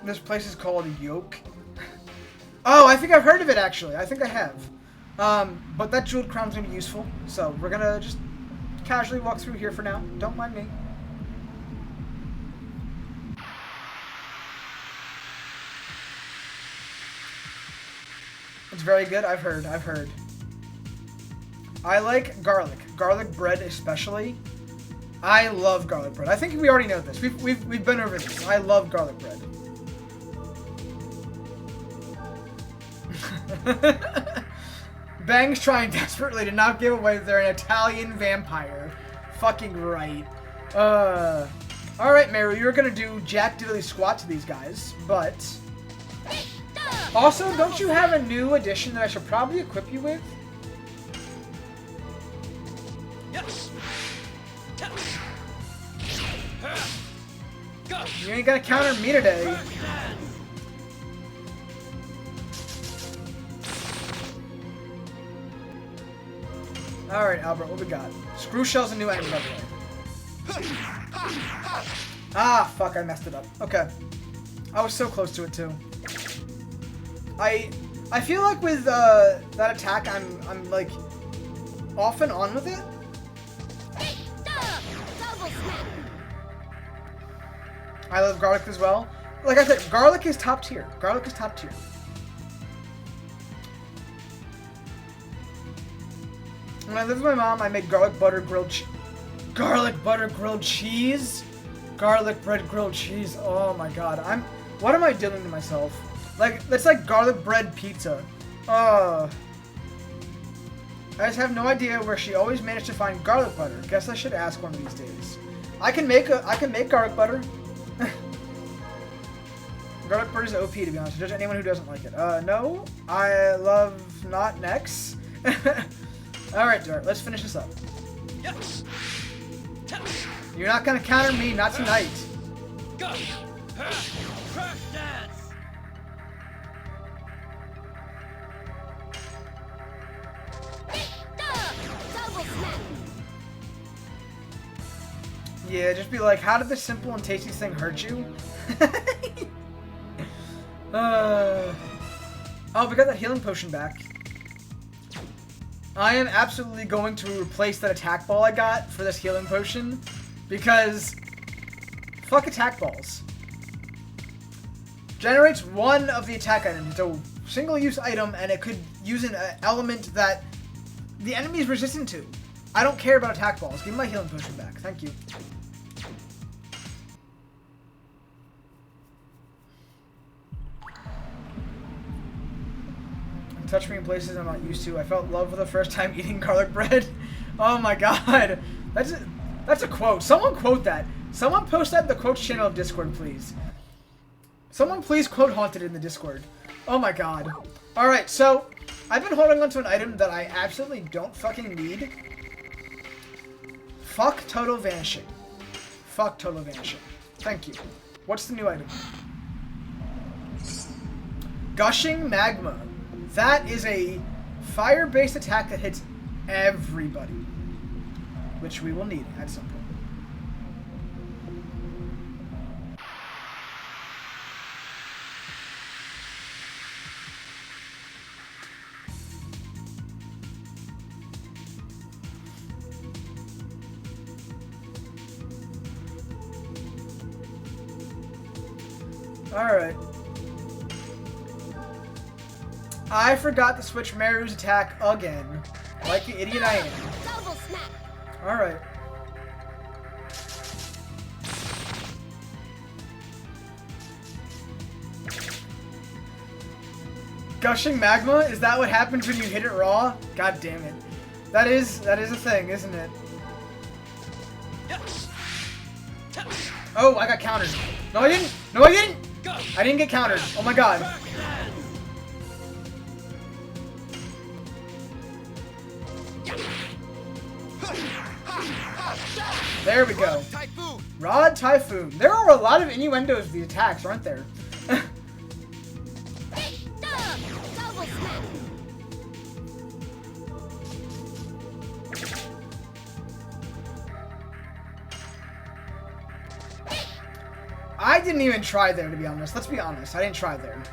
This place is called Yoke. Oh, I think I've heard of it, actually. I think I have. But that jeweled crown's gonna be useful. So we're gonna just casually walk through here for now. Don't mind me. It's very good. I've heard. I like garlic. Garlic bread especially. I love garlic bread. I think we already know this. We've been over this. I love garlic bread. Bang's trying desperately to not give away that they're an Italian vampire. Fucking right. Alright, Meru, you're gonna do jack diddly squat to these guys, but... Also, don't you have a new addition that I should probably equip you with? You ain't gonna counter me today. Alright, Albert, what we got? Screw Shell's a new enemy, by the way. Ah, fuck, I messed it up. Okay. I was so close to it, too. I feel like with that attack, I'm like off and on with it. I love garlic as well. Like I said, garlic is top tier. Garlic is top tier. When I lived with my mom, I made garlic butter grilled cheese. Garlic butter grilled cheese? Garlic bread grilled cheese. Oh my god. What am I doing to myself? Like, that's like garlic bread pizza. I just have no idea where she always managed to find garlic butter. Guess I should ask one of these days. I can make garlic butter. Garlic butter is OP, to be honest. Judge anyone who doesn't like it. No. I love not next. Alright, Dart, let's finish this up. You're not gonna counter me, not tonight. Yeah, just be like, how did this simple and tasty thing hurt you? Oh, we got that healing potion back. I am absolutely going to replace that attack ball I got for this healing potion, because fuck attack balls. Generates one of the attack items. It's a single-use item, and it could use an element that the enemy is resistant to. I don't care about attack balls. Give me my healing potion back. Thank you. Touch me in places I'm not used to. I felt love for the first time eating garlic bread. Oh my god. That's a quote. Someone quote that. Someone post that in the quotes channel of Discord, please. Someone please quote Haunted in the Discord. Oh my god. Alright, so I've been holding on to an item that I absolutely don't fucking need. Fuck Total Vanishing. Fuck Total Vanishing. Thank you. What's the new item? Gushing Magma. That is a fire-based attack that hits everybody, which we will need at some point. Alright. I forgot to switch Maru's attack again. Like the idiot I am. Alright. Gushing Magma? Is that what happens when you hit it raw? God damn it. That is a thing, isn't it? Oh, I got countered. No, I didn't! No, I didn't! I didn't get countered. Oh my god. There we go. Rod Typhoon. There are a lot of innuendos of the attacks, aren't there? I didn't even try there, to be honest. Let's be honest. I didn't try there.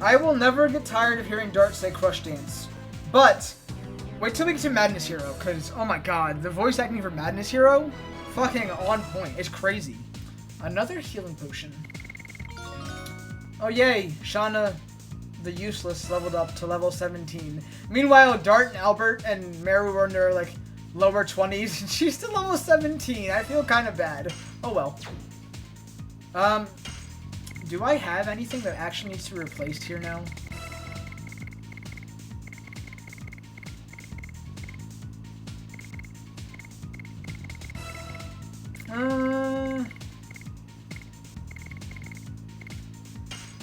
I will never get tired of hearing Dart say Crush Dance. But, wait till we get to Madness Hero, because, oh my god, the voice acting for Madness Hero, fucking on point. It's crazy. Another healing potion. Oh yay, Shauna the Useless leveled up to level 17. Meanwhile, Dart and Albert and Maru were in their, like, lower 20s, and she's still level 17. I feel kind of bad. Oh well. Do I have anything that actually needs to be replaced here now?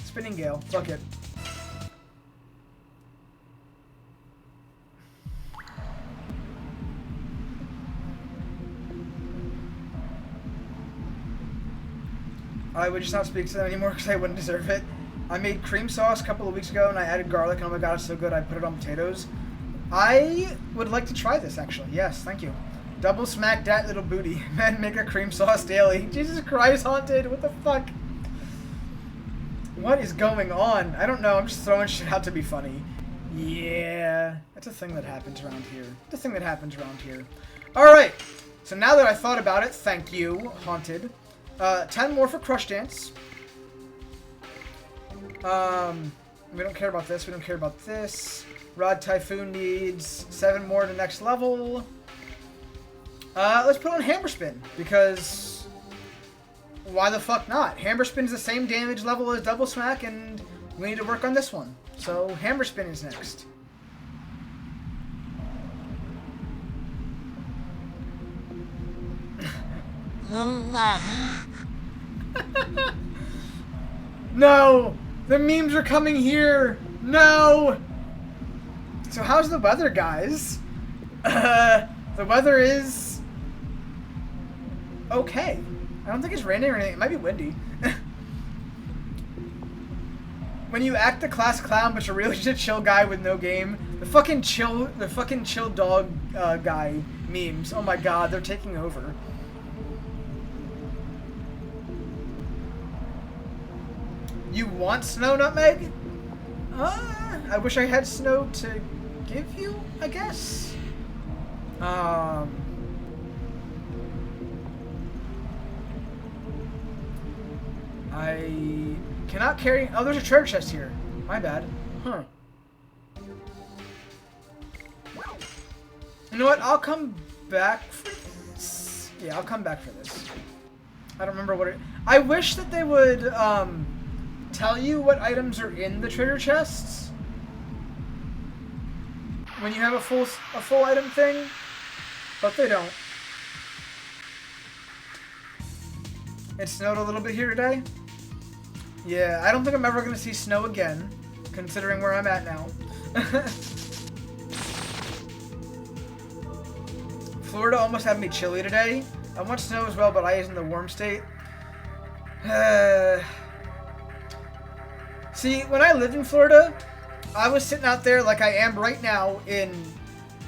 Spinning Gale. Fuck it. I would just not speak to them anymore because I wouldn't deserve it. I made cream sauce a couple of weeks ago and I added garlic and oh my god, it's so good I put it on potatoes. I would like to try this actually. Yes, thank you. Double smack that little booty. Men make a cream sauce daily. Jesus Christ, Haunted, what the fuck? What is going on? I don't know. I'm just throwing shit out to be funny. Yeah, that's a thing that happens around here. It's a thing that happens around here. Alright, so now that I thought about it, thank you, Haunted. 10 more for Crush Dance. We don't care about this, we don't care about this. Rod Typhoon needs 7 more to next level. Let's put on Hammer Spin, because why the fuck not? Hammer Spin's the same damage level as Double Smack, and we need to work on this one. So, Hammer Spin is next. No! The memes are coming here! No! So how's the weather, guys? The weather is... okay. I don't think it's raining or anything. It might be windy. When you act the class clown, but you're really just a chill guy with no game. The fucking chill dog guy memes. Oh my god, they're taking over. You want snow, Nutmeg? I wish I had snow to give you, I guess. I cannot carry... oh, there's a treasure chest here. My bad. Huh. You know what? I'll come back for this. Yeah, I'll come back for this. I don't remember what it... I wish that they would, tell you what items are in the treasure chests when you have a full item thing, but they don't. It snowed a little bit here today. Yeah, I don't think I'm ever gonna see snow again, considering where I'm at now. Florida almost had me chilly today. I want snow as well, but I is in the warm state. See, when I lived in Florida, I was sitting out there like I am right now in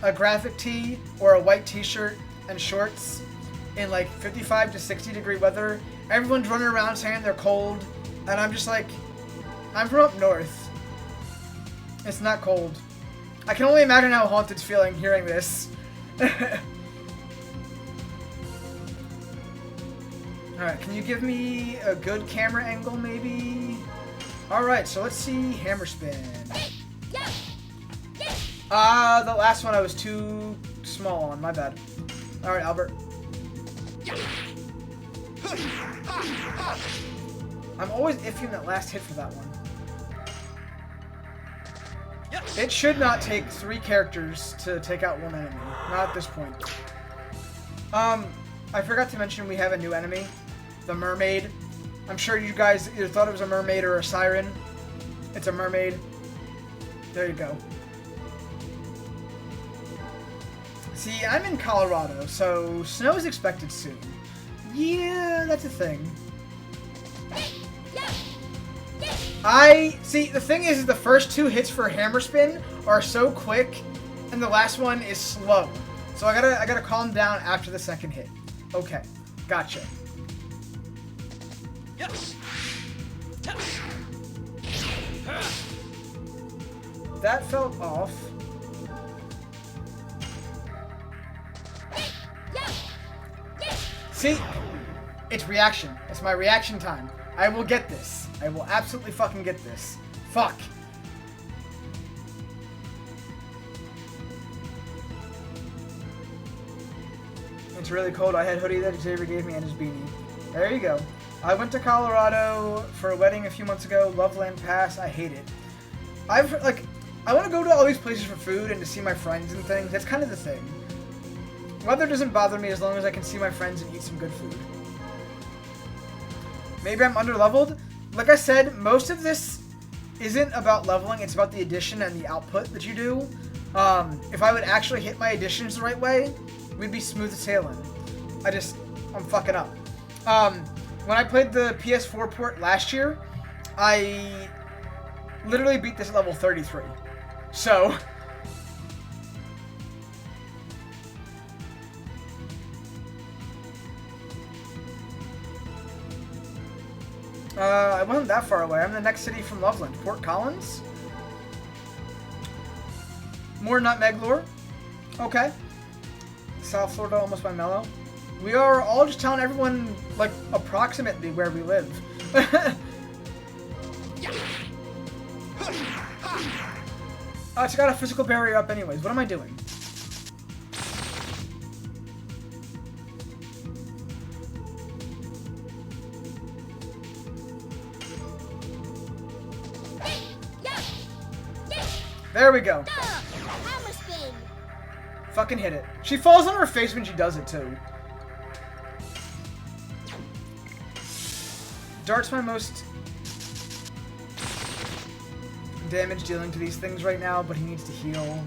a graphic tee or a white t-shirt and shorts in like 55 to 60 degree weather. Everyone's running around saying they're cold, and I'm just like, I'm from up north. It's not cold. I can only imagine how Haunted's feeling hearing this. Alright, can you give me a good camera angle maybe? Alright, so let's see Hammer Spin. The last one I was too small on, my bad. Alright, Albert. I'm always iffy on that last hit for that one. It should not take 3 characters to take out one enemy. Not at this point. I forgot to mention we have a new enemy. The mermaid. I'm sure you guys either thought it was a mermaid or a siren. It's a mermaid. There you go. See, I'm in Colorado, so snow is expected soon. Yeah, that's a thing. See, the thing is the first 2 hits for Hammer Spin are so quick, and the last one is slow. So I gotta calm down after the second hit. Okay, gotcha. That felt off. See? It's reaction. It's my reaction time. I will get this. I will absolutely fucking get this. Fuck. It's really cold. I had hoodie that Xavier gave me and his beanie. There you go. I went to Colorado for a wedding a few months ago. Loveland Pass. I hate it. I want to go to all these places for food and to see my friends and things. That's kind of the thing. Weather doesn't bother me as long as I can see my friends and eat some good food. Maybe I'm underleveled. Like I said, most of this isn't about leveling. It's about the addition and the output that you do. If I would actually hit my additions the right way, we'd be smooth sailing. I'm fucking up. When I played the PS4 port last year, I literally beat this at level 33. So... I wasn't that far away. I'm in the next city from Loveland. Port Collins? More nutmeg lore. Okay. South Florida, almost by Mellow. We are all just telling everyone, like, approximately where we live. Oh, it's got a physical barrier up anyways. What am I doing? There we go. Fucking hit it. She falls on her face when she does it, too. Dart's my most damage dealing to these things right now, but he needs to heal.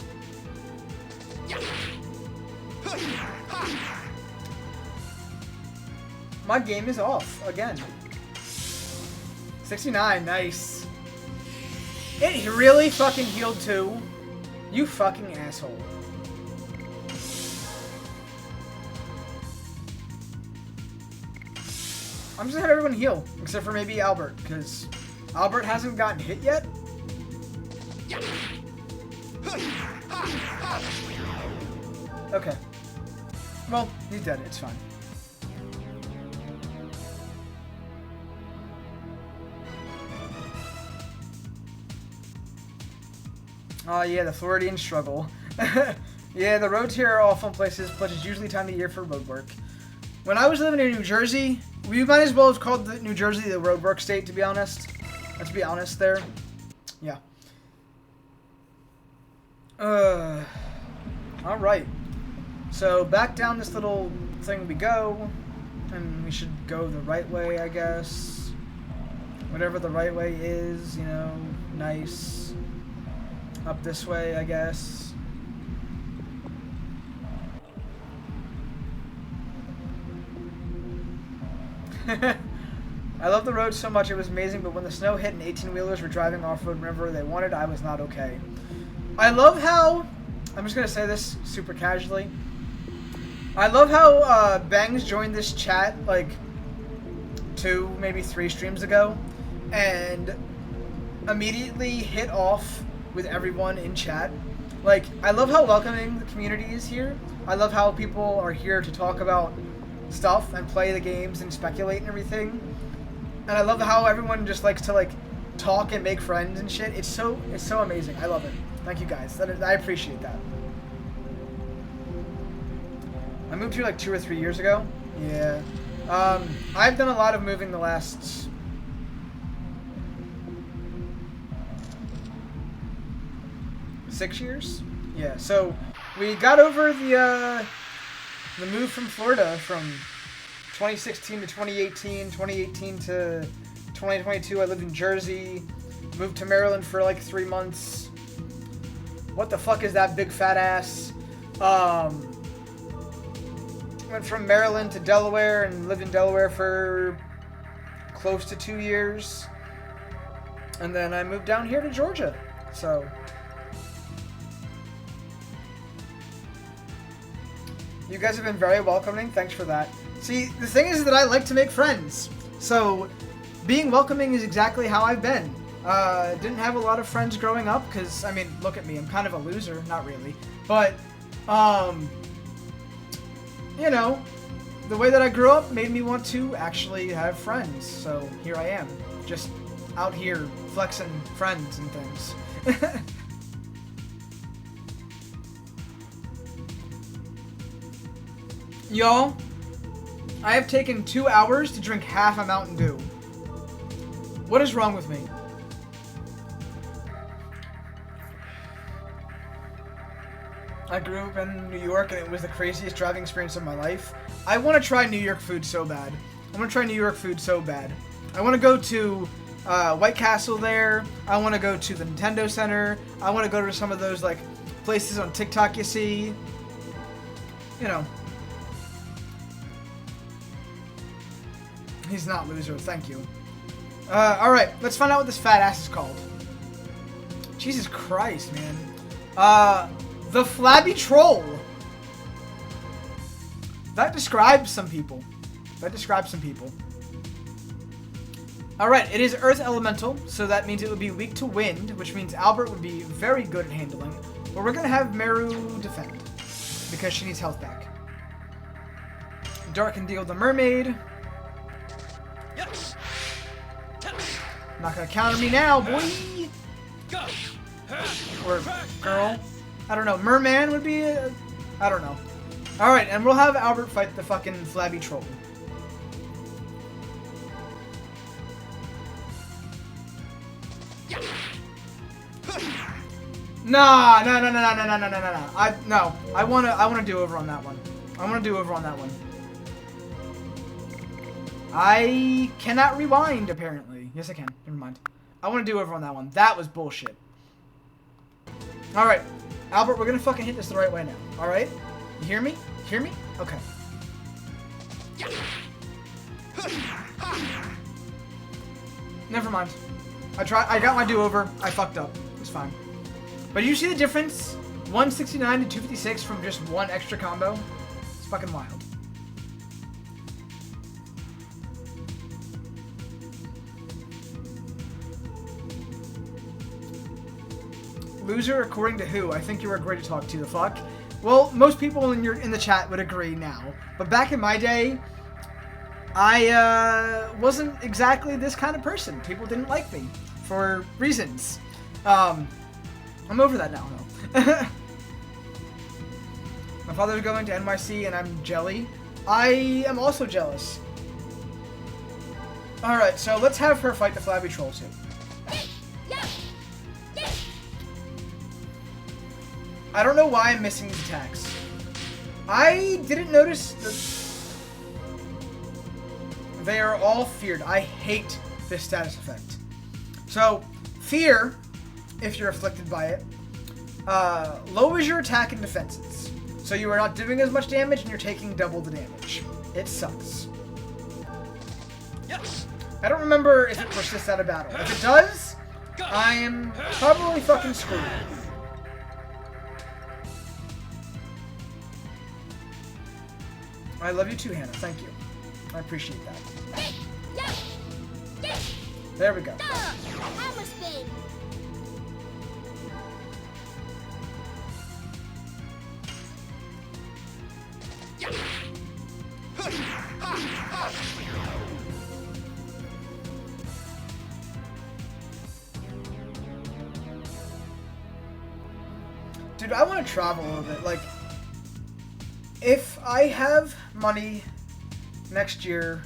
My game is off again. 69, nice. It really fucking healed too. You fucking asshole. I'm just gonna have everyone heal, except for maybe Albert, because Albert hasn't gotten hit yet. Okay. Well, he's dead. It's fine. Oh yeah, the Floridian struggle. Yeah, the roads here are all fun places, plus it's usually time of year for road work. When I was living in New Jersey, we might as well have called New Jersey the road work state, to be honest. Let's be honest there. Yeah. Alright. So, back down this little thing we go. And we should go the right way, I guess. Whatever the right way is, you know, nice. Up this way, I guess. I love the road so much, it was amazing, but when the snow hit and 18-wheelers were driving off-road whenever they wanted, I was not okay. I love how, I'm just going to say this super casually, I love how Bangs joined this chat like 2, maybe 3 streams ago, and immediately hit off with everyone in chat. Like, I love how welcoming the community is here. I love how people are here to talk about stuff and play the games and speculate and everything. And I love how everyone just likes to like talk and make friends and shit. It's so amazing. I love it. Thank you guys. I appreciate that. I moved here like 2 or 3 years ago. Yeah. I've done a lot of moving the last 6 years. Yeah. So we got over the move from Florida from 2016 to 2018, 2018 to 2022. I lived in Jersey, moved to Maryland for like 3 months. What the fuck is that big fat ass? Went from Maryland to Delaware and lived in Delaware for close to 2 years. And then I moved down here to Georgia. So you guys have been very welcoming. Thanks for that. See, the thing is that I like to make friends. So being welcoming is exactly how I've been. Didn't have a lot of friends growing up because, I mean, look at me. I'm kind of a loser. Not really. But, you know, the way that I grew up made me want to actually have friends. So here I am. Just out here flexing friends and things. Y'all, I have taken 2 hours to drink half a Mountain Dew. What is wrong with me? I grew up in New York and it was the craziest driving experience of my life. I want to try New York food so bad. I want to try New York food so bad. I want to go to White Castle there. I want to go to the Nintendo Center. I want to go to some of those like places on TikTok you see. You know. He's not loser, thank you. Alright, let's find out what this fat ass is called. Jesus Christ, man. The Flabby Troll. That describes some people. Alright, it is Earth Elemental, so that means it would be weak to wind, which means Albert would be very good at handling. But we're going to have Meru defend, because she needs health back. Dart can deal with the mermaid. Not going to counter me now, boy! Or girl. I don't know. Merman would be I don't know. Alright, and we'll have Albert fight the fucking flabby troll. Nah, no. I wanna do over on that one. I cannot rewind, apparently. Yes, I can. Never mind. I want to do over on that one. That was bullshit. Alright. Albert, we're gonna fucking hit this the right way now. Alright? You hear me? Hear me? Okay. Never mind. I got my do-over. I fucked up. It's fine. But you see the difference? 169 to 256 from just one extra combo? It's fucking wild. Loser according to who? I think you were great to talk to. The fuck? Well, most people in the chat would agree now. But back in my day, I wasn't exactly this kind of person. People didn't like me for reasons. I'm over that now, though. My father's going to NYC and I'm jelly. I am also jealous. Alright, so let's have her fight the flabby troll too. I don't know why I'm missing these attacks. I didn't notice that they are all feared. I hate this status effect. So, fear, if you're afflicted by it, lowers your attack and defenses. So you are not doing as much damage and you're taking double the damage. It sucks. I don't remember if it persists out of battle. If it does, I am probably fucking screwed. I love you too, Hannah. Thank you. I appreciate that. There we go. Dude, I want to travel a little bit. Like, if I have money next year,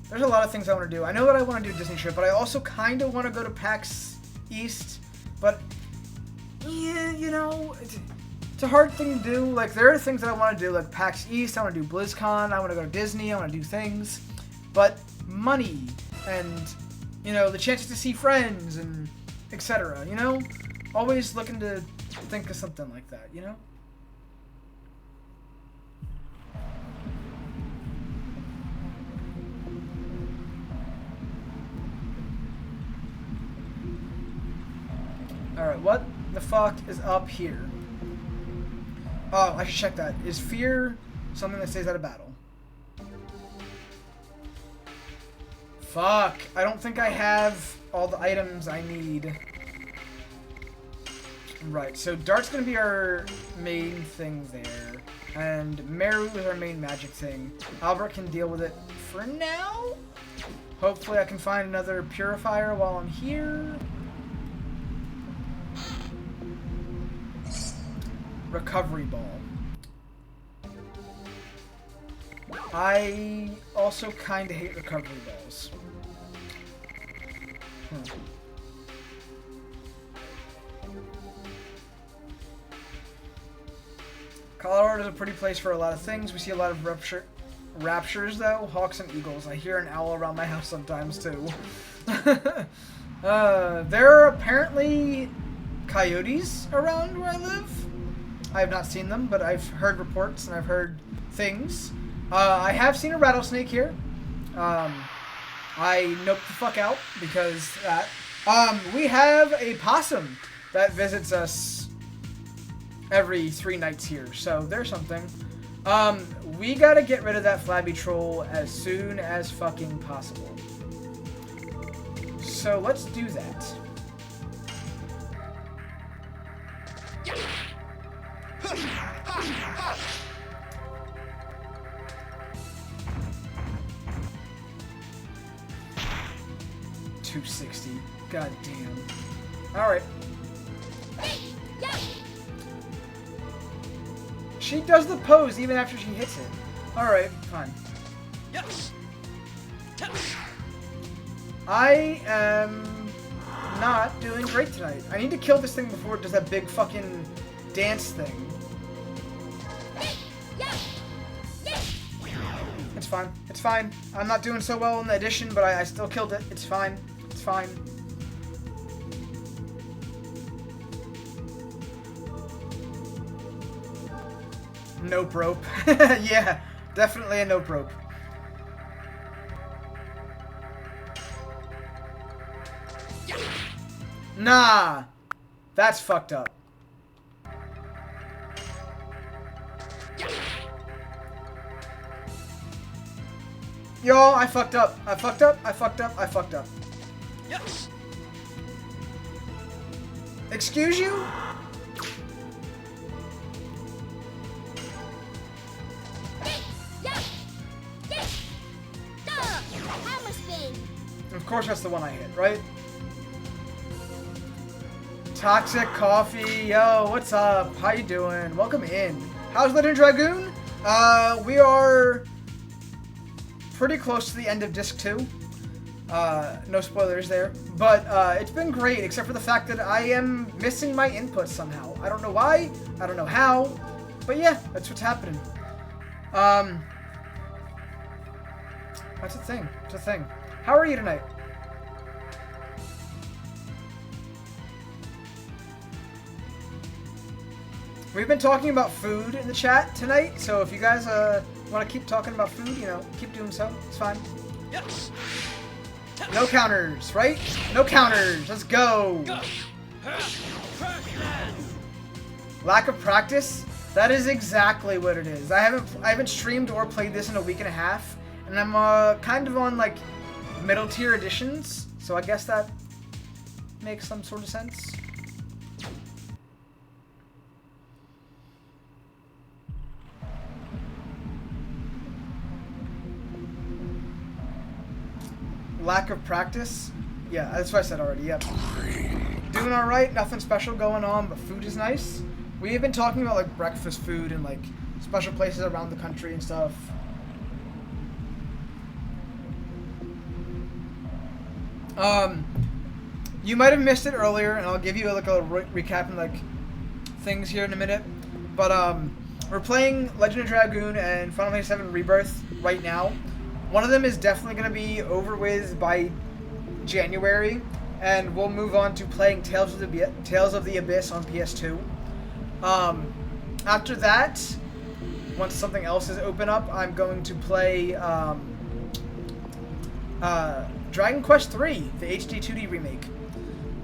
there's a lot of things I want to do. I know that I want to do a Disney trip, but I also kind of want to go to PAX East. But, yeah, you know, it's a hard thing to do. Like, there are things that I want to do, like PAX East. I want to do BlizzCon. I want to go to Disney. I want to do things. But money and, you know, the chances to see friends and etc., you know? Always looking to think of something like that, you know? Alright, what the fuck is up here? Oh, I should check that. Is fear something that stays out of battle? Fuck. I don't think I have all the items I need. Right, so Dart's gonna be our main thing there. And Meru is our main magic thing. Albert can deal with it for now. Hopefully I can find another purifier while I'm here. Recovery ball. I also kind of hate recovery balls. Colorado is a pretty place for a lot of things. We see a lot of raptures, though. Hawks and eagles. I hear an owl around my house sometimes, too. There are apparently coyotes around where I live. I have not seen them, but I've heard reports and I've heard things. I have seen a rattlesnake here. I noped the fuck out because that. We have a possum that visits us every 3 nights here, so there's something. We gotta get rid of that flabby troll as soon as fucking possible. So let's do that. $260. God damn. Alright. She does the pose even after she hits it. Alright, fine. I am not doing great tonight. I need to kill this thing before it does that big fucking dance thing. It's fine. It's fine. I'm not doing so well in the addition, but I still killed it. It's fine. It's fine. Nope rope. Yeah, definitely a nope rope. Nah, that's fucked up. Yo, I fucked up. I fucked up. I fucked up. I fucked up. Yes. Excuse you? Of course that's the one I hit, right? Toxic Coffee, yo, what's up? How you doing? Welcome in. How's Legend Dragoon? We are pretty close to the end of Disc 2. No spoilers there. But it's been great, except for the fact that I am missing my inputs somehow. I don't know why, I don't know how, but yeah, that's what's happening. That's a thing. It's a thing. How are you tonight? We've been talking about food in the chat tonight, so if you guys want to keep talking about food, you know, keep doing so. It's fine. Yes. No counters, right? No counters. Let's go. Lack of practice? That is exactly what it is. I haven't streamed or played this in a week and a half, and I'm kind of on like middle tier editions, so I guess that makes some sort of sense. Lack of practice? Yeah, that's what I said already, yep. Doing alright, nothing special going on, but food is nice. We have been talking about like breakfast food and like special places around the country and stuff. You might have missed it earlier, and I'll give you like a recap and like things here in a minute. But we're playing Legend of Dragoon and Final Fantasy VII Rebirth right now. One of them is definitely going to be over with by January, and we'll move on to playing Tales of the Abyss on PS2. After that, once something else is open up, I'm going to play Dragon Quest III, the HD 2D remake.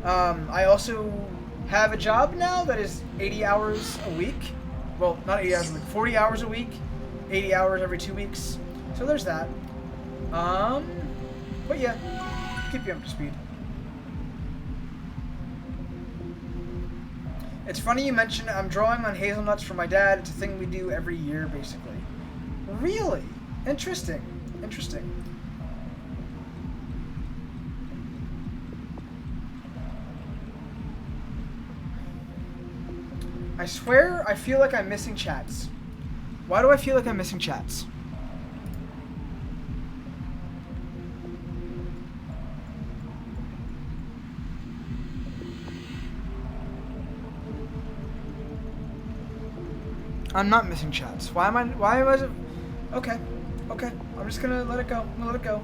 I also have a job now that is 80 hours a week. Well, not 80 hours a week, 40 hours a week, 80 hours every 2 weeks. So there's that. But yeah, keep you up to speed. It's funny you mentioned I'm drawing on hazelnuts for my dad. It's a thing we do every year, basically. Really? Interesting. Interesting. I swear I feel like I'm missing chats. Why do I feel like I'm missing chats? I'm not missing chats. Why am I? Okay. Okay. I'm just gonna let it go. I'm gonna let it go.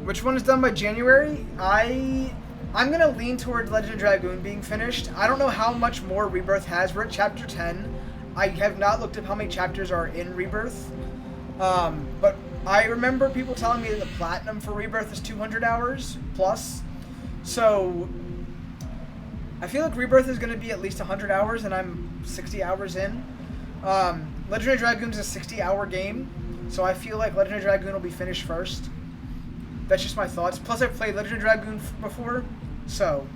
Which one is done by January? I'm gonna lean towards Legend of Dragoon being finished. I don't know how much more Rebirth has. We're at chapter 10. I have not looked up how many chapters are in Rebirth. But I remember people telling me that the platinum for Rebirth is 200 hours plus. So I feel like Rebirth is going to be at least 100 hours, and I'm 60 hours in. Legendary Dragoons is a 60-hour game, so I feel like Legendary Dragoon will be finished first. That's just my thoughts. Plus, I've played Legendary Dragoon before, so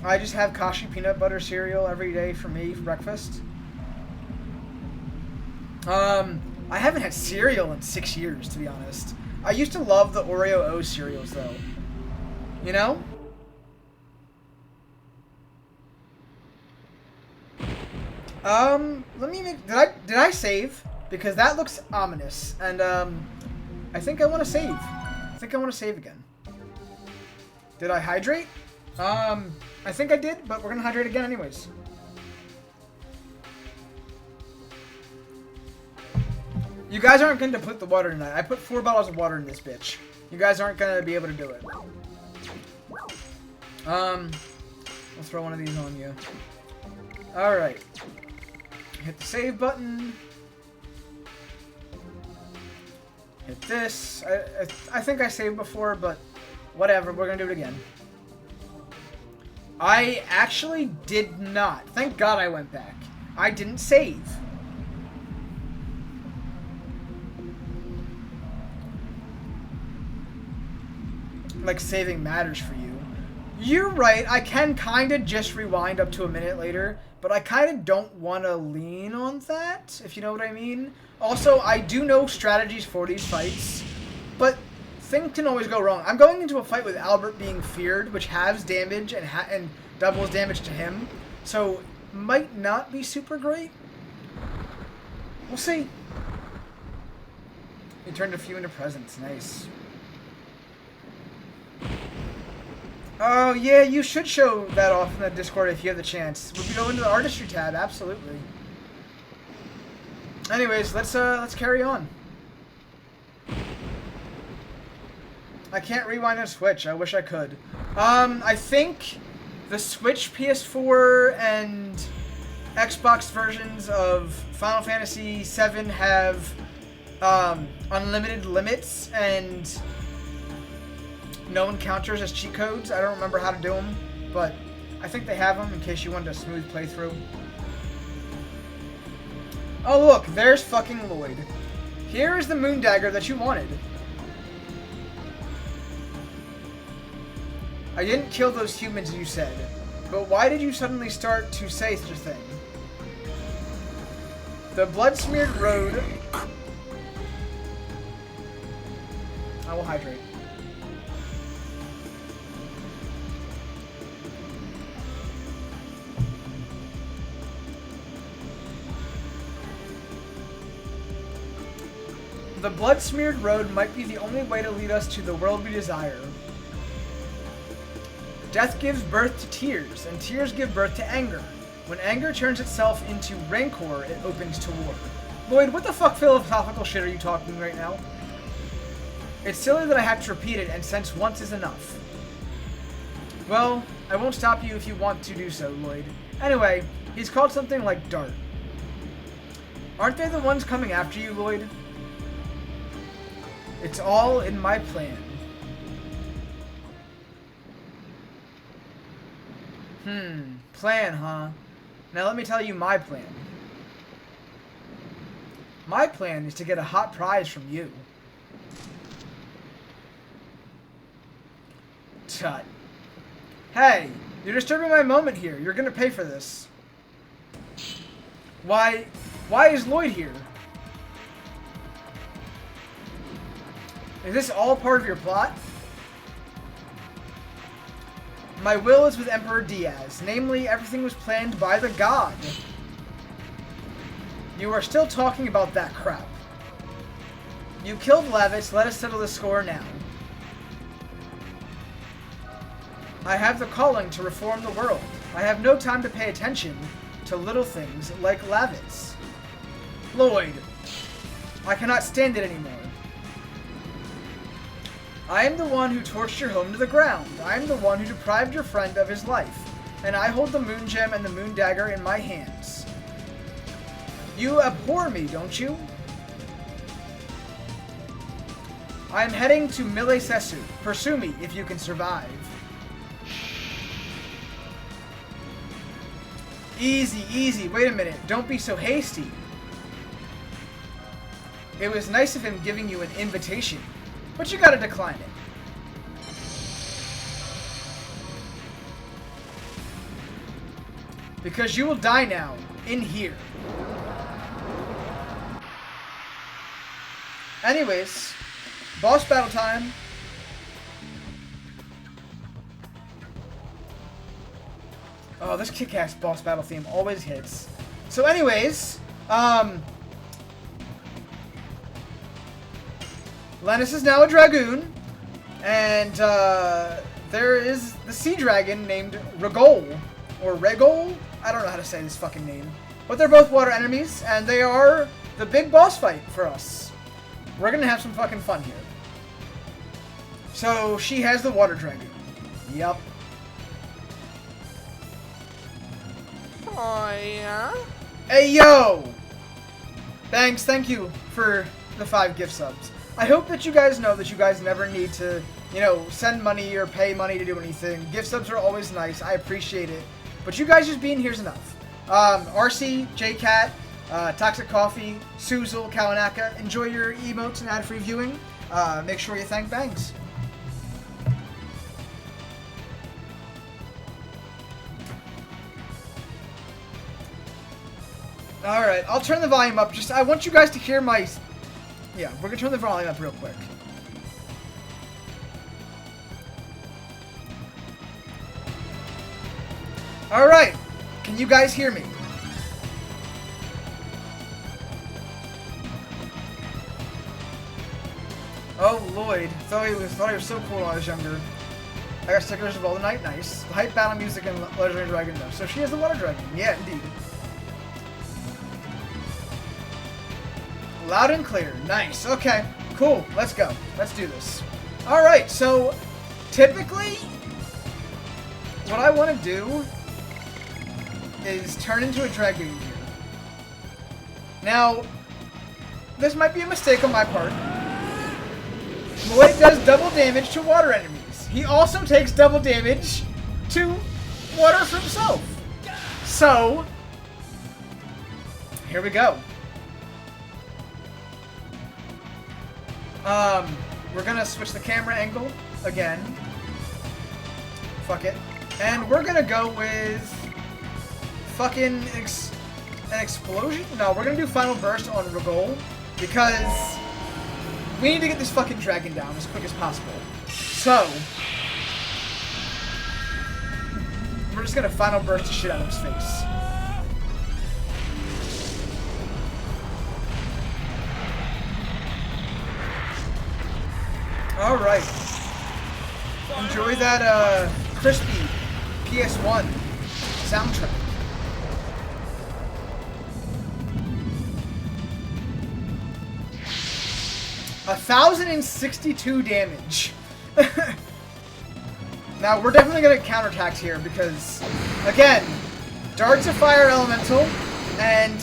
I just have Kashi peanut butter cereal every day for me for breakfast. I haven't had cereal in 6 years, to be honest. I used to love the Oreo O cereals, though. You know? Let me make... Did I save? Because that looks ominous. And, I think I want to save. I think I want to save again. Did I hydrate? I think I did, but we're gonna hydrate again anyways. You guys aren't going to put the water in that. I put 4 bottles of water in this bitch. You guys aren't going to be able to do it. I'll throw one of these on you. Alright. Hit the save button. Hit this. I think I saved before, but whatever. We're going to do it again. I actually did not. Thank God I went back. I didn't save. Like saving matters for you. You're right, I can kind of just rewind up to a minute later, but I kind of don't want to lean on that, if you know what I mean. Also, I do know strategies for these fights, but things can always go wrong. I'm going into a fight with Albert being feared, which halves damage and doubles damage to him, so might not be super great. We'll see. He turned a few into presents, nice. Oh, yeah, you should show that off in the Discord if you have the chance. We can go into the artistry tab, absolutely. Anyways, let's carry on. I can't rewind and Switch. I wish I could. I think the Switch, PS4, and Xbox versions of Final Fantasy VII have unlimited limits and no encounters as cheat codes. I don't remember how to do them, but I think they have them in case you wanted a smooth playthrough. Oh look, there's fucking Lloyd. Here is the moon dagger that you wanted. I didn't kill those humans you said, but why did you suddenly start to say such a thing? The blood-smeared road... I will hydrate. The blood-smeared road might be the only way to lead us to the world we desire. Death gives birth to tears, and tears give birth to anger. When anger turns itself into rancor, it opens to war. Lloyd, what the fuck philosophical shit are you talking right now? It's silly that I have to repeat it, and since once is enough. Well, I won't stop you if you want to do so, Lloyd. Anyway, he's called something like Dart. Aren't they the ones coming after you, Lloyd? It's all in my plan. Plan, huh? Now let me tell you my plan. My plan is to get a hot prize from you. Tut. Hey, you're disturbing my moment here. You're gonna pay for this. Why is Lloyd here? Is this all part of your plot? My will is with Emperor Diaz. Namely, everything was planned by the god. You are still talking about that crap. You killed Lavitz. Let us settle the score now. I have the calling to reform the world. I have no time to pay attention to little things like Lavitz. Lloyd, I cannot stand it anymore. I am the one who torched your home to the ground. I am the one who deprived your friend of his life. And I hold the moon gem and the moon dagger in my hands. You abhor me, don't you? I am heading to Mille Sesu. Pursue me if you can survive. Easy, easy. Wait a minute. Don't be so hasty. It was nice of him giving you an invitation, but you gotta decline it. Because you will die now, in here. Anyways, boss battle time. Oh, this kick-ass boss battle theme always hits. So anyways, Lennis is now a Dragoon, and there is the sea dragon named Regol, or Regol? I don't know how to say this fucking name. But they're both water enemies, and they are the big boss fight for us. We're gonna have some fucking fun here. So, she has the water dragon. Yup. Oh, yeah? Hey, yo! Thanks, thank you for the 5 gift subs. I hope that you guys know that you guys never need to, you know, send money or pay money to do anything. Gift subs are always nice. I appreciate it. But you guys just being here's enough. RC, JCat, Toxic Coffee, Suzul, Kawanaka, enjoy your emotes and ad-free viewing. Make sure you thank Bangs. Alright, I'll turn the volume up. I want you guys to hear my... Yeah, we're gonna turn the volume up real quick. Alright, can you guys hear me? Oh, Lloyd. Thought he was so cool when I was younger. I got stickers of all the night. Nice. Hype battle music and Legendary Dragon though. So she has the Water Dragon. Yeah, indeed. Loud and clear. Nice. Okay. Cool. Let's go. Let's do this. Alright, so typically what I want to do is turn into a Dragoon here. Now, this might be a mistake on my part. Lloyd does double damage to water enemies. He also takes double damage to water for himself. So, here we go. We're gonna switch the camera angle again. Fuck it. And we're gonna go with fucking an explosion? No, we're gonna do Final Burst on Regol because we need to get this fucking dragon down as quick as possible. So, we're just gonna Final Burst the shit out of his face. Alright. Enjoy that, crispy PS1 soundtrack. A 1,062 damage. Now, we're definitely going to counterattack here because, again, Dart's a fire elemental and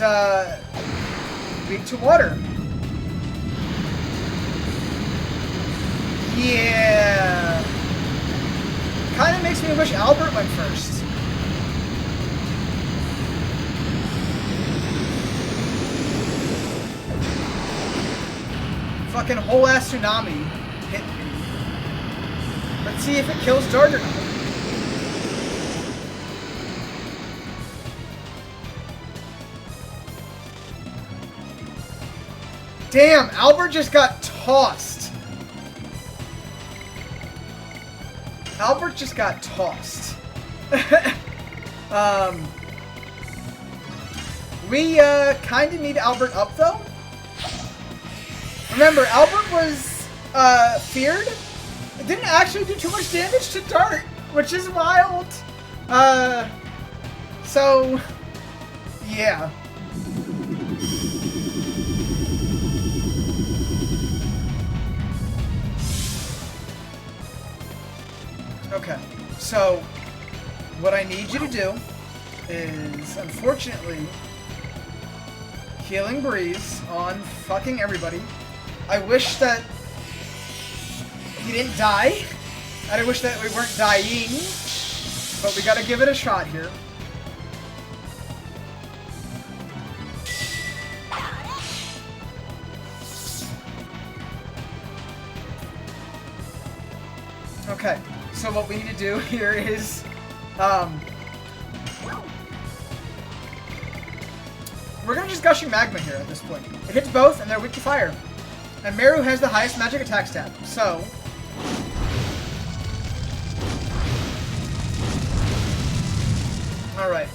weak to water. Yeah. Kind of makes me wish Albert went first. Fucking whole ass tsunami hit me. Let's see if it kills Dart or not. Damn, Albert just got tossed. Albert just got tossed. We kind of need Albert up though. Remember, Albert was feared. It didn't actually do too much damage to Dart, which is wild. So yeah. Okay, so what I need you to do is, unfortunately, Healing Breeze on fucking everybody. I wish that he didn't die. I wish that we weren't dying, but we gotta give it a shot here. Okay, so what we need to do here is, we're gonna just Gushing Magma here at this point. It hits both, and they're weak to fire. And Meru has the highest magic attack stat, so... Alright.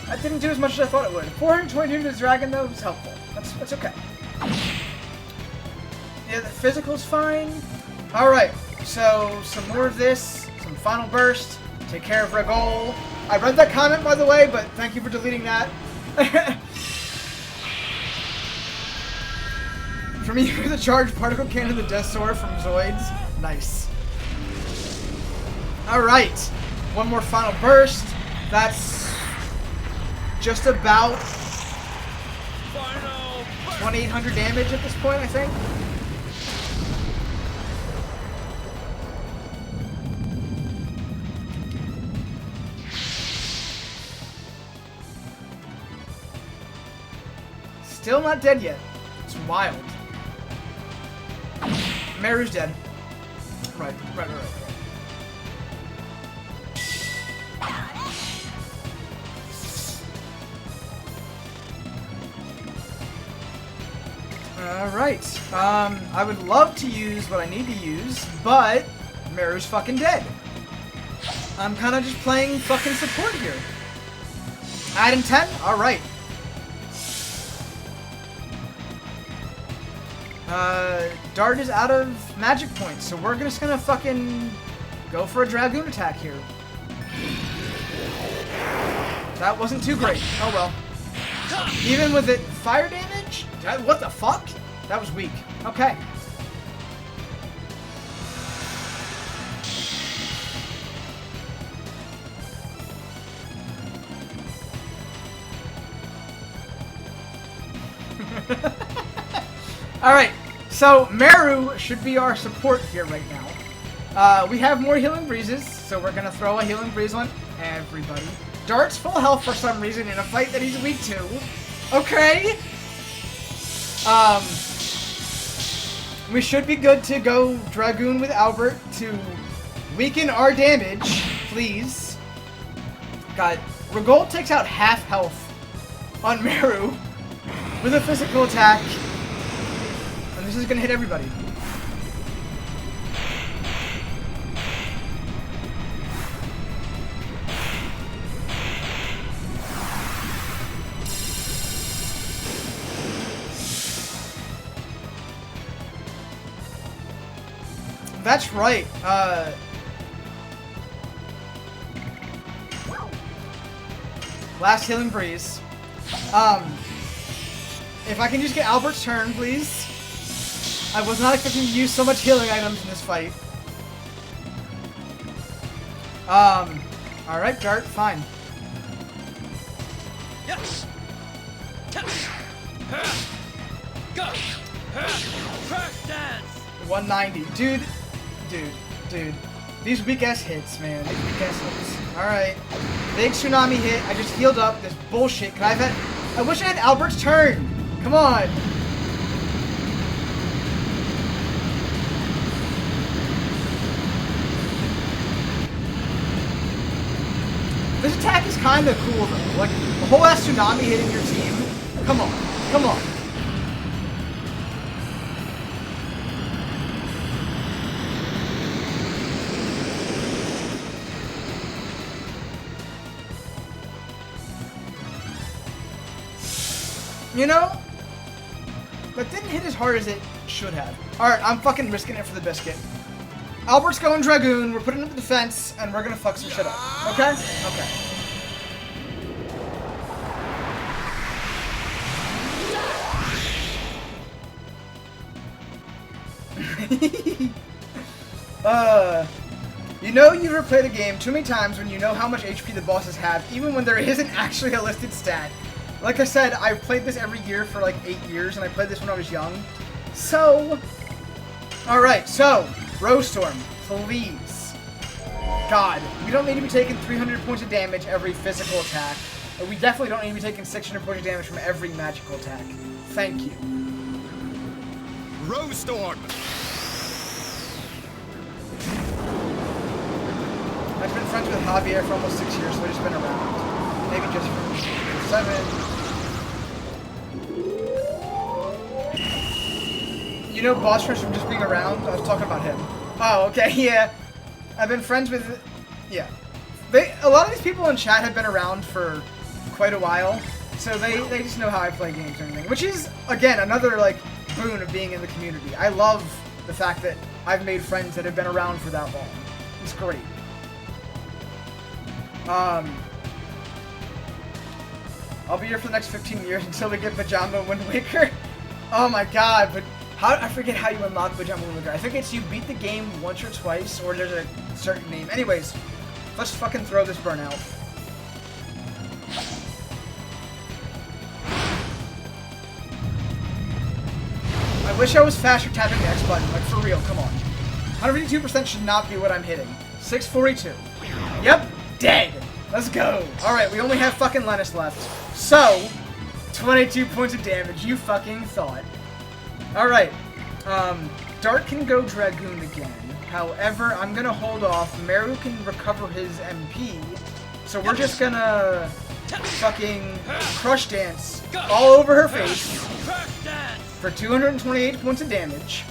That didn't do as much as I thought it would. 422 to the dragon, though, was helpful. That's okay. Yeah, the physical's fine. Alright, so some more of this, some final burst, take care of Regol. I read that comment, by the way, but thank you for deleting that. From you, the charged particle cannon, the Death Sword from Zoids. Nice. Alright, one more final burst. That's just about 2,800 damage at this point, I think. Still not dead yet. It's wild. Meru's dead. Right. Alright. I would love to use what I need to use, but Meru's fucking dead. I'm kind of just playing fucking support here. Add in 10? Alright. Dart is out of magic points, so we're just gonna fucking go for a Dragoon attack here. That wasn't too great. Oh well. Even with it fire damage? What the fuck? That was weak. Okay. Alright, so Meru should be our support here right now. We have more Healing Breezes, so we're gonna throw a Healing Breeze on everybody. Dart's full health for some reason in a fight that he's weak to. Okay. We should be good to go Dragoon with Albert to weaken our damage, please. God, Regol takes out half health on Meru with a physical attack. And this is gonna hit everybody. That's right. Last Healing Breeze. If I can just get Albert's turn, please. I was not expecting to use so much healing items in this fight. Alright, Dart, fine. Yes. 190. Dude. These weak-ass hits, man. These weak-ass hits. Alright. Big tsunami hit. I just healed up. This bullshit. Can I have had... I wish I had Albert's turn. Come on. This attack is kind of cool, though. Like, a whole ass tsunami hitting your team. Come on. Come on. You know, that didn't hit as hard as it should have. Alright, I'm fucking risking it for the biscuit. Albert's going Dragoon, we're putting up the defense, and we're gonna fuck some shit up. Okay? Okay. You know you've replayed a game too many times when you know how much HP the bosses have, even when there isn't actually a listed stat. Like I said, I've played this every year for like 8 years, and I played this when I was young. So, alright, so, Rosestorm, please. God, we don't need to be taking 300 points of damage every physical attack. Or we definitely don't need to be taking 600 points of damage from every magical attack. Thank you. Rosestorm. friends with Javier for almost 6 years, so we've just been around. Maybe just for 7. You know boss friends from just being around? I was talking about him. Oh, okay, yeah. I've been friends with... Yeah. A lot of these people in chat have been around for quite a while, so they just know how I play games and everything. Which is, again, another, like, boon of being in the community. I love the fact that I've made friends that have been around for that long. It's great. I'll be here for the next 15 years until we get Pajama Wind Waker. Oh my god, but I forget how you unlock Pajama Wind Waker. I think it's you beat the game once or twice, or there's a certain name. Anyways, let's fucking throw this burnout. I wish I was faster tapping the X button, like for real, come on. 152% should not be what I'm hitting. 642. Yep, dead. Let's go. Alright, we only have fucking Lennis left. So, 22 points of damage, you fucking thought. Alright, Dart can go Dragoon again. However, I'm gonna hold off. Meru can recover his MP. So we're just gonna fucking Crush Dance all over her face for 228 points of damage.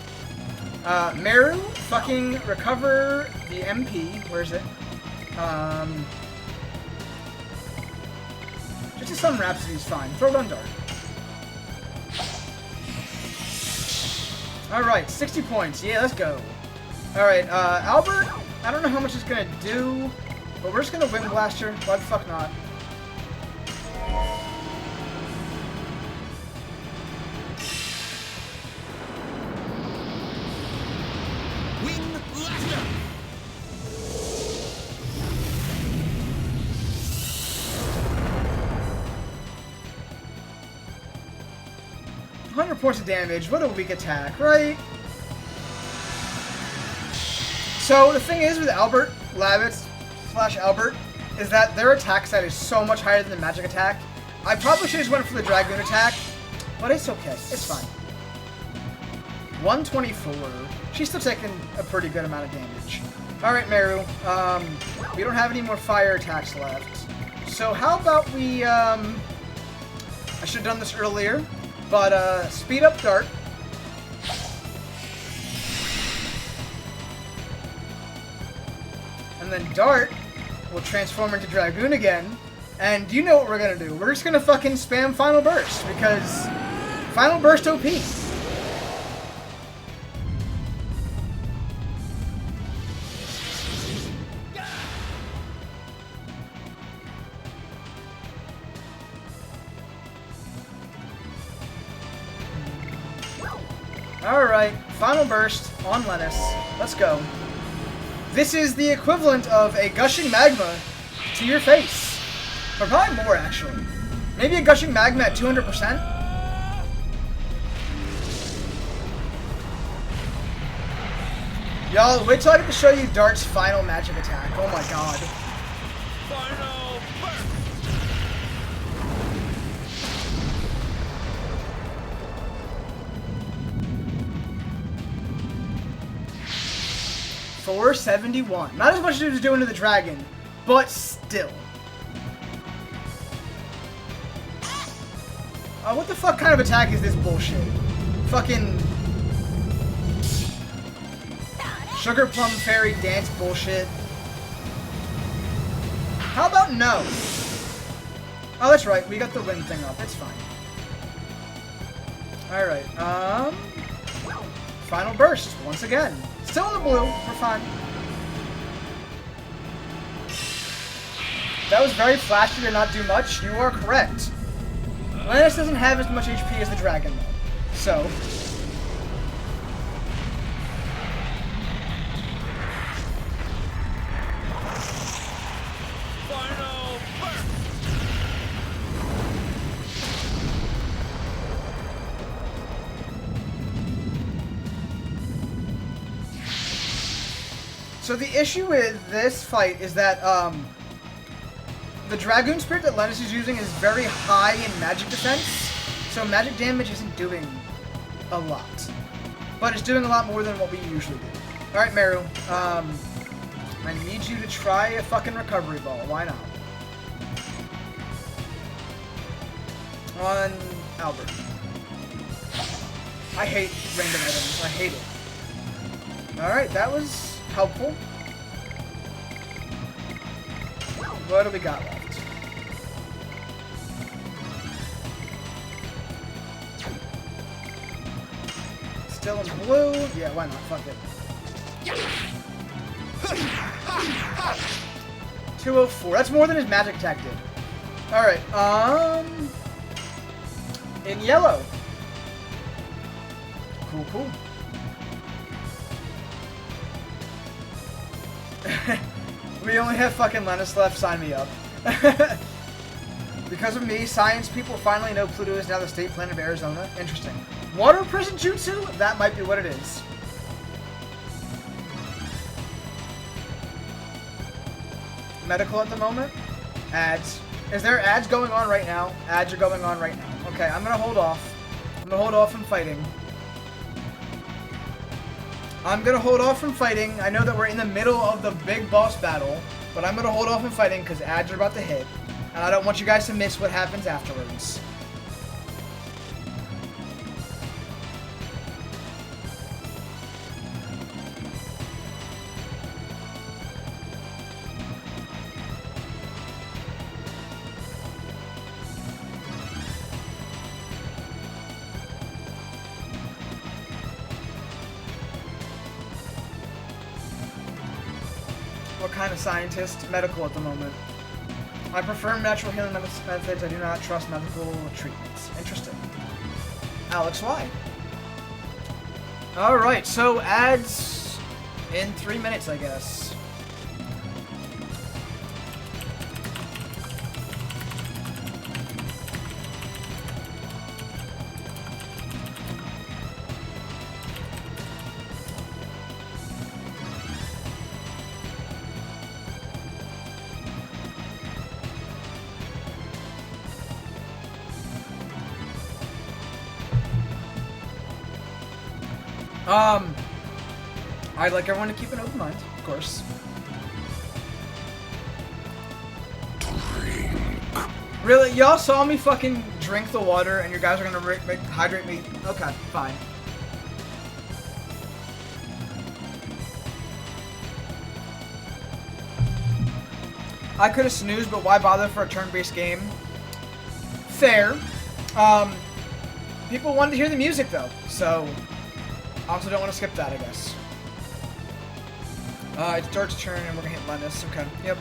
Meru, fucking recover the MP. Where is it? Just a Sun Rhapsody's fine. Throw it on Dart. Alright, 60 points. Yeah, let's go. Alright, Albert, I don't know how much it's gonna do, but we're just gonna Wind Blaster. Why the fuck not? Wind Blaster! 100 points of damage. What a weak attack, right? So the thing is with Albert, Labbits / Albert, is that their attack stat is so much higher than the magic attack. I probably should have just went for the Dragoon attack, but it's okay. It's fine. 124. She's still taking a pretty good amount of damage. Alright, Meru. We don't have any more fire attacks left. So how about we, I should have done this earlier, but, speed up Dart. And then Dart will transform into Dragoon again. And you know what we're gonna do. We're just gonna fucking spam Final Burst, because Final Burst OP. Alright, Final Burst on Lennis. Let's go. This is the equivalent of a gushing magma to your face. Or probably more, actually. Maybe a gushing magma at 200%? Y'all, wait till I get to show you Dart's final magic attack. Oh my god. Final burst! 471. Not as much as he was doing to the dragon, but still. What the fuck kind of attack is this bullshit? Fucking Sugar Plum Fairy dance bullshit. How about no? Oh, that's right. We got the wind thing up. It's fine. Alright, Final Burst, once again. Still in the blue. We're fine. That was very flashy to not do much. You are correct. Lennis doesn't have as much HP as the dragon, though. So. Final burst! So the issue with this fight is that, the Dragoon Spirit that Lennis is using is very high in magic defense, so magic damage isn't doing a lot. But it's doing a lot more than what we usually do. Alright, Meru. I I need you to try a fucking recovery ball. Why not? On Albert. I hate random items. I hate it. Alright, that was helpful. What do we got left? Still in blue? Yeah, why not? Fuck it. 204. That's more than his magic attack did. Alright, in yellow. Cool, cool. We only have fucking Lennis left. Sign me up. Because of me, science people finally know Pluto is now the state planet of Arizona. Interesting. Water prison jutsu? That might be what it is. Medical at the moment. Ads. Is there ads going on right now? Ads are going on right now. Okay, I'm gonna hold off. I'm gonna hold off from fighting. I know that we're in the middle of the big boss battle, but I'm gonna hold off from fighting because ads are about to hit, and I don't want you guys to miss what happens afterwards. What kind of scientist? Medical at the moment. I prefer natural healing methods. I do not trust medical treatments. Interesting. Alex, why? Alright, so ads in 3 minutes, I guess. I'd like everyone to keep an open mind, of course. Drink. Really? Y'all saw me fucking drink the water and you guys are gonna hydrate me? Okay, fine. I could have snoozed, but why bother for a turn-based game? Fair. People wanted to hear the music though, so I also don't want to skip that, I guess. It's Dart's turn, and we're gonna hit Lennis. Okay, yep.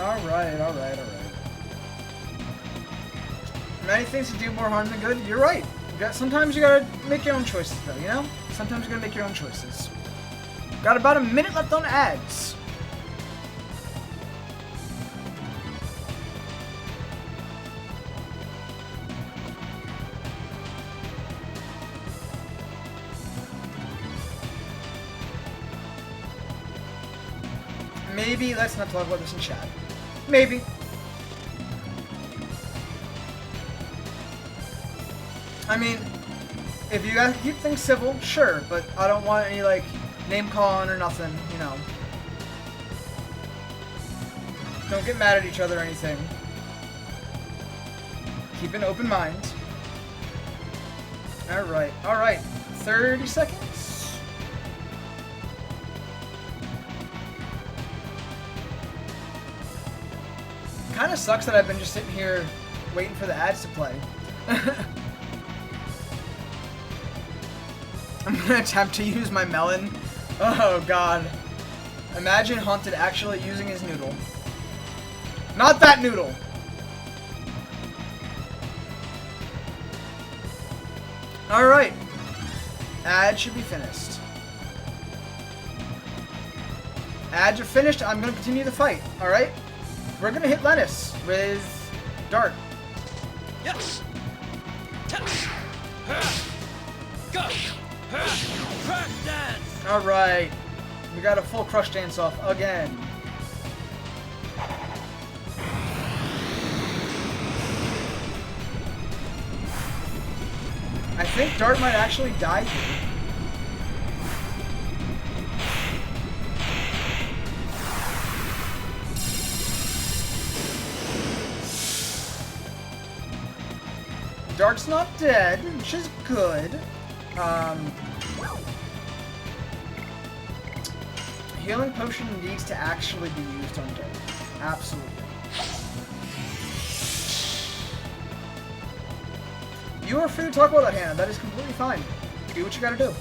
Alright. Many things to do more harm than good. You're right. Sometimes you gotta make your own choices, though, you know? Sometimes you gotta make your own choices. Got about a minute left on ads. Maybe let's not talk about this in chat. Maybe. I mean, if you guys keep things civil, sure, but I don't want any, like, name calling or nothing, you know. Don't get mad at each other or anything. Keep an open mind. Alright. 30 seconds? Kinda sucks that I've been just sitting here waiting for the ads to play. I'm gonna attempt to use my melon. Oh god. Imagine Haunted actually using his noodle. Not that noodle! Alright. Ads should be finished. Ads are finished. I'm gonna continue the fight. Alright? We're gonna hit Lennis with Dart. Yes. Go. Crash dance. Alright. We got a full crush dance off again. I think Dart might actually die here. Dart's not dead, which is good. Healing potion needs to actually be used on Dart. Absolutely. You are free to talk about that, Hannah. That is completely fine. Do what you gotta do.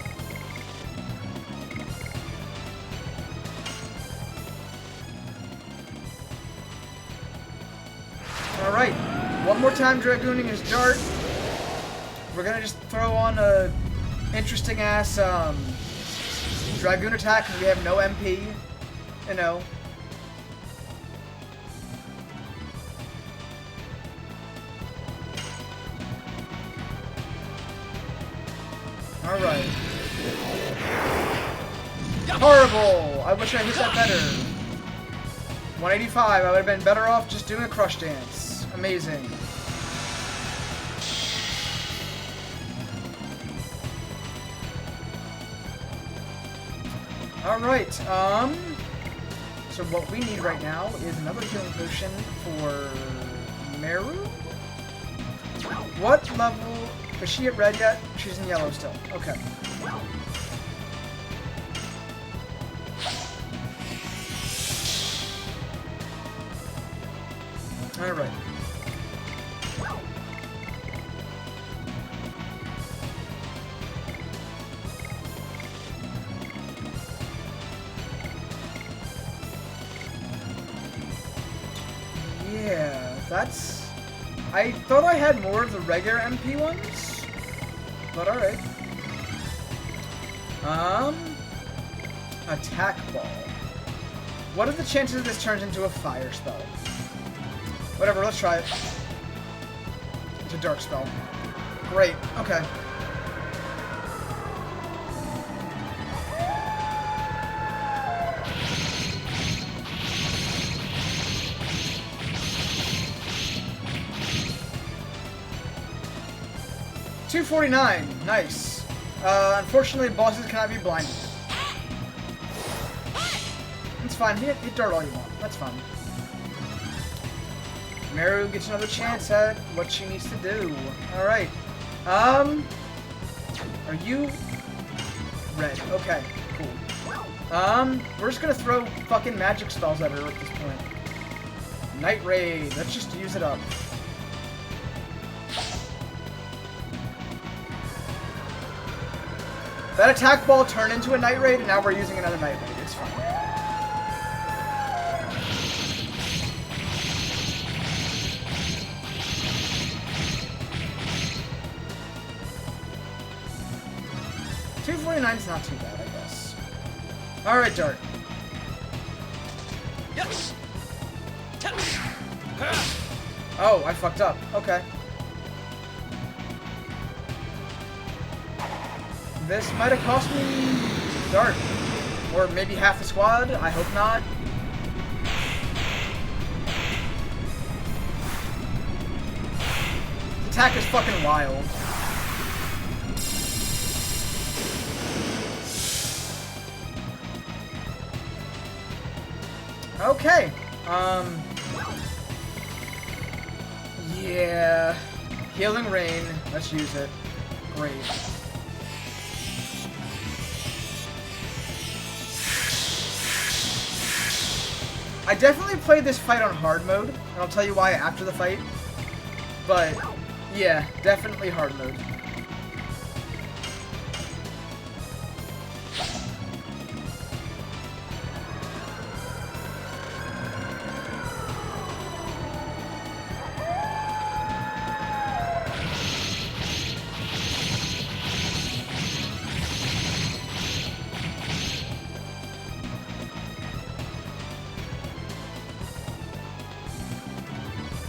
Alright. One more time Dragooning his Dart. We're gonna just throw on a interesting ass Dragoon attack because we have no MP. You know. Alright. Horrible! I wish I hit that better. 185, I would have been better off just doing a crush dance. Amazing. Alright, so what we need right now is another healing potion for Meru? What level? Is she at red yet? She's in yellow still. Okay. Alright. Yeah, that's... I thought I had more of the regular MP ones, but alright. Attack ball. What are the chances this turns into a fire spell? Whatever, let's try it. It's a dark spell. Great, okay. $249, nice. Unfortunately, bosses cannot be blinded. It's fine, hit Dart all you want, that's fine. Meru gets another chance at what she needs to do. Alright. Are you red? Okay, cool. We're just gonna throw fucking magic spells at her at this point. Night Raid, let's just use it up. That attack ball turned into a Night Raid, and now we're using another Night Raid. It's fine. $249's not too bad, I guess. Alright, Dart. Yes. Oh, I fucked up. Okay. This might have cost me Dart. Or maybe half the squad. I hope not. This attack is fucking wild. Okay. Yeah. Healing Rain. Let's use it. Great. I definitely played this fight on hard mode, and I'll tell you why after the fight. But, yeah, definitely hard mode.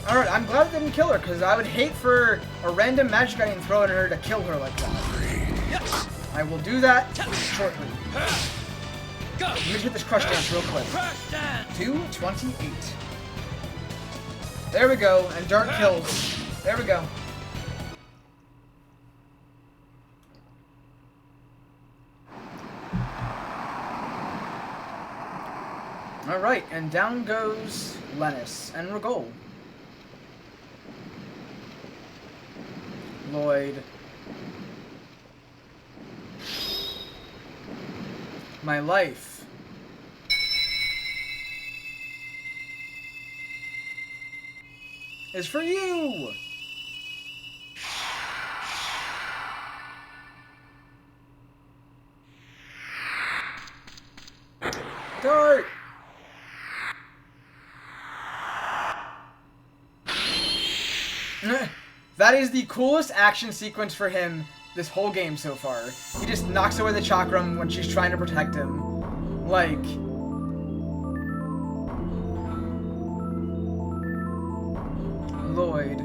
Alright, I'm glad it didn't kill her, because I would hate for a random magic item thrown at her to kill her like that. Yes. I will do that shortly. Go. Let me just hit this crush dance real quick. Crush dance. 228. There we go, and Dart kills. There we go. Alright, and down goes Lennis and Regol. Lloyd. My life. Is for you! Dart! That is the coolest action sequence for him this whole game so far. He just knocks away the chakram when she's trying to protect him. Like... Lloyd.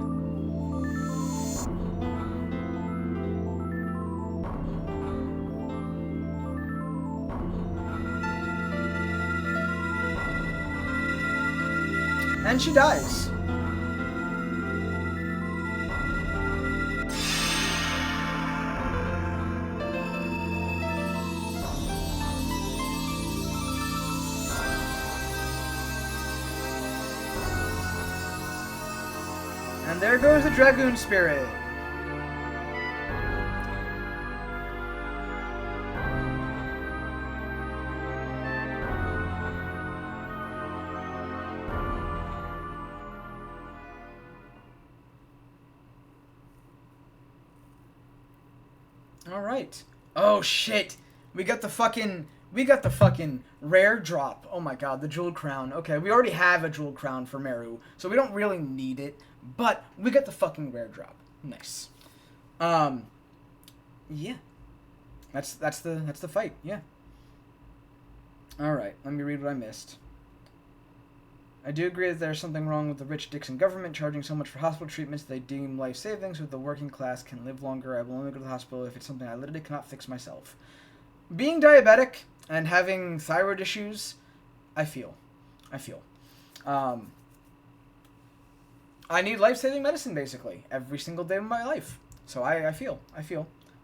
And she dies. And there goes the Dragoon spirit. Alright. Oh shit. We got the fucking rare drop. Oh my god, the jeweled crown. Okay, we already have a jeweled crown for Meru, so we don't really need it. But we got the fucking rare drop. Nice. Yeah. That's the fight. Yeah. All right. Let me read what I missed. I do agree that there's something wrong with the rich Dixon government charging so much for hospital treatments they deem life-saving so the working class can live longer. I will only go to the hospital if it's something I literally cannot fix myself. Being diabetic and having thyroid issues, I feel. I need life-saving medicine, basically, every single day of my life. So I feel.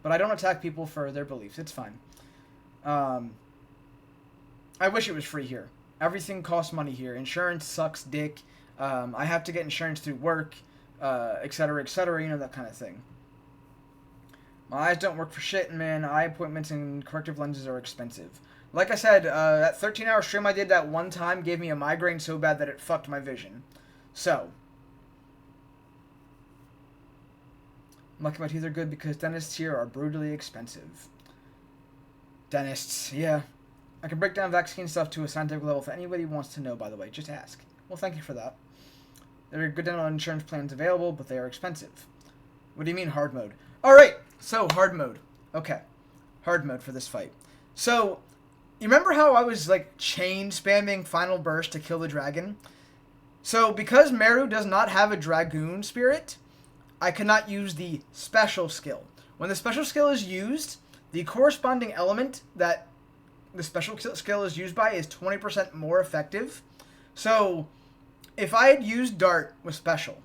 But I don't attack people for their beliefs. It's fine. I wish it was free here. Everything costs money here. Insurance sucks dick. I have to get insurance through work, etc., you know, that kind of thing. My eyes don't work for shit, and man, eye appointments and corrective lenses are expensive. Like I said, that 13-hour stream I did that one time gave me a migraine so bad that it fucked my vision. So... I'm lucky my teeth are good because dentists here are brutally expensive. Dentists, yeah. I can break down vaccine stuff to a scientific level if anybody wants to know, by the way. Just ask. Well, thank you for that. There are good dental insurance plans available, but they are expensive. What do you mean hard mode? Alright, so hard mode. Okay. Hard mode for this fight. So, you remember how I was, like, chain spamming Final Burst to kill the dragon? So, because Meru does not have a Dragoon spirit... I cannot use the special skill. When the special skill is used, the corresponding element that the special skill is used by is 20% more effective. So, if I had used Dart with special,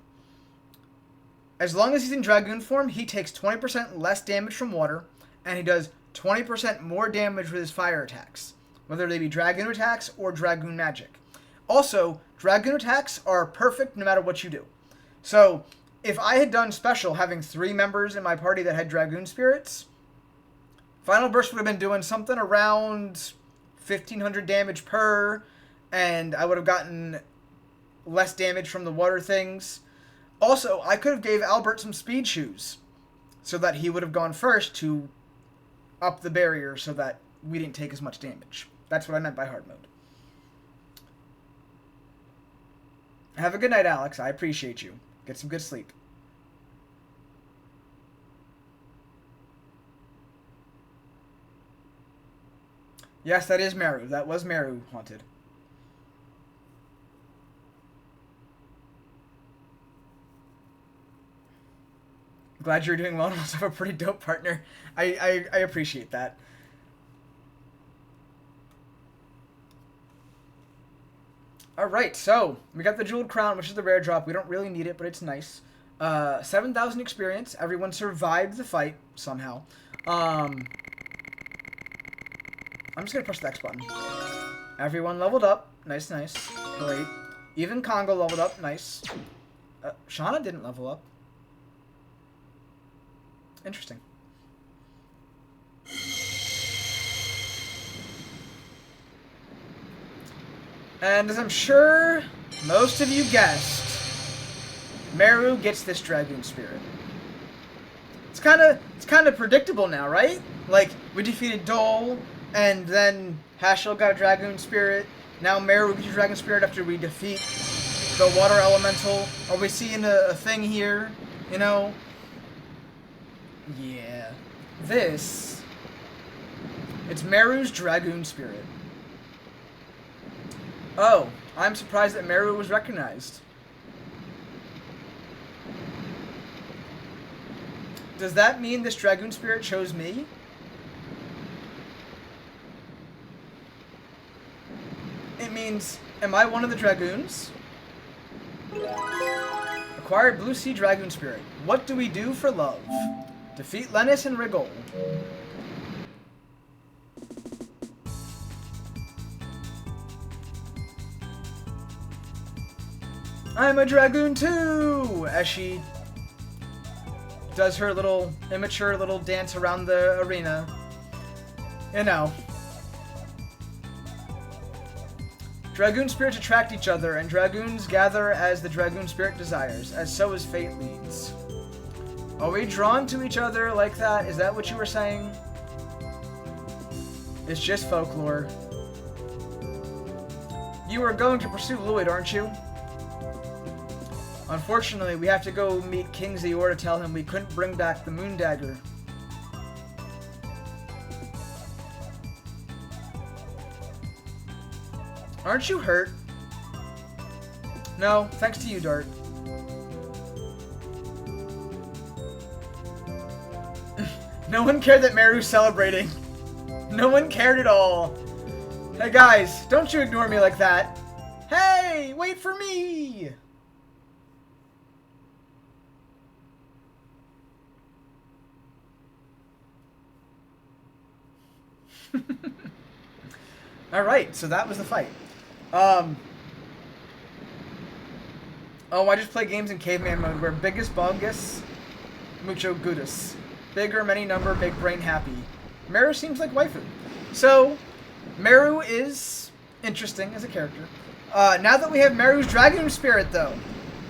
as long as he's in Dragoon form, he takes 20% less damage from water, and he does 20% more damage with his fire attacks, whether they be Dragoon attacks or Dragoon magic. Also, Dragoon attacks are perfect no matter what you do. So, if I had done special, having 3 members in my party that had Dragoon spirits, Final Burst would have been doing something around 1,500 damage per, and I would have gotten less damage from the water things. Also, I could have gave Albert some speed shoes, so that he would have gone first to up the barrier so that we didn't take as much damage. That's what I meant by hard mode. Have a good night, Alex. I appreciate you. Get some good sleep. Yes, that is Meru. That was Meru haunted. Glad you're doing well and also have a pretty dope partner. I appreciate that. Alright, so we got the Jeweled Crown, which is the rare drop. We don't really need it, but it's nice. 7,000 experience. Everyone survived the fight somehow. I'm just gonna push the X button. Everyone leveled up. Nice, nice. Great. Even Congo leveled up. Nice. Shauna didn't level up. Interesting. And as I'm sure most of you guessed, Meru gets this Dragoon Spirit. It's kind of predictable now, right? Like, we defeated Dole, and then Hashel got a Dragoon Spirit. Now Meru gets a Dragoon Spirit after we defeat the Water Elemental. Are we seeing a thing here? You know? Yeah. This... It's Meru's Dragoon Spirit. Oh, I'm surprised that Meru was recognized. Does that mean this Dragoon Spirit chose me? It means, am I one of the Dragoons? Acquired Blue Sea Dragoon Spirit. What do we do for love? Defeat Lennis and Rigol. I'm a Dragoon too! As she does her little immature little dance around the arena. You know. Dragoon spirits attract each other, and Dragoons gather as the Dragoon spirit desires, as so as fate leads. Are we drawn to each other like that? Is that what you were saying? It's just folklore. You are going to pursue Lloyd, aren't you? Unfortunately, we have to go meet King Zior to tell him we couldn't bring back the Moon Dagger. Aren't you hurt? No, thanks to you, Dart. No one cared that Meru's celebrating. No one cared at all. Hey guys, don't you ignore me like that. Hey, wait for me! Alright, so that was the fight. Oh, I just play games in caveman mode where biggest bongus, mucho goodus. Bigger, many number, big brain happy. Meru seems like waifu. So, Meru is interesting as a character. Now that we have Meru's Dragoon Spirit, though,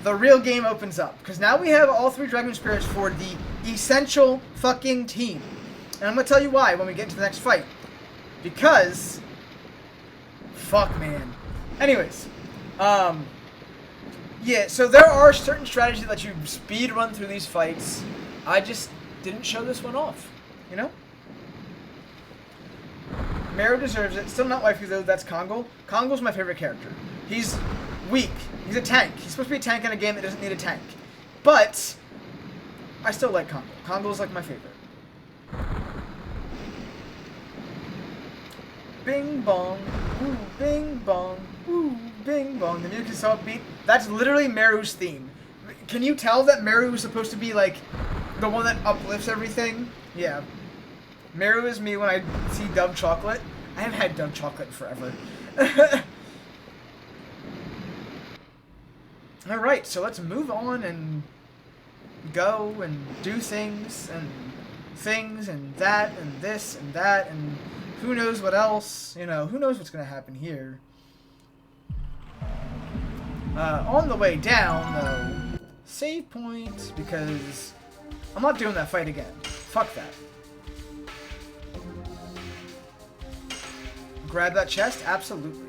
the real game opens up. Because now we have all three Dragoon Spirits for the essential fucking team. And I'm going to tell you why when we get into the next fight. Because... fuck, man. Anyways. Yeah, so there are certain strategies that let you speed run through these fights. I just didn't show this one off. You know? Meru deserves it. Still not waifu though, that's Kongo. Kongo's my favorite character. He's weak. He's a tank. He's supposed to be a tank in a game that doesn't need a tank. But, I still like Kongo. Kongo's like my favorite. Bing bong, woo, bing bong, woo, bing bong. The music is so upbeat. That's literally Meru's theme. Can you tell that Meru is supposed to be like the one that uplifts everything? Yeah. Meru is me when I see Dove Chocolate. I haven't had Dove Chocolate in forever. Alright, so let's move on and go and do things and that and this and that and who knows what else. You know, who knows what's going to happen here. On the way down, though, save point, because I'm not doing that fight again. Fuck that. Grab that chest? Absolutely.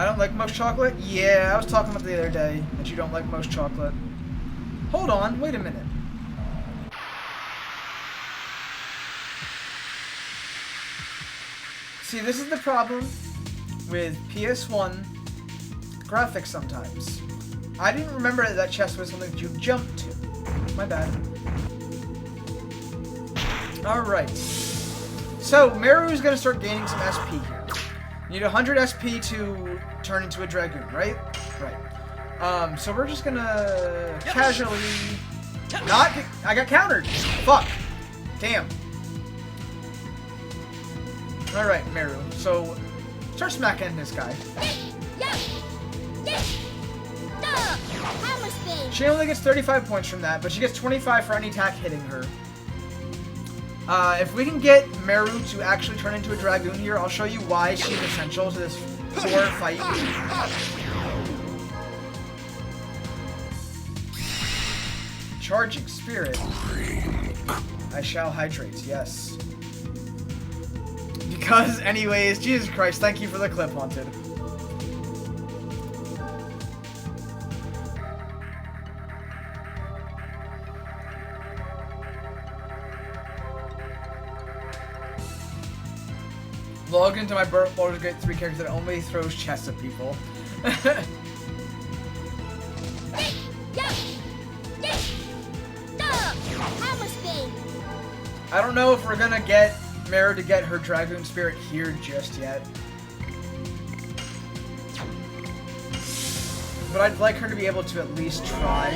I don't like most chocolate? Yeah, I was talking about the other day that you don't like most chocolate. Hold on, wait a minute. See, this is the problem with PS1 graphics sometimes. I didn't remember that that chest was something that you jumped to. My bad. Alright. So, Meru's gonna start gaining some SP here. You need 100 SP to turn into a Dragoon, right? Right. So we're just gonna casually... Not... I got countered! Fuck! Damn. Alright, Meru. So, start smacking this guy. She only gets 35 points from that, but she gets 25 for any attack hitting her. If we can get Meru to actually turn into a Dragoon here, I'll show you why she's essential to this poor fight. Charging Spirit. I shall hydrate, yes. Because, anyways, Jesus Christ, thank you for the clip, Haunted. Log into my Baldur's Gate 3 character that only throws chests at people. I don't know if we're gonna get Meru to get her Dragoon Spirit here just yet. But I'd like her to be able to at least try.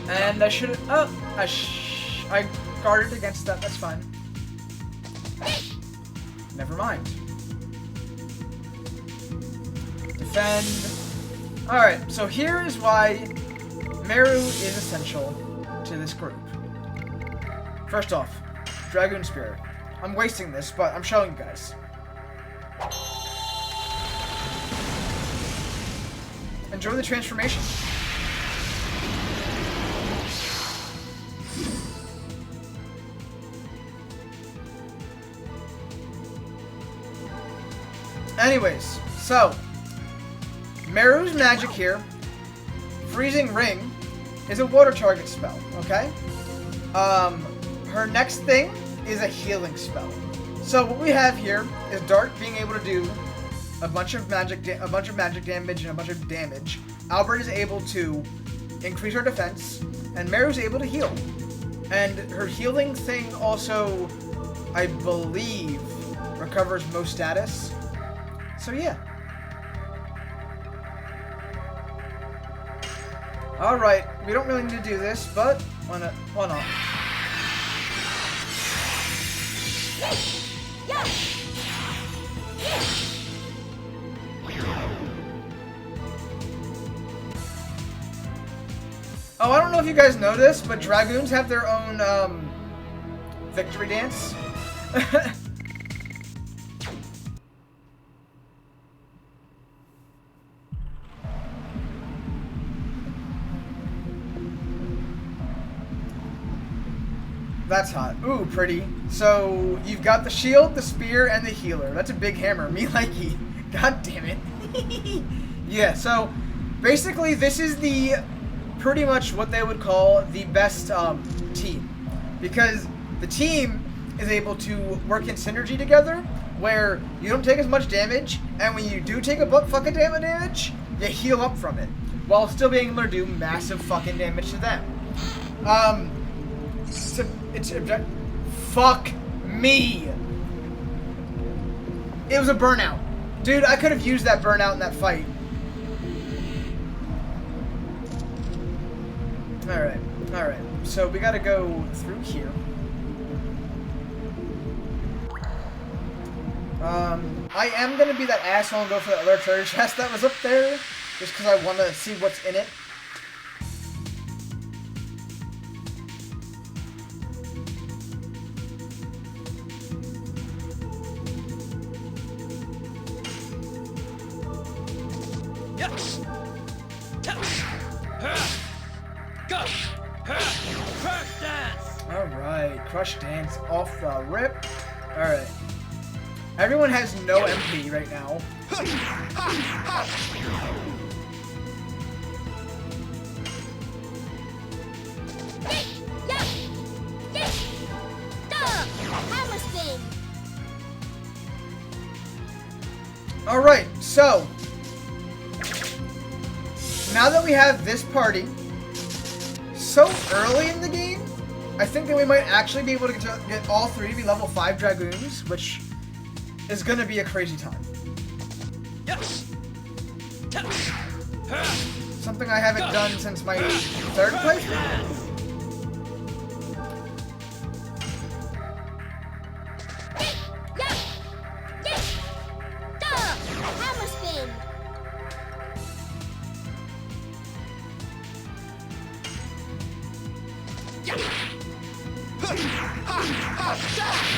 And I should... Oh! I guarded against that, that's fine. Never mind. Defend. Alright, so here is why Meru is essential to this group. First off, Dragoon Spirit. I'm wasting this, but I'm showing you guys. Enjoy the transformation. Anyways, so Meru's magic here, Freezing Ring, is a water target spell, okay? Her next thing is a healing spell. So what we have here is Dark being able to do a bunch of magic damage and a bunch of damage. Albert is able to increase her defense, and Meru's able to heal. And her healing thing also, I believe, recovers most status. So yeah. Alright, we don't really need to do this, but why not? Oh, I don't know if you guys know this, but Dragoons have their own victory dance. That's hot. Ooh, pretty. So, you've got the shield, the spear, and the healer. That's a big hammer. Me likey. God damn it. Yeah, so, basically, this is the, pretty much what they would call the best team. Because the team is able to work in synergy together, where you don't take as much damage, and when you do take a butt fucking damage, you heal up from it, while still being able to do massive fucking damage to them. Fuck me. It was a burnout. Dude, I could have used that burnout in that fight. Alright. So we gotta go through here. I am gonna be that asshole and go for that other treasure chest that was up there, just because I want to see what's in it. Alright, Crush Dance off the rip. Alright. Everyone has no MP right now. Alright, so now that we have this party so early in the game, I think that we might actually be able to get all three to be level 5 Dragoons, which is going to be a crazy time. Something I haven't done since my 3rd playthrough.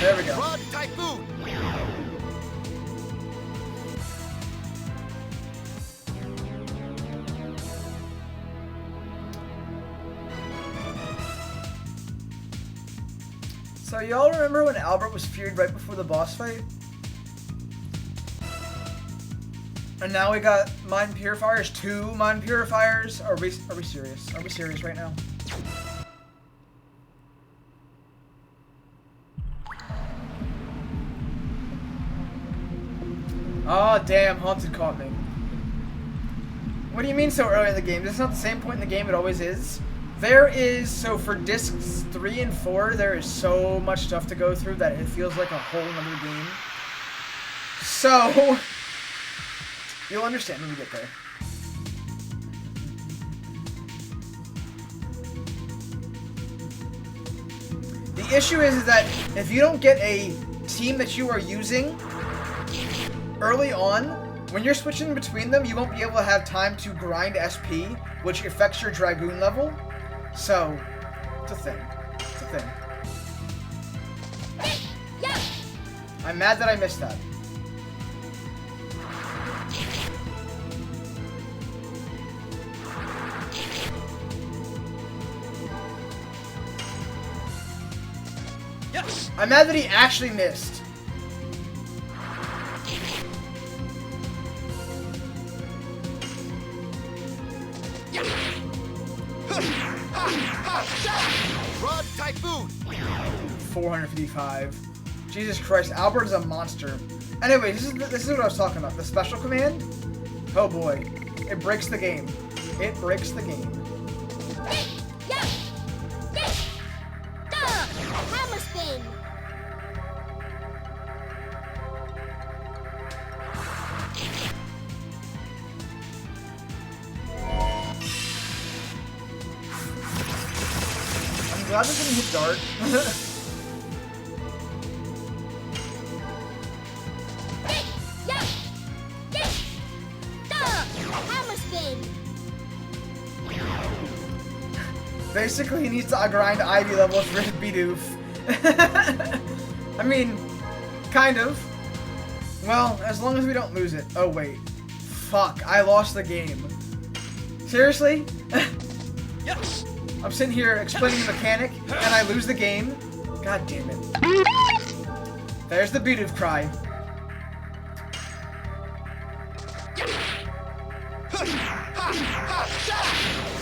There we go. Typhoon. So y'all remember when Albert was feared right before the boss fight? And now we got Mind Purifiers, 2 Mind Purifiers. Are we serious? Are we serious right now? Oh, damn, Haunted caught me. What do you mean so early in the game? This is not the same point in the game it always is. There is, so for discs 3 and 4, there is so much stuff to go through that it feels like a whole nother game. So, you'll understand when we get there. The issue is that if you don't get a team that you are using early on, when you're switching between them, you won't be able to have time to grind SP, which affects your Dragoon level. So, it's a thing. It's a thing. I'm mad that I missed that. I'm mad that he actually missed. Rod Typhoon. 455. Jesus Christ, Albert is a monster. Anyway, this is what I was talking about. The special command? Oh boy. It breaks the game. It breaks the game. Hammer spin. I'm glad this didn't hit dart. Hammer spin. Basically, he needs to grind Ivy levels for his Bidoof. I mean, kind of. Well, as long as we don't lose it. Oh, wait. Fuck, I lost the game. Seriously? Yes. I'm sitting here explaining the mechanic, and I lose the game? God damn it. There's the Bidoof cry.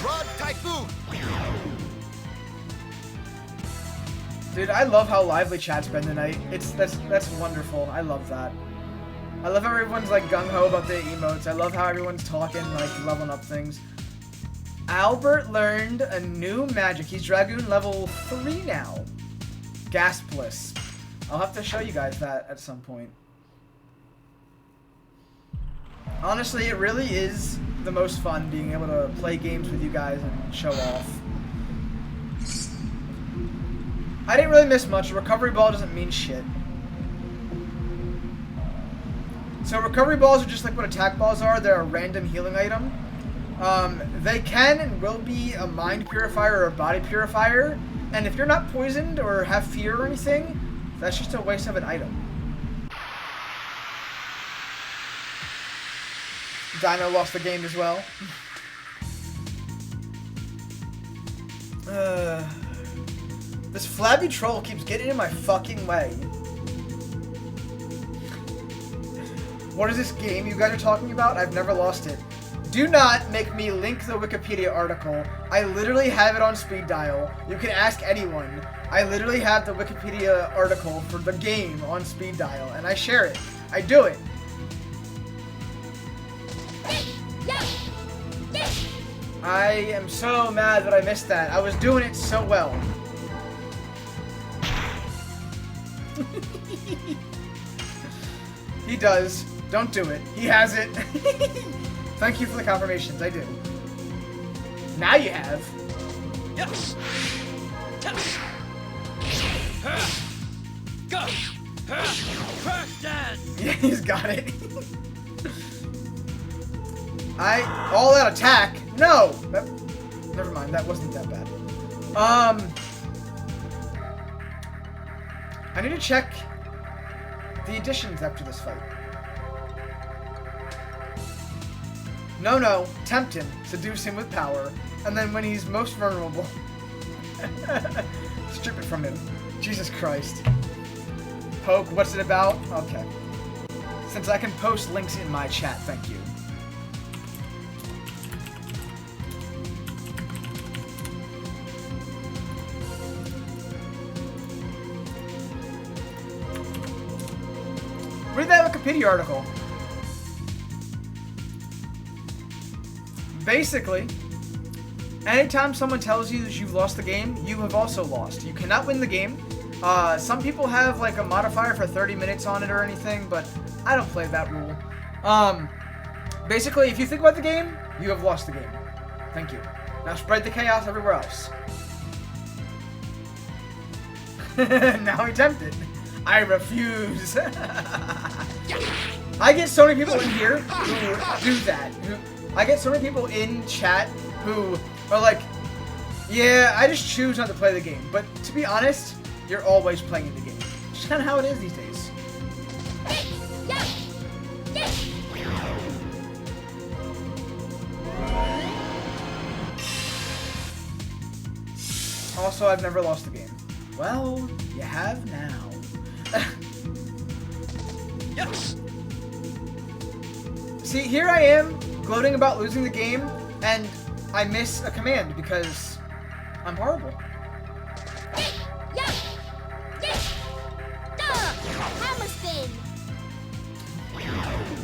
Rod Typhoon. Dude, I love how lively chat's been tonight. That's wonderful. I love that. I love how everyone's like gung-ho about the emotes. I love how everyone's talking, like leveling up things. Albert learned a new magic. He's Dragoon level 3 now. Gaspless. I'll have to show you guys that at some point. Honestly, it really is the most fun being able to play games with you guys and show off. I didn't really miss much. Recovery ball doesn't mean shit. So recovery balls are just like what attack balls are. They're a random healing item. They can and will be a mind purifier or a body purifier. And if you're not poisoned or have fear or anything, that's just a waste of an item. Dino lost the game as well. This flabby troll keeps getting in my fucking way. What is this game you guys are talking about? I've never lost it. Do not make me link the Wikipedia article. I literally have it on speed dial. You can ask anyone. I literally have the Wikipedia article for the game on speed dial, and I share it. I do it. I am so mad that I missed that. I was doing it so well. He does. Don't do it. He has it. Thank you for the confirmations. I do. Now you have. Yes. Go. Crash dance. Yeah, he's got it. All out attack. No. Never mind. That wasn't that bad. I need to check the additions after this fight. No. Tempt him. Seduce him with power. And then when he's most vulnerable, strip it from him. Jesus Christ. Poke, what's it about? Okay. Since I can post links in my chat, thank you. Read that Wikipedia article. Basically, anytime someone tells you that you've lost the game, you have also lost. You cannot win the game. Some people have like a modifier for 30 minutes on it or anything, but I don't play that rule. Basically, if you think about the game, you have lost the game. Thank you. Now spread the chaos everywhere else. Now I'm tempted. I refuse. I get so many people in here who do that. I get so many people in chat who are like, yeah, I just choose not to play the game. But to be honest, you're always playing the game. It's just kind of how it is these days. Also, I've never lost the game. Well, you have now. Yes. See, here I am, gloating about losing the game, and I miss a command because I'm horrible. Hammer spin.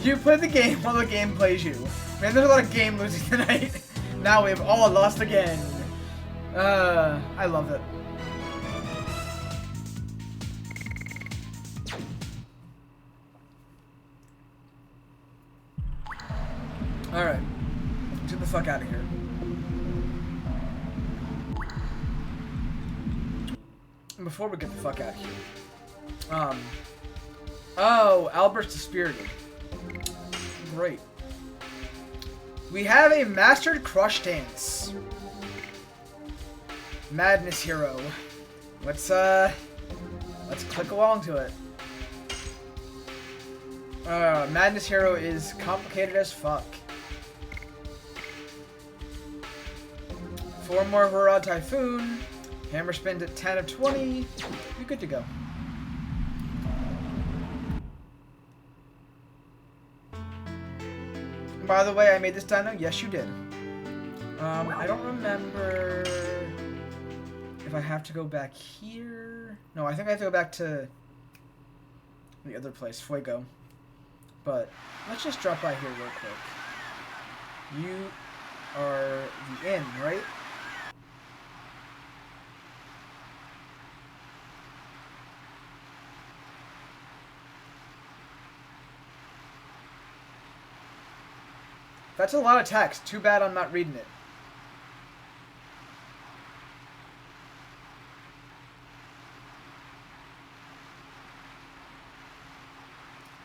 You play the game while the game plays you. Man, there's a lot of game losing tonight. Now we've all lost again. I love it. Alright. Get the fuck out of here. And before we get the fuck out of here. Oh, Albert's Dispirited. Great. We have a mastered crush dance. Madness Hero. Let's click along to it. Madness Hero is complicated as fuck. 4 more Varad Typhoon. Hammer spins at 10 of 20. You're good to go. By the way, I made this dino. Yes, you did. I don't remember if I have to go back here. No, I think I have to go back to the other place, Fuego. But let's just drop by here real quick. You are the inn, right? That's a lot of text. Too bad I'm not reading it.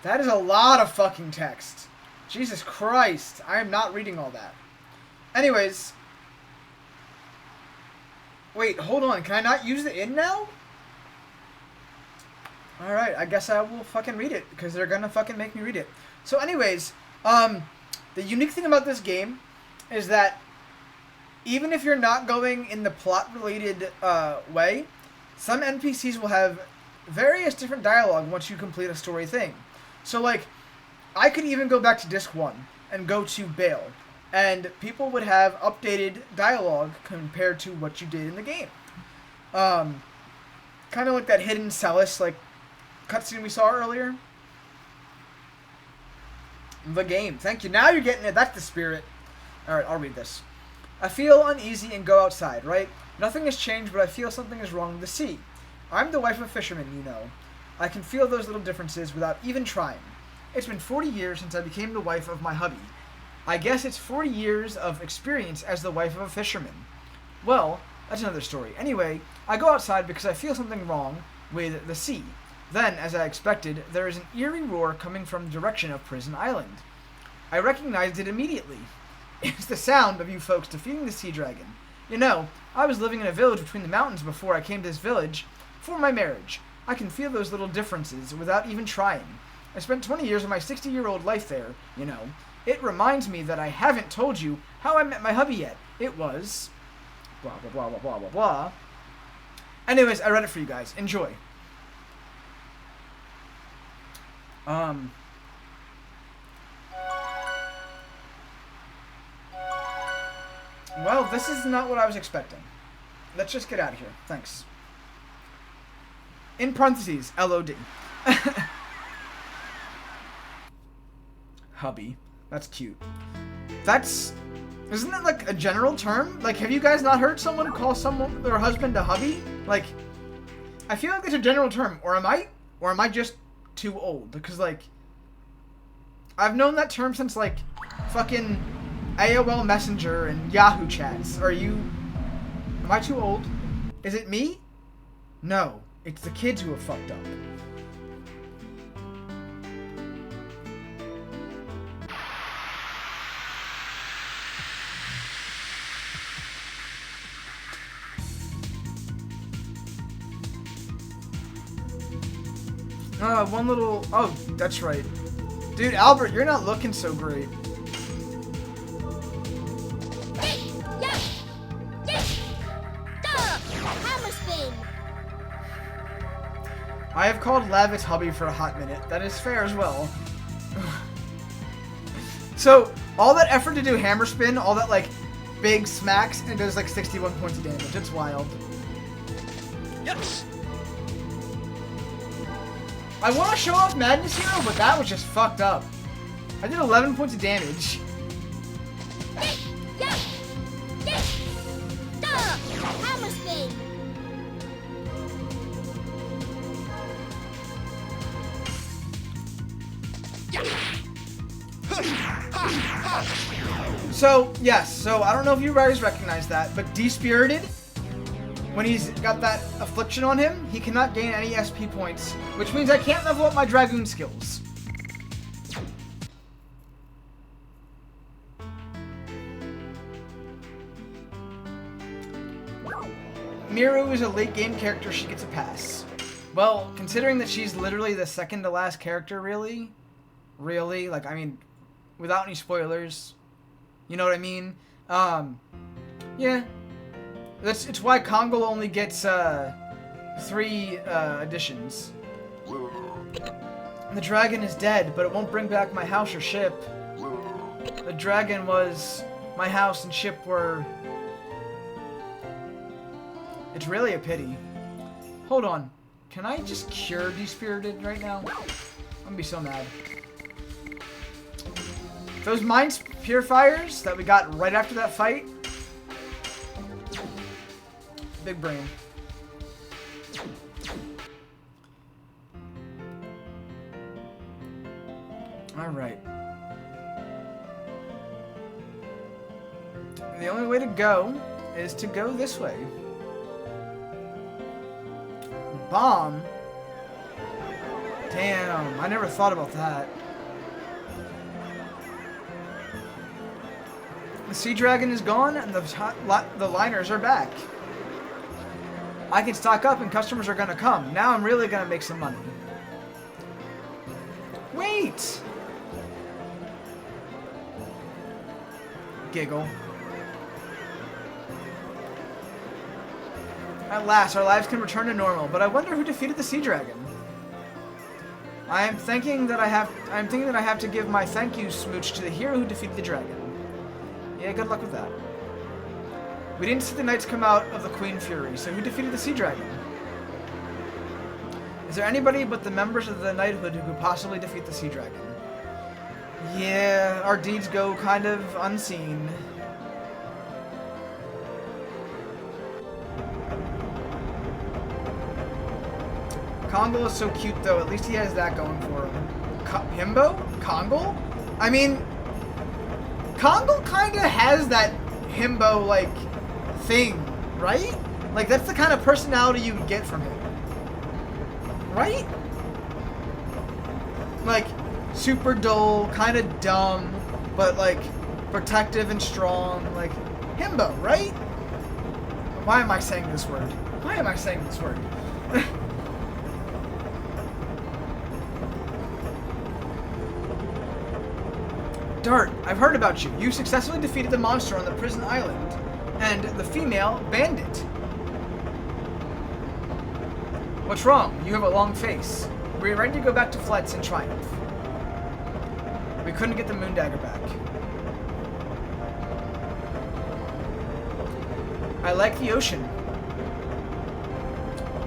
That is a lot of fucking text. Jesus Christ. I am not reading all that. Anyways. Wait, hold on. Can I not use the inn now? Alright, I guess I will fucking read it. Because they're gonna fucking make me read it. So anyways, the unique thing about this game is that even if you're not going in the plot-related way, some NPCs will have various different dialogue once you complete a story thing. So, like, I could even go back to disc 1 and go to Bale, and people would have updated dialogue compared to what you did in the game. Kind of like that hidden Celis like cutscene we saw earlier. The game. Thank you. Now you're getting it. That's the spirit. Alright, I'll read this. I feel uneasy and go outside, right? Nothing has changed, but I feel something is wrong with the sea. I'm the wife of a fisherman, you know. I can feel those little differences without even trying. It's been 40 years since I became the wife of my hubby. I guess it's 40 years of experience as the wife of a fisherman. Well, that's another story. Anyway, I go outside because I feel something wrong with the sea. Then, as I expected, there is an eerie roar coming from the direction of Prison Island. I recognized it immediately. It's the sound of you folks defeating the sea dragon. You know, I was living in a village between the mountains before I came to this village for my marriage. I can feel those little differences without even trying. I spent 20 years of my 60-year-old life there, you know. It reminds me that I haven't told you how I met my hubby yet. It was... blah, blah, blah, blah, blah, blah, blah. Anyways, I read it for you guys. Enjoy. Well, this is not what I was expecting. Let's just get out of here. Thanks. In parentheses, LOD. Hubby. That's cute. Isn't that like a general term? Like, have you guys not heard someone call someone, their husband, a hubby? Like, I feel like it's a general term. Or am I just too old? Because, like, I've known that term since, like, fucking AOL Messenger and Yahoo chats. Am I too old? Is it me? No, it's the kids who have fucked up. Oh, that's right. Dude, Albert, you're not looking so great. Hammer spin. I have called Lavit's hubby for a hot minute. That is fair as well. So, all that effort to do hammer spin, all that, like, big smacks, and it does, like, 61 points of damage. It's wild. Yes. I want to show off Madness Hero, but that was just fucked up. I did 11 points of damage. Hammer spin. So, yes, so I don't know if you guys recognize that, but Despirited, when he's got that affliction on him, he cannot gain any SP points, which means I can't level up my Dragoon skills. Miru is a late game character, she gets a pass. Well, considering that she's literally the second to last character, really, like, I mean, without any spoilers, you know what I mean? Yeah. It's why Kongol only gets 3 additions. The dragon is dead, but it won't bring back my house or ship. The dragon was... my house and ship were... It's really a pity. Hold on. Can I just cure Despirited right now? I'm gonna be so mad. Those Mind Purifiers that we got right after that fight... Big brain. Alright. The only way to go is to go this way. Bomb? Damn, I never thought about that. The Sea Dragon is gone and the liners are back. I can stock up and customers are gonna come. Now I'm really gonna make some money. Wait! Giggle. At last, our lives can return to normal, but I wonder who defeated the Sea Dragon. I'm thinking that I have to give my thank you smooch to the hero who defeated the dragon. Yeah, good luck with that. We didn't see the knights come out of the Queen Fury, so who defeated the sea dragon? Is there anybody but the members of the knighthood who could possibly defeat the sea dragon? Yeah, our deeds go kind of unseen. Kongo is so cute, though. At least he has that going for him. Himbo? Kongo? I mean, Kongo kind of has that himbo, like, thing, right? Like, that's the kind of personality you would get from him. Right? Like, super dull, kind of dumb, but, like, protective and strong. Like, himbo, right? Why am I saying this word? Why am I saying this word? Dart, I've heard about you. You successfully defeated the monster on the prison island, and the female bandit. What's wrong? You have a long face. We're ready to go back to Fletz in triumph. We couldn't get the moon dagger back. I like the ocean.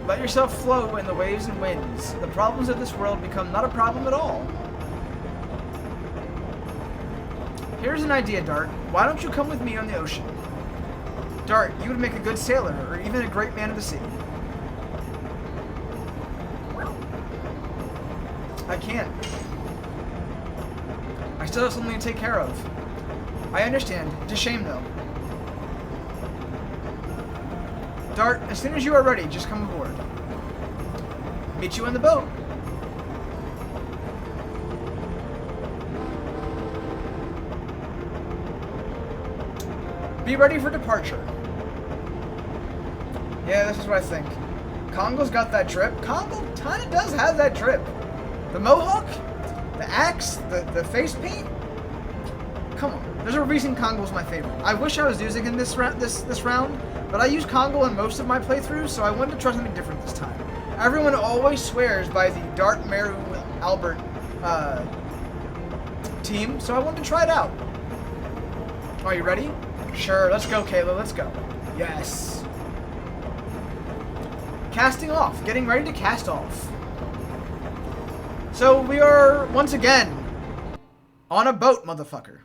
Let yourself flow in the waves and winds. The problems of this world become not a problem at all. Here's an idea, Dart. Why don't you come with me on the ocean? Dart, you would make a good sailor, or even a great man of the sea. I can't. I still have something to take care of. I understand. It's a shame, though. Dart, as soon as you are ready, just come aboard. Meet you on the boat. Be ready for departure. Yeah, this is what I think. Kongo's got that drip. Kongo kinda does have that drip. The mohawk, the axe, the face paint. Come on. There's a reason Kongo's my favorite. I wish I was using him this round, but I use Kongo in most of my playthroughs, so I wanted to try something different this time. Everyone always swears by the Dart, Meru, Albert team, so I wanted to try it out. Are you ready? Sure, let's go, Kayla, let's go. Yes. Casting off. Getting ready to cast off. So we are, once again, on a boat, motherfucker.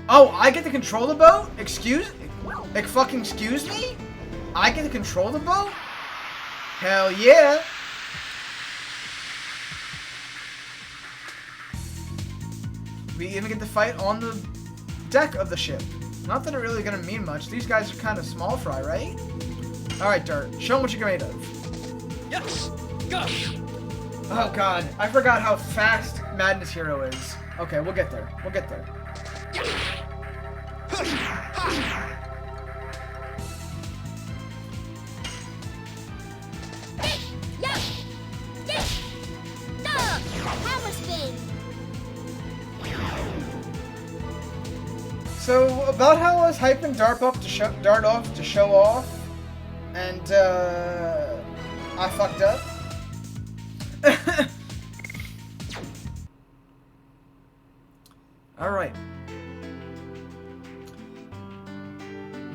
Oh, I get to control the boat? Excuse me? I get to control the boat? Hell yeah. We even get to fight on the deck of the ship. Not that it really gonna mean much. These guys are kind of small fry, right? Alright, Dart. Show them what you're made of. Yes! Go! Oh god. I forgot how fast Madness Hero is. Okay, we'll get there. We'll get there. Hammer spin. So, about how I was hyping Dart off to show off, and, I fucked up. Alright.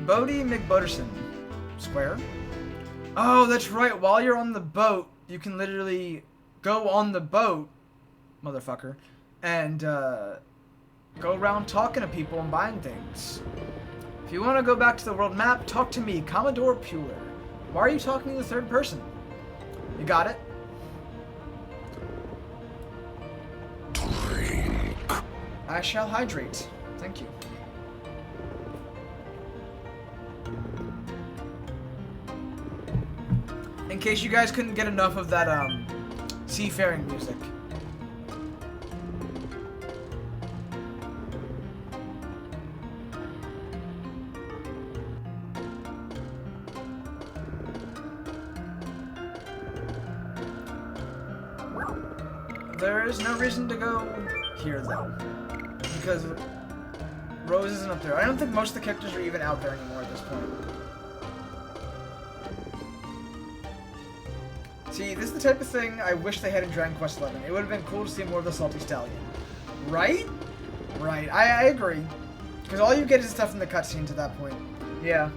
Bodie McButterson. Square? Oh, that's right. While you're on the boat, you can literally go on the boat, motherfucker, and, go around talking to people and buying things. If you want to go back to the world map, talk to me, Commodore Puler. Why are you talking in the third person? You got it? Drink. I shall hydrate. Thank you. In case you guys couldn't get enough of that, seafaring music. There is no reason to go here, though, because Rose isn't up there. I don't think most of the characters are even out there anymore at this point. See, this is the type of thing I wish they had in Dragon Quest XI. It would have been cool to see more of the Salty Stallion. Right? Right. I agree. Because all you get is stuff in the cutscenes at that point. Yeah.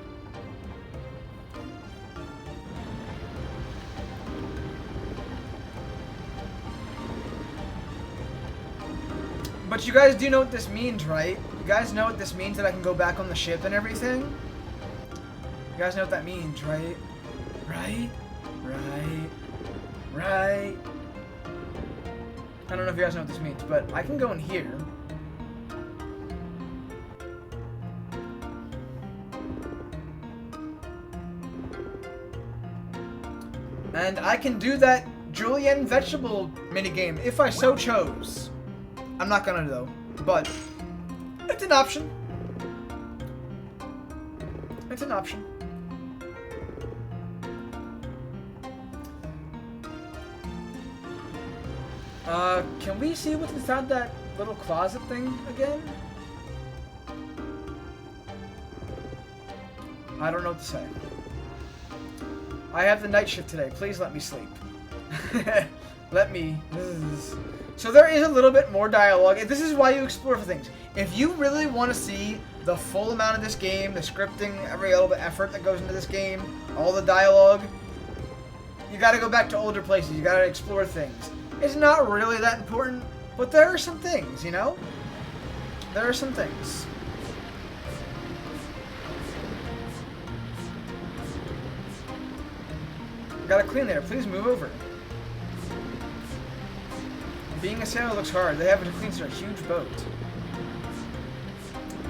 But you guys do know what this means, right? You guys know what this means, that I can go back on the ship and everything? You guys know what that means, right? Right? Right? Right? I don't know if you guys know what this means, but I can go in here. And I can do that julienne vegetable minigame if I so chose. I'm not gonna though, but it's an option. It's an option. Can we see what's inside that little closet thing again? I don't know what to say. I have the night shift today. Please let me sleep. Let me. So there is a little bit more dialogue. This is why you explore for things. If you really want to see the full amount of this game, the scripting, every little bit of effort that goes into this game, all the dialogue, you got to go back to older places. You got to explore things. It's not really that important, but there are some things, you know? There are some things. Gotta clean there. Please move over. Being a sailor looks hard. They have to clean a huge boat.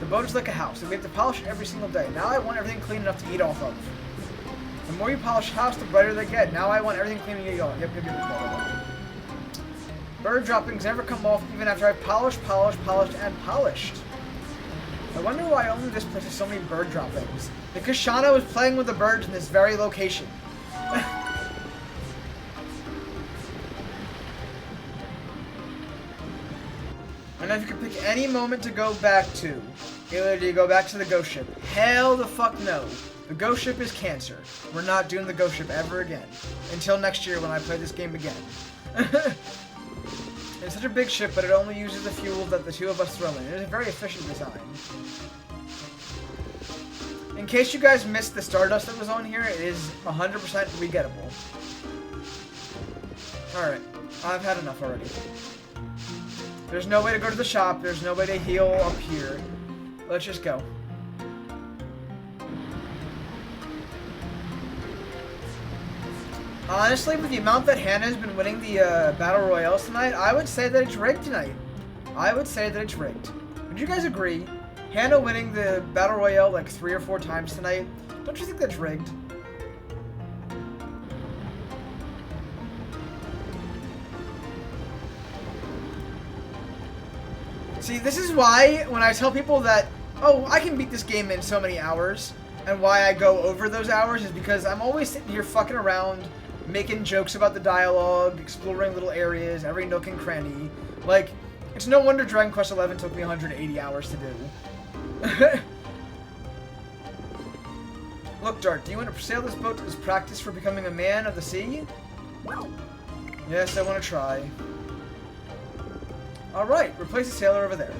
The boat is like a house, and we have to polish it every single day. Now I want everything clean enough to eat off of. The more you polish a house, the brighter they get. Now I want everything clean to eat off. Yep. Bird droppings never come off even after I've polished, and polished. I wonder why only this place has so many bird droppings. Because Shauna was playing with the birds in this very location. And if you could pick any moment to go back to, either do you go back to the ghost ship? Hell the fuck no. The ghost ship is cancer. We're not doing the ghost ship ever again. Until next year when I play this game again. It's such a big ship, but it only uses the fuel that the two of us throw in. It is a very efficient design. In case you guys missed the Stardust that was on here, it is 100% regettable. Alright, I've had enough already. There's no way to go to the shop, there's no way to heal up here. Let's just go. Honestly, with the amount that Hannah's been winning the Battle Royales tonight, I would say that it's rigged tonight. I would say that it's rigged. Would you guys agree? Hannah winning the Battle Royale like 3 or 4 times tonight. Don't you think that's rigged? See, this is why when I tell people that, oh, I can beat this game in so many hours, and why I go over those hours is because I'm always sitting here fucking around, making jokes about the dialogue, exploring little areas, every nook and cranny. Like, it's no wonder Dragon Quest XI took me 180 hours to do. Look, Dart, do you want to sail this boat as practice for becoming a man of the sea? Yes, I want to try. Alright, replace the sailor over there.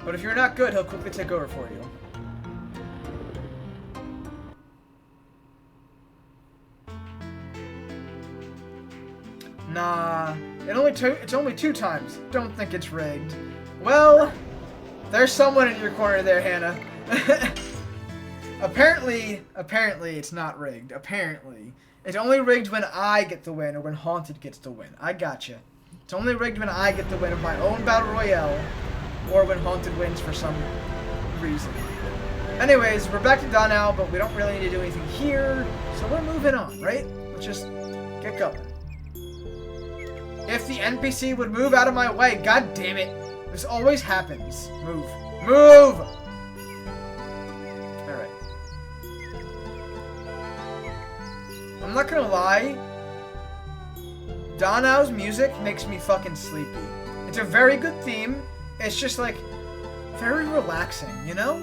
But if you're not good, he'll quickly take over for you. Nah, it's only 2 times. Don't think it's rigged. Well, there's someone in your corner there, Hannah. Apparently it's not rigged. Apparently. It's only rigged when I get the win or when Haunted gets the win. I gotcha. It's only rigged when I get the win of my own Battle Royale or when Haunted wins for some reason. Anyways, we're back to Donau, but we don't really need to do anything here, so we're moving on, right? Let's just get going. If the NPC would move out of my way, god damn it. This always happens. Move. Move! Alright. I'm not gonna lie. Donau's music makes me fucking sleepy. It's a very good theme. It's just like, very relaxing, you know?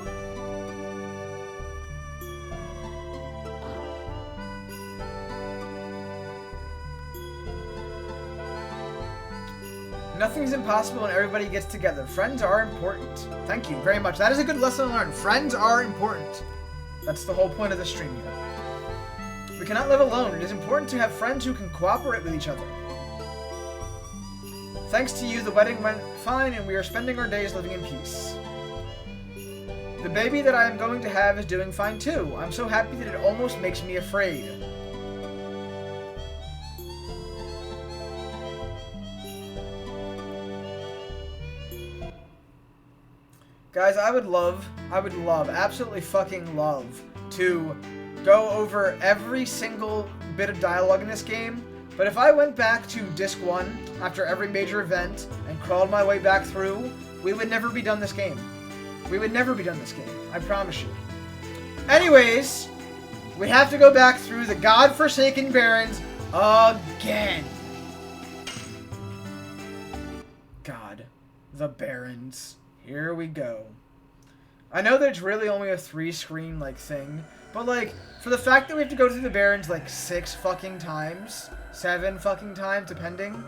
Nothing's impossible when everybody gets together. Friends are important. Thank you very much. That is a good lesson to learn. Friends are important. That's the whole point of the stream here. We cannot live alone. It is important to have friends who can cooperate with each other. Thanks to you, the wedding went fine and we are spending our days living in peace. The baby that I am going to have is doing fine too. I'm so happy that it almost makes me afraid. Guys, I would love, absolutely fucking love to go over every single bit of dialogue in this game, but if I went back to Disc 1 after every major event and crawled my way back through, we would never be done this game. We would never be done this game, I promise you. Anyways, we have to go back through the godforsaken Barrens again. God, the Barrens. Here we go. I know that it's really only a 3-screen, like, thing, but, like, for the fact that we have to go through the Barrens, like, 6 fucking times, 7 fucking times, depending,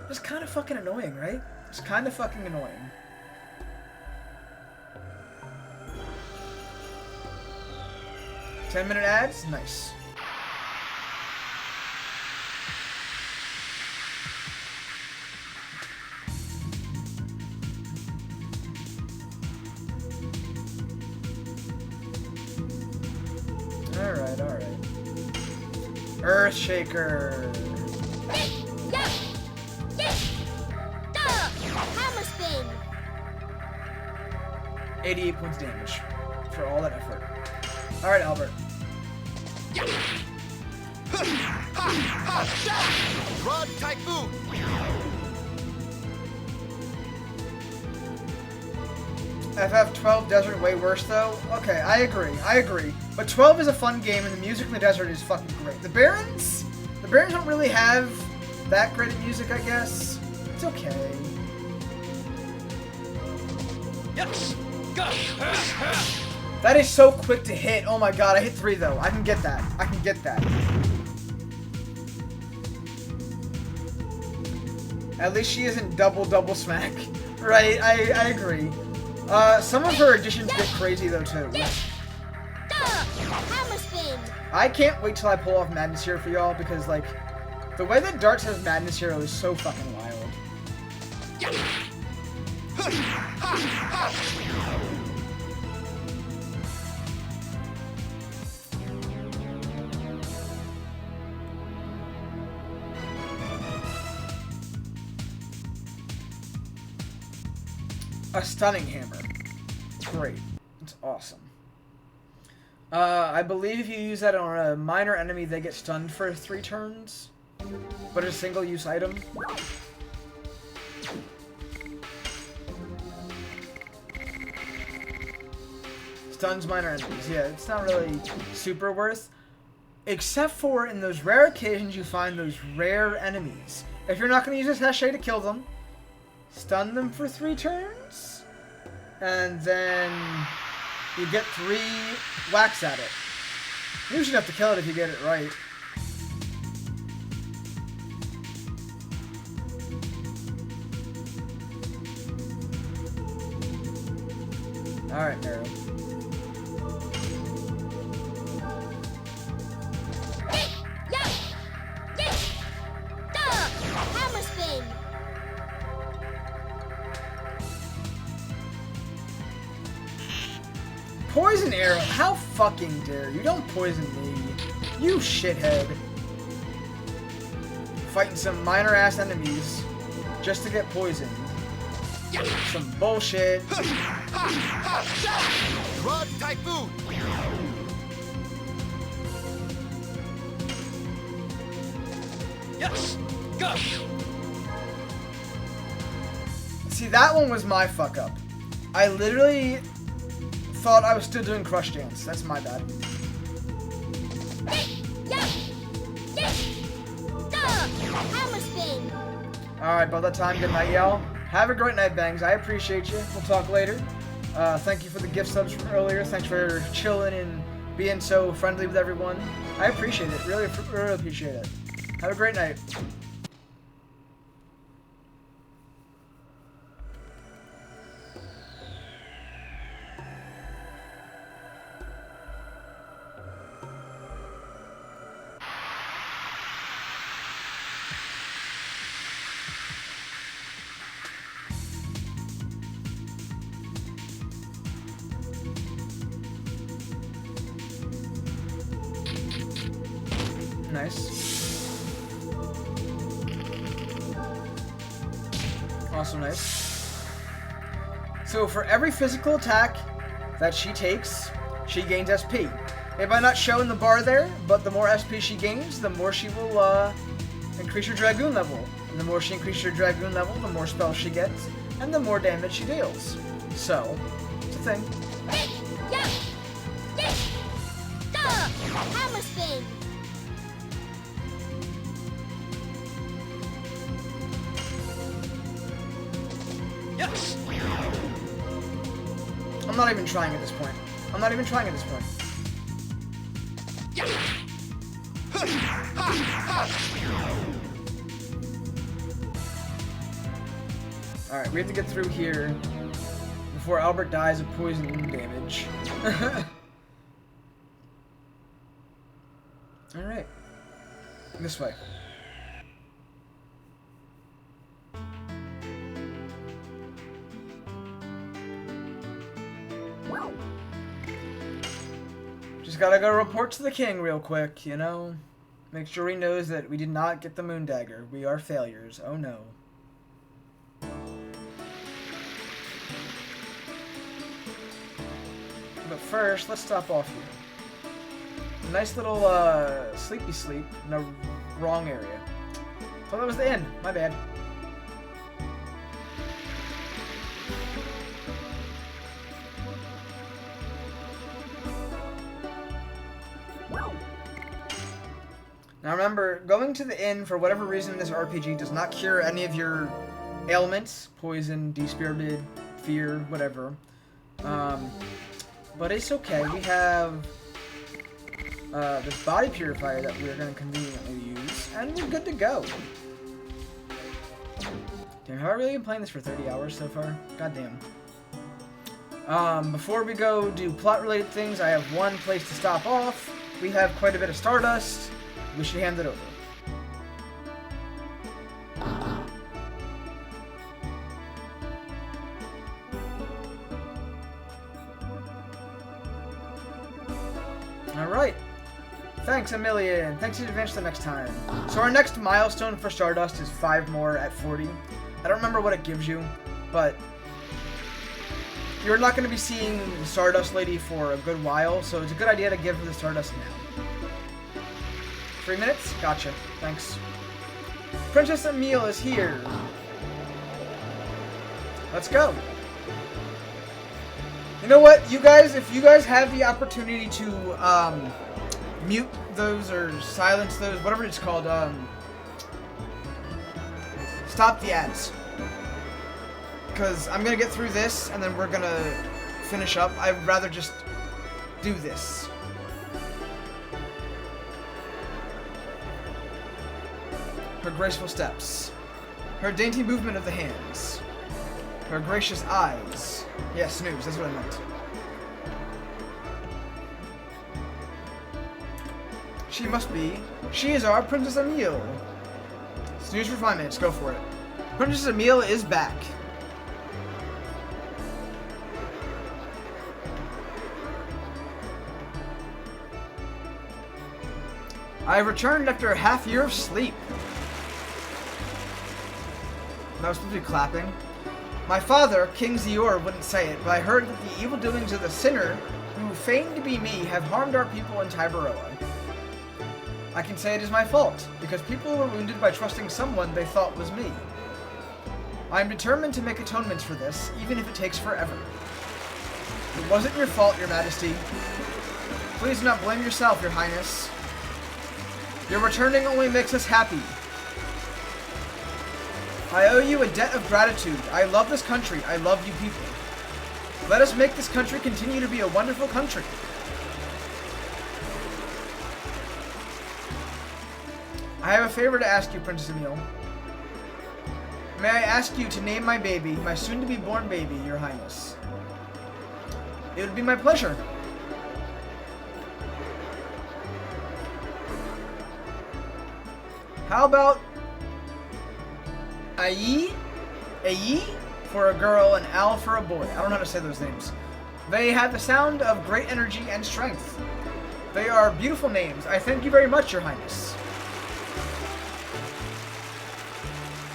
it's kind of fucking annoying, right? It's kind of fucking annoying. "10-minute ads? Nice. Alright. Earthshaker. Hammer spin. 88 points damage for all that effort. Alright, Albert. Rod Typhoon. FF12 Desert way worse though? Okay, I agree. But 12 is a fun game and the music in the desert is fucking great. The Barrens don't really have that great of music, I guess. It's okay. Yes. Go. That is so quick to hit. Oh my god, I hit 3 though. I can get that. At least she isn't double smack. Right, I agree. Some of her additions get crazy though too. Hammer spin. I can't wait till I pull off Madness Hero for y'all because like the way that Darts has Madness Hero is so fucking wild. A stunning hammer. Great. It's awesome. I believe if you use that on a minor enemy, they get stunned for 3 turns. But a single-use item. Stuns minor enemies. Yeah, it's not really super worth. Except for in those rare occasions you find those rare enemies. If you're not going to use a sachet to kill them, stun them for 3 turns, and then you get 3 whacks at it. You usually have to kill it if you get it right. Alright, Meryl. Hammer spin. Poison arrow? How fucking dare you? Don't poison me. You shithead. Fighting some minor ass enemies just to get poisoned. Some bullshit. Rod Typhoon. Yes. Go. See, that one was my fuck up. I literally thought I was still doing Crush Dance. That's my bad. Hammer spin. Alright, by that time, good night, y'all. Have a great night, Bangs. I appreciate you. We'll talk later. Thank you for the gift subs from earlier. Thanks for chilling and being so friendly with everyone. I appreciate it. Really appreciate it. Have a great night. Also nice. So for every physical attack that she takes, she gains SP. It might not show in the bar there, but the more SP she gains, the more she will increase her Dragoon level. And the more she increases her Dragoon level, the more spells she gets, and the more damage she deals. So, it's a thing. Hammer spin. Yes. I'm not even trying at this point. I'm not even trying at this point. Alright, we have to get through here before Albert dies of poison damage. Alright. This way. Just gotta go report to the king real quick, you know? Make sure he knows that we did not get the moon dagger. We are failures. Oh no. But first, let's stop off here. Nice little sleepy sleep in the wrong area. Thought that was the end. My bad. Now remember, going to the inn for whatever reason in this RPG does not cure any of your ailments. Poison, despirited, fear, whatever. But it's okay. We have this body purifier that we're going to conveniently use, and we're good to go. Damn, have I really been playing this for 30 hours so far? God damn. Before we go do plot-related things, I have one place to stop off. We have quite a bit of Stardust. We should hand it over. Alright. Thanks a million. Thanks in advance the next time. So our next milestone for Stardust is 5 more at 40. I don't remember what it gives you, but you're not going to be seeing the Stardust Lady for a good while, so it's a good idea to give her the Stardust now. 3 minutes? Gotcha. Thanks. Princess Emile is here. Let's go. You know what, you guys, if you guys have the opportunity to mute those or silence those, whatever it's called, stop the ads. Because I'm going to get through this and then we're going to finish up. I'd rather just do this. Her graceful steps. Her dainty movement of the hands. Her gracious eyes. Yeah, snooze, that's what I meant. She must be. She is our Princess Emile. Snooze for 5 minutes, go for it. Princess Emile is back. I have returned after a half year of sleep. That was supposed to be clapping. My father, King Zior, wouldn't say it, but I heard that the evil doings of the sinner, who feigned to be me, have harmed our people in Tiberoa. I can say it is my fault, because people were wounded by trusting someone they thought was me. I am determined to make atonements for this, even if it takes forever. It wasn't your fault, Your Majesty. Please do not blame yourself, Your Highness. Your returning only makes us happy. I owe you a debt of gratitude. I love this country. I love you people. Let us make this country continue to be a wonderful country. I have a favor to ask you, Princess Emile. May I ask you to name my baby, my soon-to-be-born baby, Your Highness? It would be my pleasure. How about Ai for a girl and Al for a boy? I don't know how to say those names. They have the sound of great energy and strength. They are beautiful names. I thank you very much, Your Highness.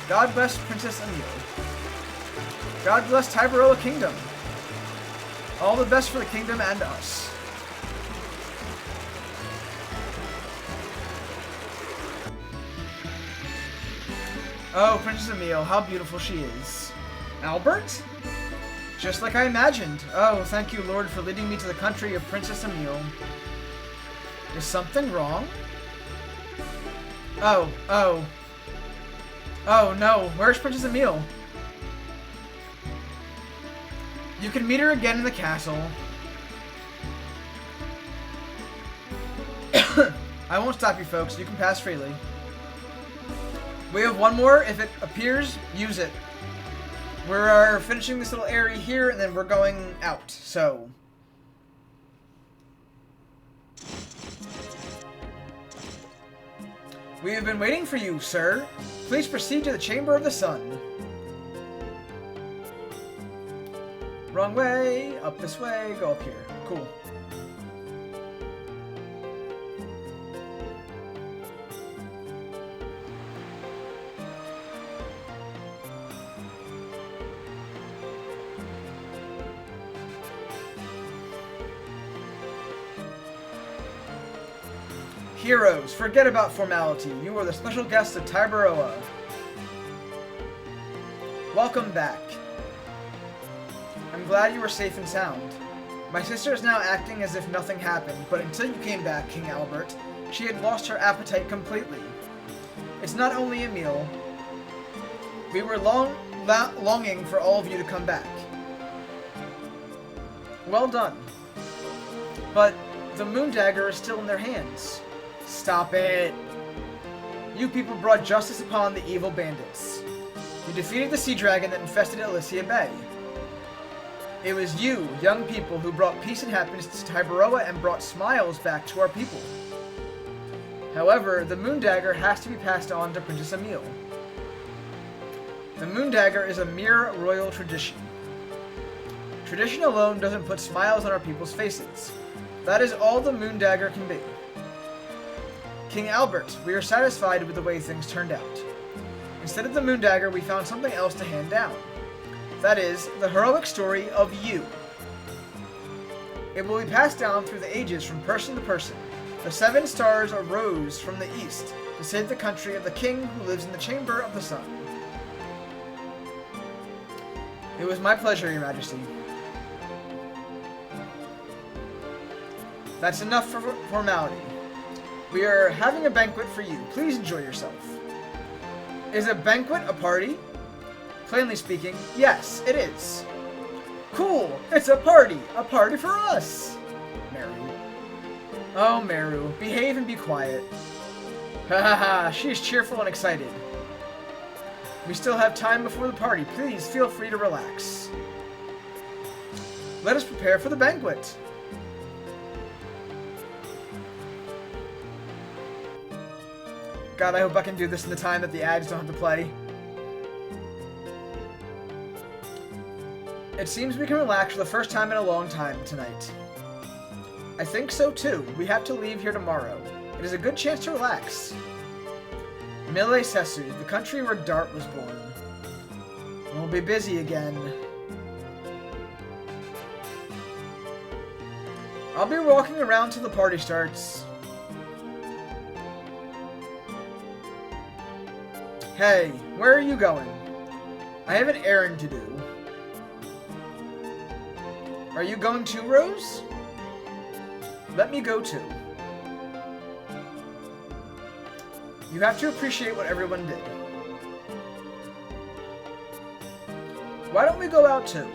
God bless Princess Emile. God bless Tyberoa Kingdom. All the best for the kingdom and us. Oh, Princess Emile, how beautiful she is. Albert? Just like I imagined. Oh, thank you, Lord, for leading me to the country of Princess Emile. Is something wrong? Oh no, where's Princess Emile? You can meet her again in the castle. I won't stop you folks, you can pass freely. We have one more. If it appears, use it. We're finishing this little area here, and then we're going out, so... We have been waiting for you, sir. Please proceed to the Chamber of the Sun. Wrong way, up this way, go up here. Cool. Heroes, forget about formality. You are the special guests of Tyberoa. Welcome back. I'm glad you were safe and sound. My sister is now acting as if nothing happened, but until you came back, King Albert, she had lost her appetite completely. It's not only Emile. We were longing for all of you to come back. Well done. But the moon dagger is still in their hands. Stop it! You people brought justice upon the evil bandits. You defeated the sea dragon that infested Elysia Bay. It was you, young people, who brought peace and happiness to Tyberoa and brought smiles back to our people. However, the moon dagger has to be passed on to Princess Emile. The moon dagger is a mere royal tradition. Tradition alone doesn't put smiles on our people's faces. That is all the moon dagger can be. King Albert, we are satisfied with the way things turned out. Instead of the moon dagger, we found something else to hand down. That is, the heroic story of you. It will be passed down through the ages from person to person. The 7 stars arose from the east to save the country of the king who lives in the Chamber of the Sun. It was my pleasure, Your Majesty. That's enough for formality. We are having a banquet for you. Please enjoy yourself. Is a banquet a party? Plainly speaking, yes, it is. Cool! It's a party! A party for us! Meru. Oh, Meru, behave and be quiet. Ha ha ha, she is cheerful and excited. We still have time before the party. Please feel free to relax. Let us prepare for the banquet. God, I hope I can do this in the time that the ads don't have to play. It seems we can relax for the first time in a long time tonight. I think so too. We have to leave here tomorrow. It is a good chance to relax. Mille Sesu, the country where Dart was born. We'll be busy again. I'll be walking around till the party starts. Hey, where are you going? I have an errand to do. Are you going too, Rose? Let me go too. You have to appreciate what everyone did. Why don't we go out too?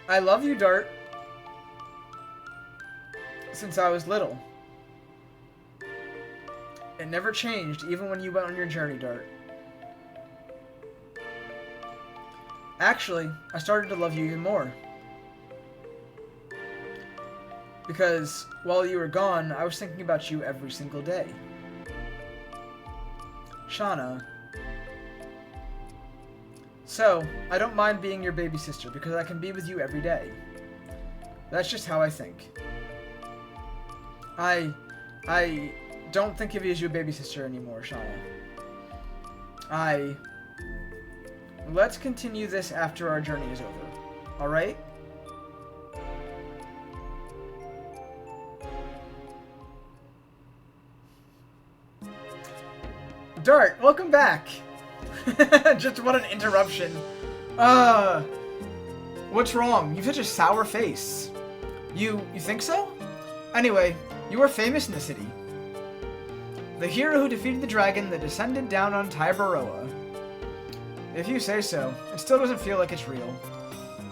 I love you, Dart. Since I was little. It never changed, even when you went on your journey, Dart. Actually, I started to love you even more. Because while you were gone, I was thinking about you every single day. Shauna. So, I don't mind being your baby sister because I can be with you every day. That's just how I think. don't think of you as your baby sister anymore, Shauna. Let's continue this after our journey is over. Alright? Dart, welcome back! Just what an interruption. What's wrong? You have such a sour face. You think so? Anyway, you are famous in the city. The hero who defeated the dragon that descended down on Taibaroa. If you say so, it still doesn't feel like it's real.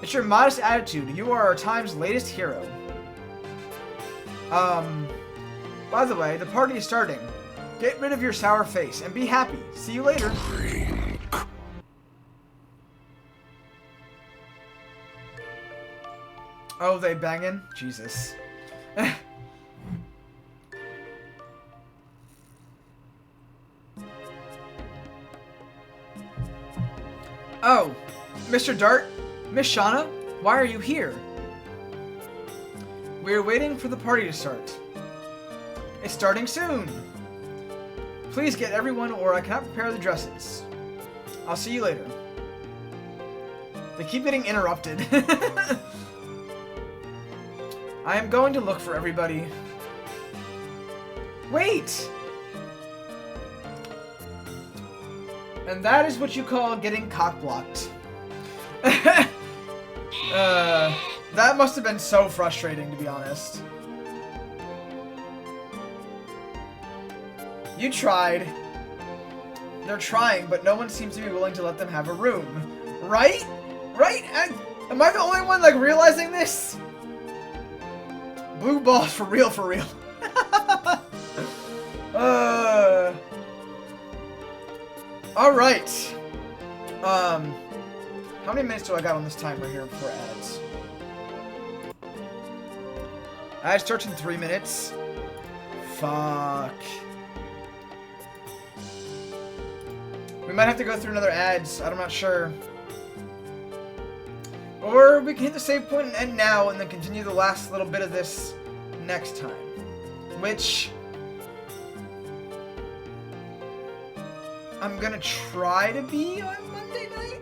It's your modest attitude. You are our time's latest hero. By the way, the party is starting. Get rid of your sour face and be happy. See you later. Oh, they banging? Jesus. Oh, Mr. Dart? Miss Shauna? Why are you here? We're waiting for the party to start. It's starting soon. Please get everyone or I cannot prepare the dresses. I'll see you later. They keep getting interrupted. I am going to look for everybody. Wait! And that is what you call getting cock-blocked. That must have been so frustrating, to be honest. You tried. They're trying, but no one seems to be willing to let them have a room. Right? Right? Am I the only one, like, realizing this? Blue balls for real, for real. Alright. How many minutes do I got on this timer here before ads? Ads starts in 3 minutes. Fuck. We might have to go through another ads. I'm not sure. Or we can hit the save point and end now and then continue the last little bit of this next time. Which I'm gonna try to be on Monday night.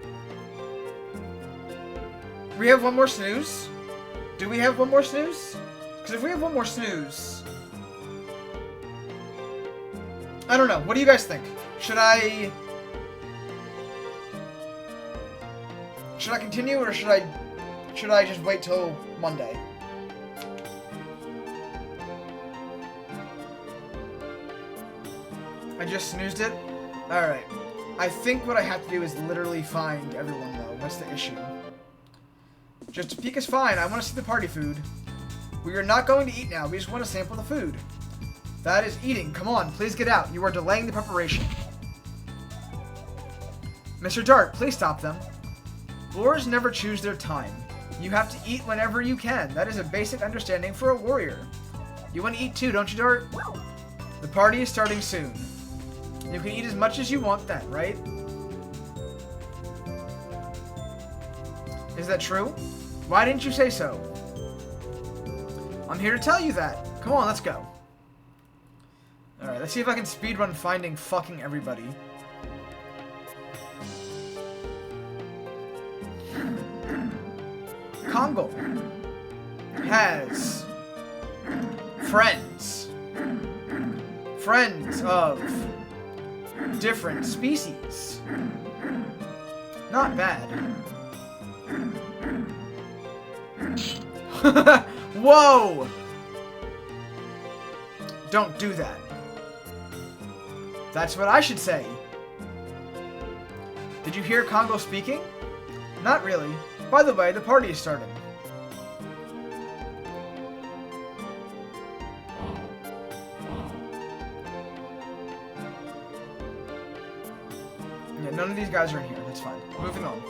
We have one more snooze? Do we have one more snooze? Because if we have one more snooze... I don't know. What do you guys think? Should I continue or should I just wait till Monday? I just snoozed it? Alright. I think what I have to do is literally find everyone though. What's the issue? Just a peek is fine. I want to see the party food. We are not going to eat now. We just want to sample the food. That is eating. Come on, please get out. You are delaying the preparation. Mr. Dart, please stop them. Warriors never choose their time. You have to eat whenever you can. That is a basic understanding for a warrior. You want to eat too, don't you, Dart? The party is starting soon. You can eat as much as you want then, right? Is that true? Why didn't you say so? I'm here to tell you that. Come on, let's go. Alright, let's see if I can speedrun finding fucking everybody. Congo has friends. Friends of different species. Not bad. Whoa! Don't do that. That's what I should say. Did you hear Congo speaking? Not really. By the way, the party is starting. Yeah, none of these guys are in here. That's fine. Moving on.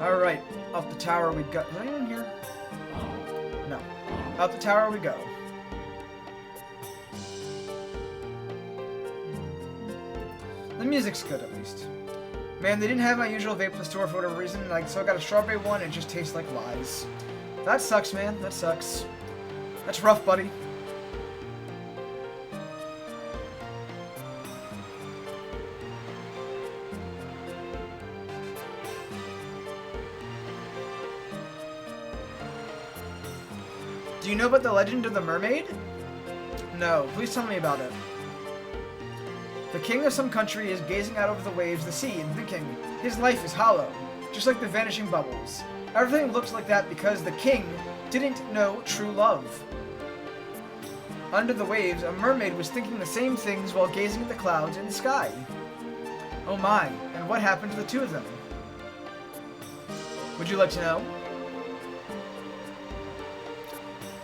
Alright, up the tower we go. Is anyone here? No. Up the tower we go. music's good, at least. Man, they didn't have my usual vape in the store for whatever reason, so I got a strawberry one, and it just tastes like lies. That sucks, man. That sucks. That's rough, buddy. Do you know about the legend of the mermaid? No, please tell me about it. The king of some country is gazing out over the waves of the sea and thinking, his life is hollow, just like the vanishing bubbles. Everything looks like that because the king didn't know true love. Under the waves, a mermaid was thinking the same things while gazing at the clouds in the sky. Oh my, and what happened to the two of them? Would you like to know?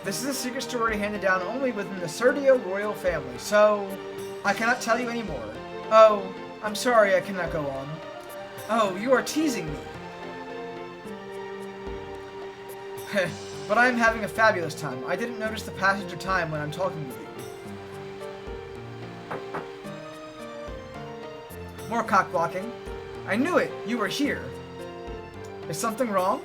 This is a secret story handed down only within the Serdio royal family, so I cannot tell you anymore. Oh, I'm sorry I cannot go on. Oh, you are teasing me. But I am having a fabulous time. I didn't notice the passage of time when I'm talking with you. More cock blocking. I knew it! You were here. Is something wrong?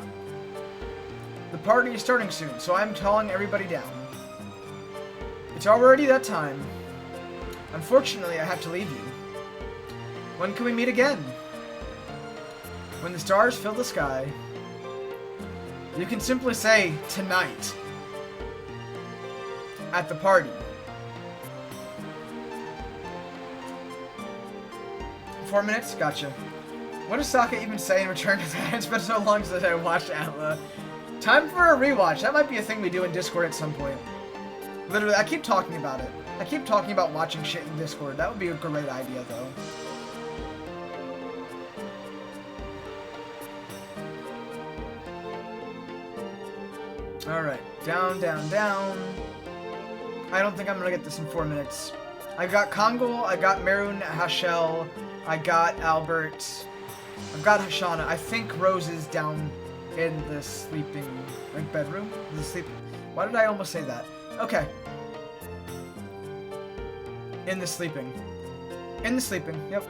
The party is starting soon, so I'm calling everybody down. It's already that time. Unfortunately, I have to leave you. When can we meet again? When the stars fill the sky. You can simply say, tonight. At the party. Four minutes? Gotcha. What does Sokka even say in return to that? It's been so long since I watched Atla. Time for a rewatch. That might be a thing we do in Discord at some point. Literally, I keep talking about it. I keep talking about watching shit in Discord. That would be a great idea, though. Alright. Down, down, down. I don't think I'm gonna get this in 4 minutes. I got Kongol, I got Merun Hashel, I got Albert, I've got Hashana. I think Rose is down in the sleeping, like, bedroom? The sleeping. Why did I almost say that? Okay. In the sleeping. In the sleeping, yep.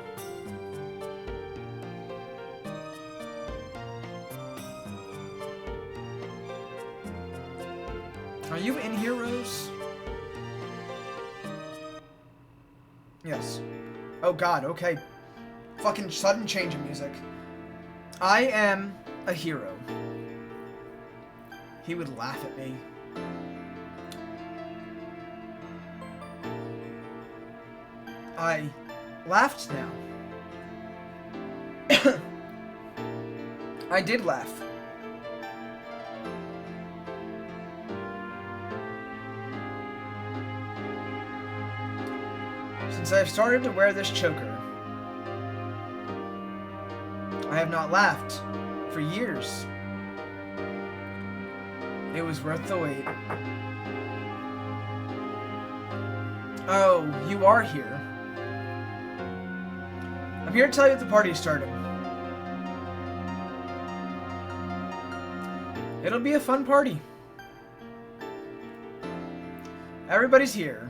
Are you in here, Rose? Yes. Oh god, okay. Fucking sudden change in music. I am a hero. He would laugh at me. I laughed now. I did laugh. Since I've started to wear this choker, I have not laughed for years. It was worth the wait. Oh, you are here. I'm here to tell you that the party is starting. It'll be a fun party. Everybody's here.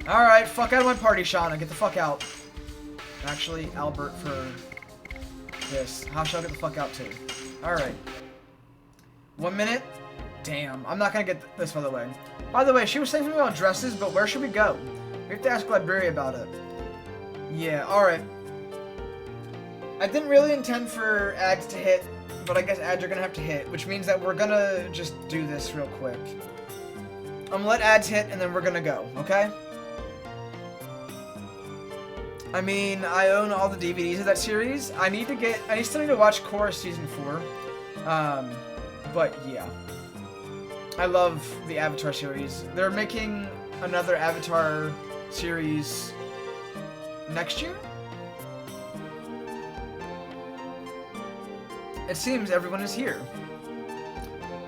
Alright, fuck out of my party, Shauna. Get the fuck out. Actually, Albert for this. How shall I get the fuck out too? Alright. 1 minute? Damn. I'm not gonna get this, by the way. By the way, she was saying something about dresses, but where should we go? We have to ask Library about it. Yeah, alright. I didn't really intend for ads to hit, but I guess ads are gonna have to hit, which means that we're gonna just do this real quick. I'm gonna let ads hit, and then we're gonna go, okay? I mean, I own all the DVDs of that series. I still need to watch Chorus Season 4. But yeah. I love the Avatar series. They're making another Avatar series next year? It seems everyone is here.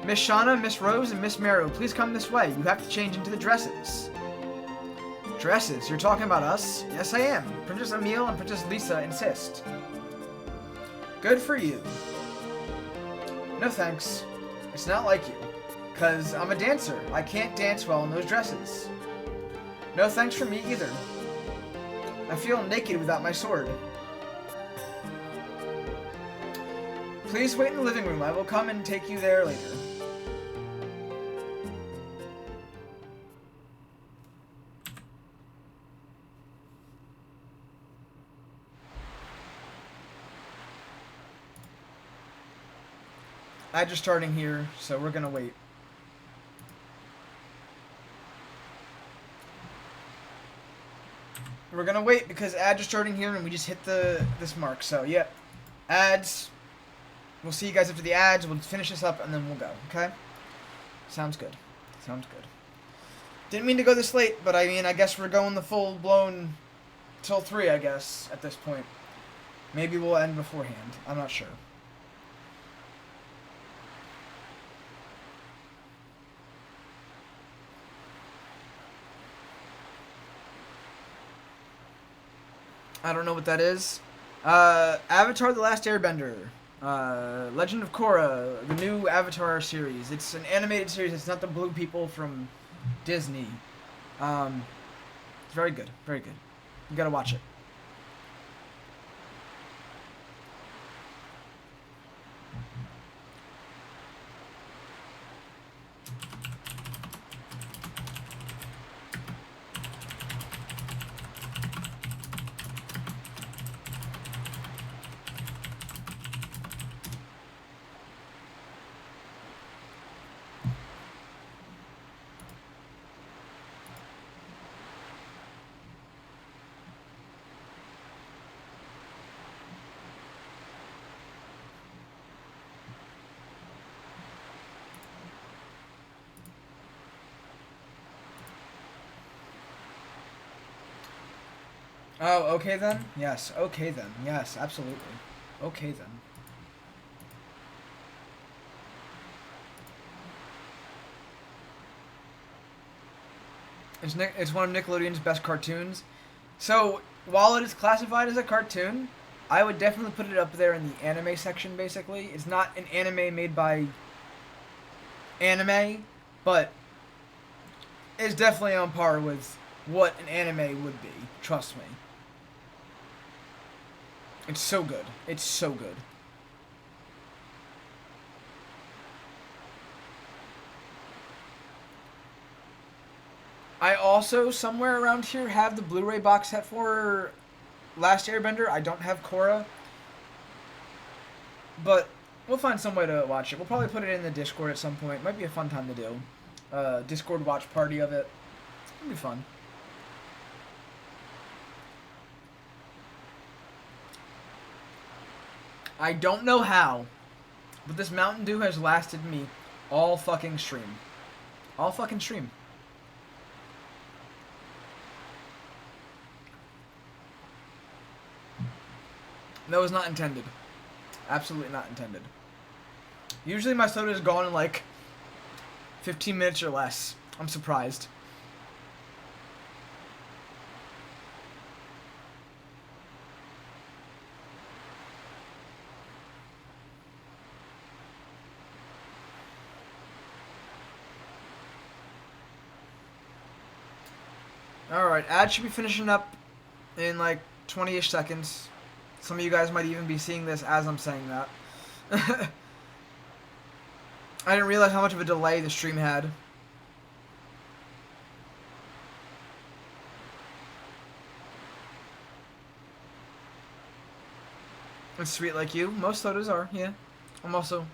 Miss Shauna, Miss Rose, and Miss Meru, please come this way. You have to change into the dresses. Dresses? You're talking about us? Yes, I am. Princess Emile and Princess Lisa insist. Good for you. No thanks. It's not like you. 'Cause I'm a dancer. I can't dance well in those dresses. No thanks for me either. I feel naked without my sword. Please wait in the living room. I will come and take you there later. Ads are starting here, so we're gonna wait. We're gonna wait because ads are starting here and we just hit this mark. So yeah, ads. We'll see you guys after the ads. We'll finish this up and then we'll go. Okay? Sounds good. Sounds good. Didn't mean to go this late, but I mean, I guess we're going the full blown till 3. I guess at this point. Maybe we'll end beforehand. I'm not sure. I don't know what that is. Avatar: The Last Airbender. Legend of Korra, the new Avatar series. It's an animated series. It's not the blue people from Disney. It's very good. Very good. You gotta watch it. Oh, okay then? Yes, okay then. Yes, absolutely. Okay then. It's one of Nickelodeon's best cartoons. So, while it is classified as a cartoon, I would definitely put it up there in the anime section, basically. It's not an anime made by anime, but it's definitely on par with what an anime would be. Trust me. It's so good. It's so good. I also, somewhere around here, have the Blu-ray box set for Last Airbender. I don't have Korra. But we'll find some way to watch it. We'll probably put it in the Discord at some point. Might be a fun time to do. Discord watch party of it. It'll be fun. I don't know how, but this Mountain Dew has lasted me all fucking stream. All fucking stream. That was not intended. Absolutely not intended. Usually my soda is gone in like 15 minutes or less. I'm surprised. Alright, ad should be finishing up in like 20-ish seconds. Some of you guys might even be seeing this as I'm saying that. I didn't realize how much of a delay the stream had. It's sweet like you. Most sodas are, yeah. I'm also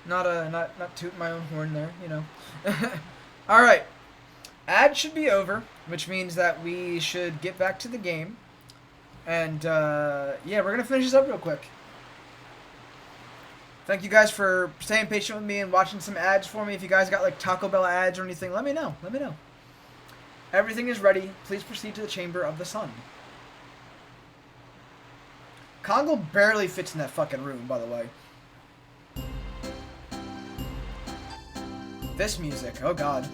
not tooting my own horn there, you know. Alright. Ad should be over, which means that we should get back to the game. And, yeah, we're going to finish this up real quick. Thank you guys for staying patient with me and watching some ads for me. If you guys got, like, Taco Bell ads or anything, let me know. Let me know. Everything is ready. Please proceed to the Chamber of the Sun. Congo barely fits in that fucking room, by the way. This music, oh god.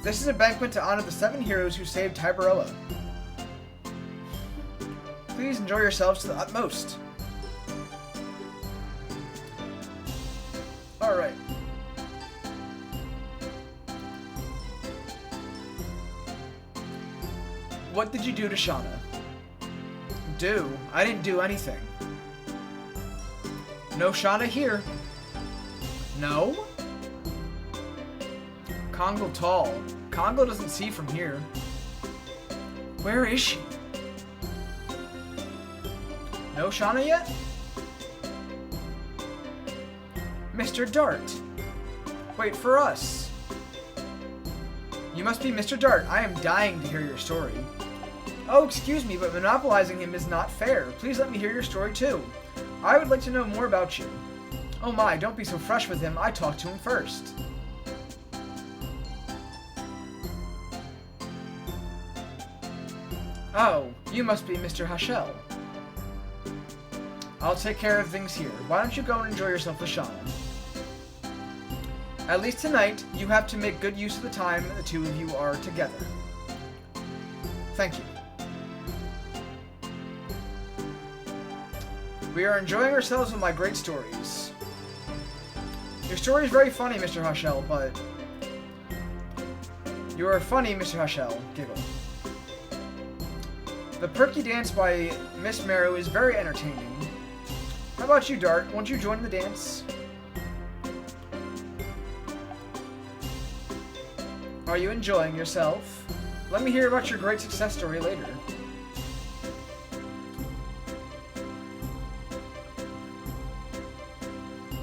This is a banquet to honor the 7 heroes who saved Tiberoa. Please enjoy yourselves to the utmost. Alright. What did you do to Shauna? Do? I didn't do anything. No Shauna here. No? Congo tall. Congo doesn't see from here. Where is she? No Shauna yet? Mr. Dart. Wait for us. You must be Mr. Dart. I am dying to hear your story. Oh, excuse me, but monopolizing him is not fair. Please let me hear your story too. I would like to know more about you. Oh my, don't be so fresh with him. I talked to him first. Oh, you must be Mr. Hashel. I'll take care of things here. Why don't you go and enjoy yourself with Shauna? At least tonight, you have to make good use of the time the two of you are together. Thank you. We are enjoying ourselves with my great stories. Your story is very funny, Mr. Hashel, but... You are funny, Mr. Hashel. Giggle. The perky dance by Miss Meru is very entertaining. How about you, Dart? Won't you join the dance? Are you enjoying yourself? Let me hear about your great success story later.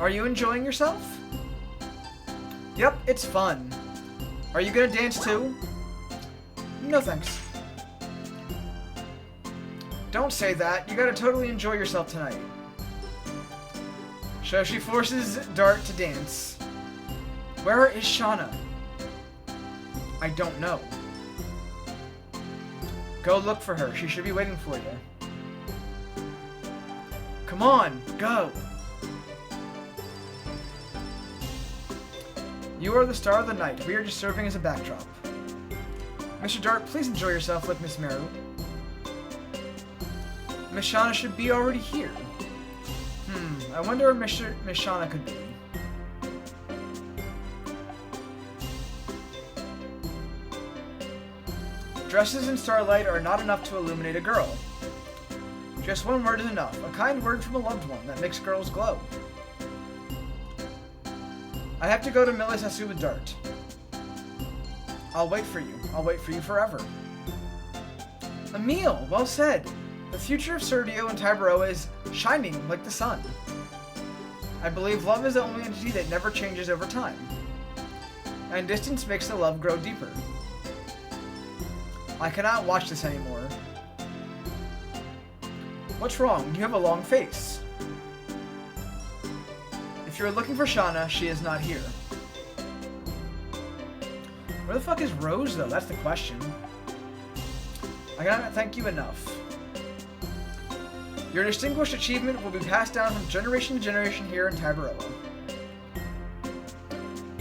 Are you enjoying yourself? Yep, it's fun. Are you gonna dance too? No thanks. Don't say that. You gotta totally enjoy yourself tonight. So she forces Dart to dance. Where is Shauna? I don't know. Go look for her. She should be waiting for you. Come on, go. You are the star of the night. We are just serving as a backdrop. Mr. Dart, please enjoy yourself like Miss Meru. Miss Shauna should be already here. I wonder where Miss Shauna could be. Dresses in starlight are not enough to illuminate a girl. Just one word is enough. A kind word from a loved one that makes girls glow. I have to go to Milisasu with Dart. I'll wait for you. I'll wait for you forever. Emil, well said. The future of Sergio and Tiberoa is shining like the sun. I believe love is the only entity that never changes over time. And distance makes the love grow deeper. I cannot watch this anymore. What's wrong? You have a long face. If you're looking for Shauna, she is not here. Where the fuck is Rose, though? That's the question. I cannot thank you enough. Your distinguished achievement will be passed down from generation to generation here in Tiberoa.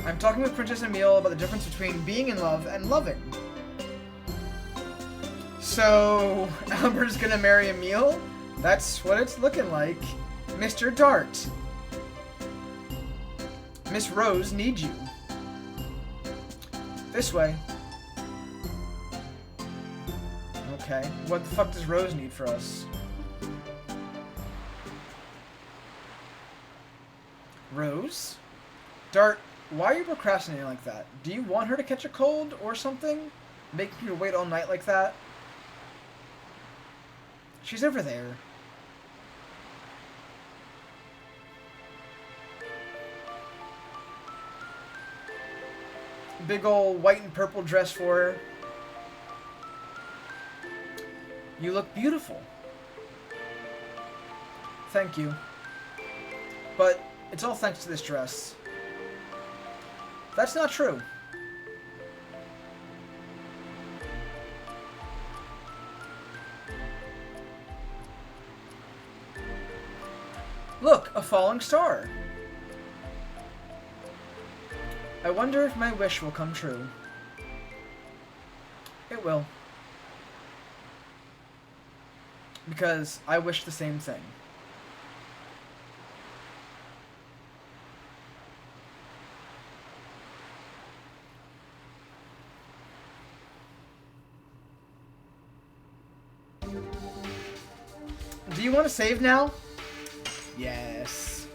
I'm talking with Princess Emil about the difference between being in love and loving. So, Albert's gonna marry Emil? That's what it's looking like. Mr. Dart. Miss Rose needs you. This way. Okay. What the fuck does Rose need for us? Rose? Dart, why are you procrastinating like that? Do you want her to catch a cold or something? Making her wait all night like that? She's over there. Big old white and purple dress for her. You look beautiful. Thank you. But it's all thanks to this dress. That's not true. Look, a falling star. I wonder if my wish will come true. It will. Because I wish the same thing. you want to save now? Yes.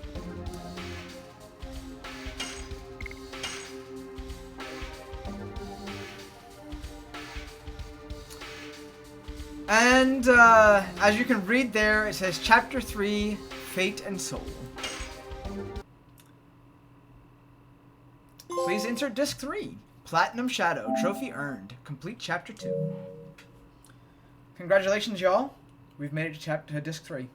And as you can read there, it says Chapter 3, Fate and Soul. Please insert Disc 3, Platinum Shadow, Trophy earned. Complete Chapter 2. Congratulations, y'all. We've made it to Disc 3.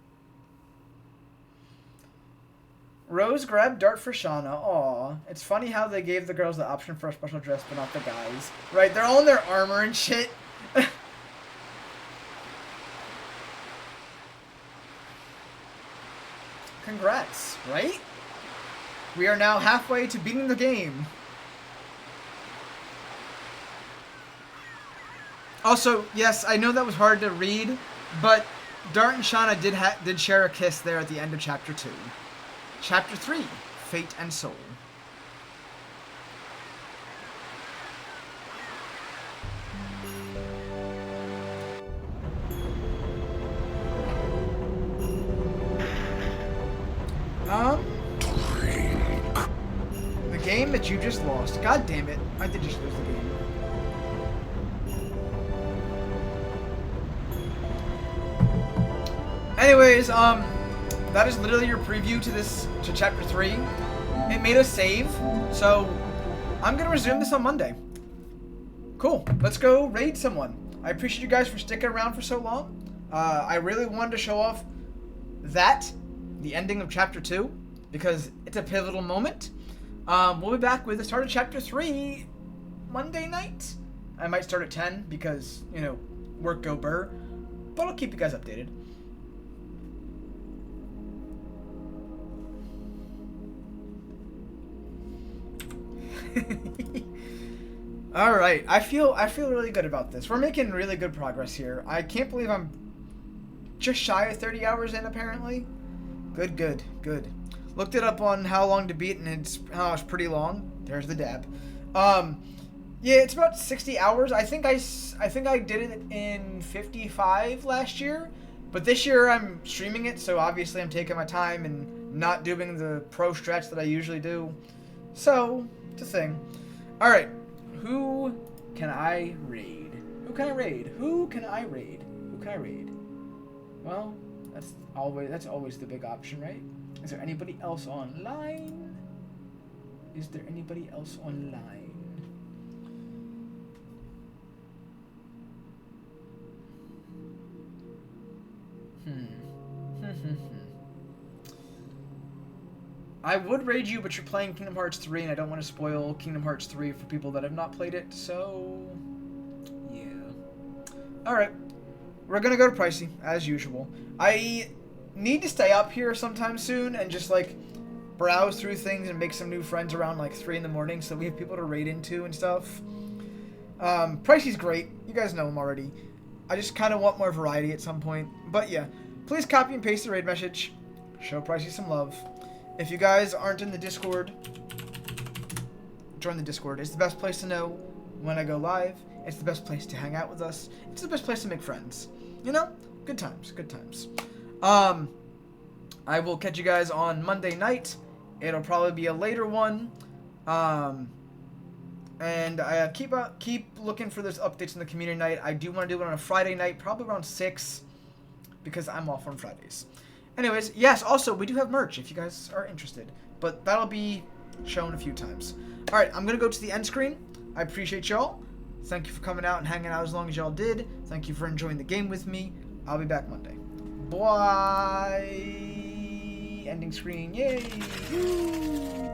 Rose grabbed Dart for Shauna. Aw. It's funny how they gave the girls the option for a special dress, but not the guys. Right, they're all in their armor and shit. Congrats, right? We are now halfway to beating the game. Also, yes, I know that was hard to read, but Dart and Shauna did share a kiss there at the end of Chapter 2. Chapter 3, Fate and Soul. The game that you just lost. God damn it. I did just lose the game. Anyways, that is literally your preview to Chapter 3. It made us save, so I'm gonna resume this on Monday. Cool. Let's go raid someone. I appreciate you guys for sticking around for so long. I really wanted to show off the ending of Chapter 2, because it's a pivotal moment. We'll be back with the start of Chapter 3 Monday night. I might start at 10 because, you know, work go burr, but I'll keep you guys updated. All right, I feel really good about this. We're making really good progress here. I can't believe I'm just shy of 30 hours in, apparently. Good. Looked it up on how long to beat, and it's pretty long. There's the dab. Yeah, it's about 60 hours. I think I did it in 55 last year, but this year I'm streaming it, so obviously I'm taking my time and not doing the pro stretch that I usually do. So it's a thing. All right, who can I raid? Who can I raid? Well, that's always the big option, right? Is there anybody else online? I would raid you, but you're playing Kingdom Hearts 3, and I don't want to spoil Kingdom Hearts 3 for people that have not played it, so yeah. Alright, we're gonna go to Pricey, as usual. I need to stay up here sometime soon and just, like, browse through things and make some new friends around, like, 3 in the morning so we have people to raid into and stuff. Pricey's great. You guys know him already. I just kind of want more variety at some point. But, yeah, please copy and paste the raid message. Show Pricey some love. If you guys aren't in the Discord, join the Discord. It's the best place to know when I go live. It's the best place to hang out with us. It's the best place to make friends. You know? Good times. I will catch you guys on Monday night. It'll probably be a later one. And I keep looking for those updates in the community night. I do want to do it on a Friday night, probably around 6, because I'm off on Fridays. Anyways, yes, also, we do have merch if you guys are interested. But that'll be shown a few times. Alright, I'm going to go to the end screen. I appreciate y'all. Thank you for coming out and hanging out as long as y'all did. Thank you for enjoying the game with me. I'll be back Monday. Bye! Ending screen. Yay! Woo!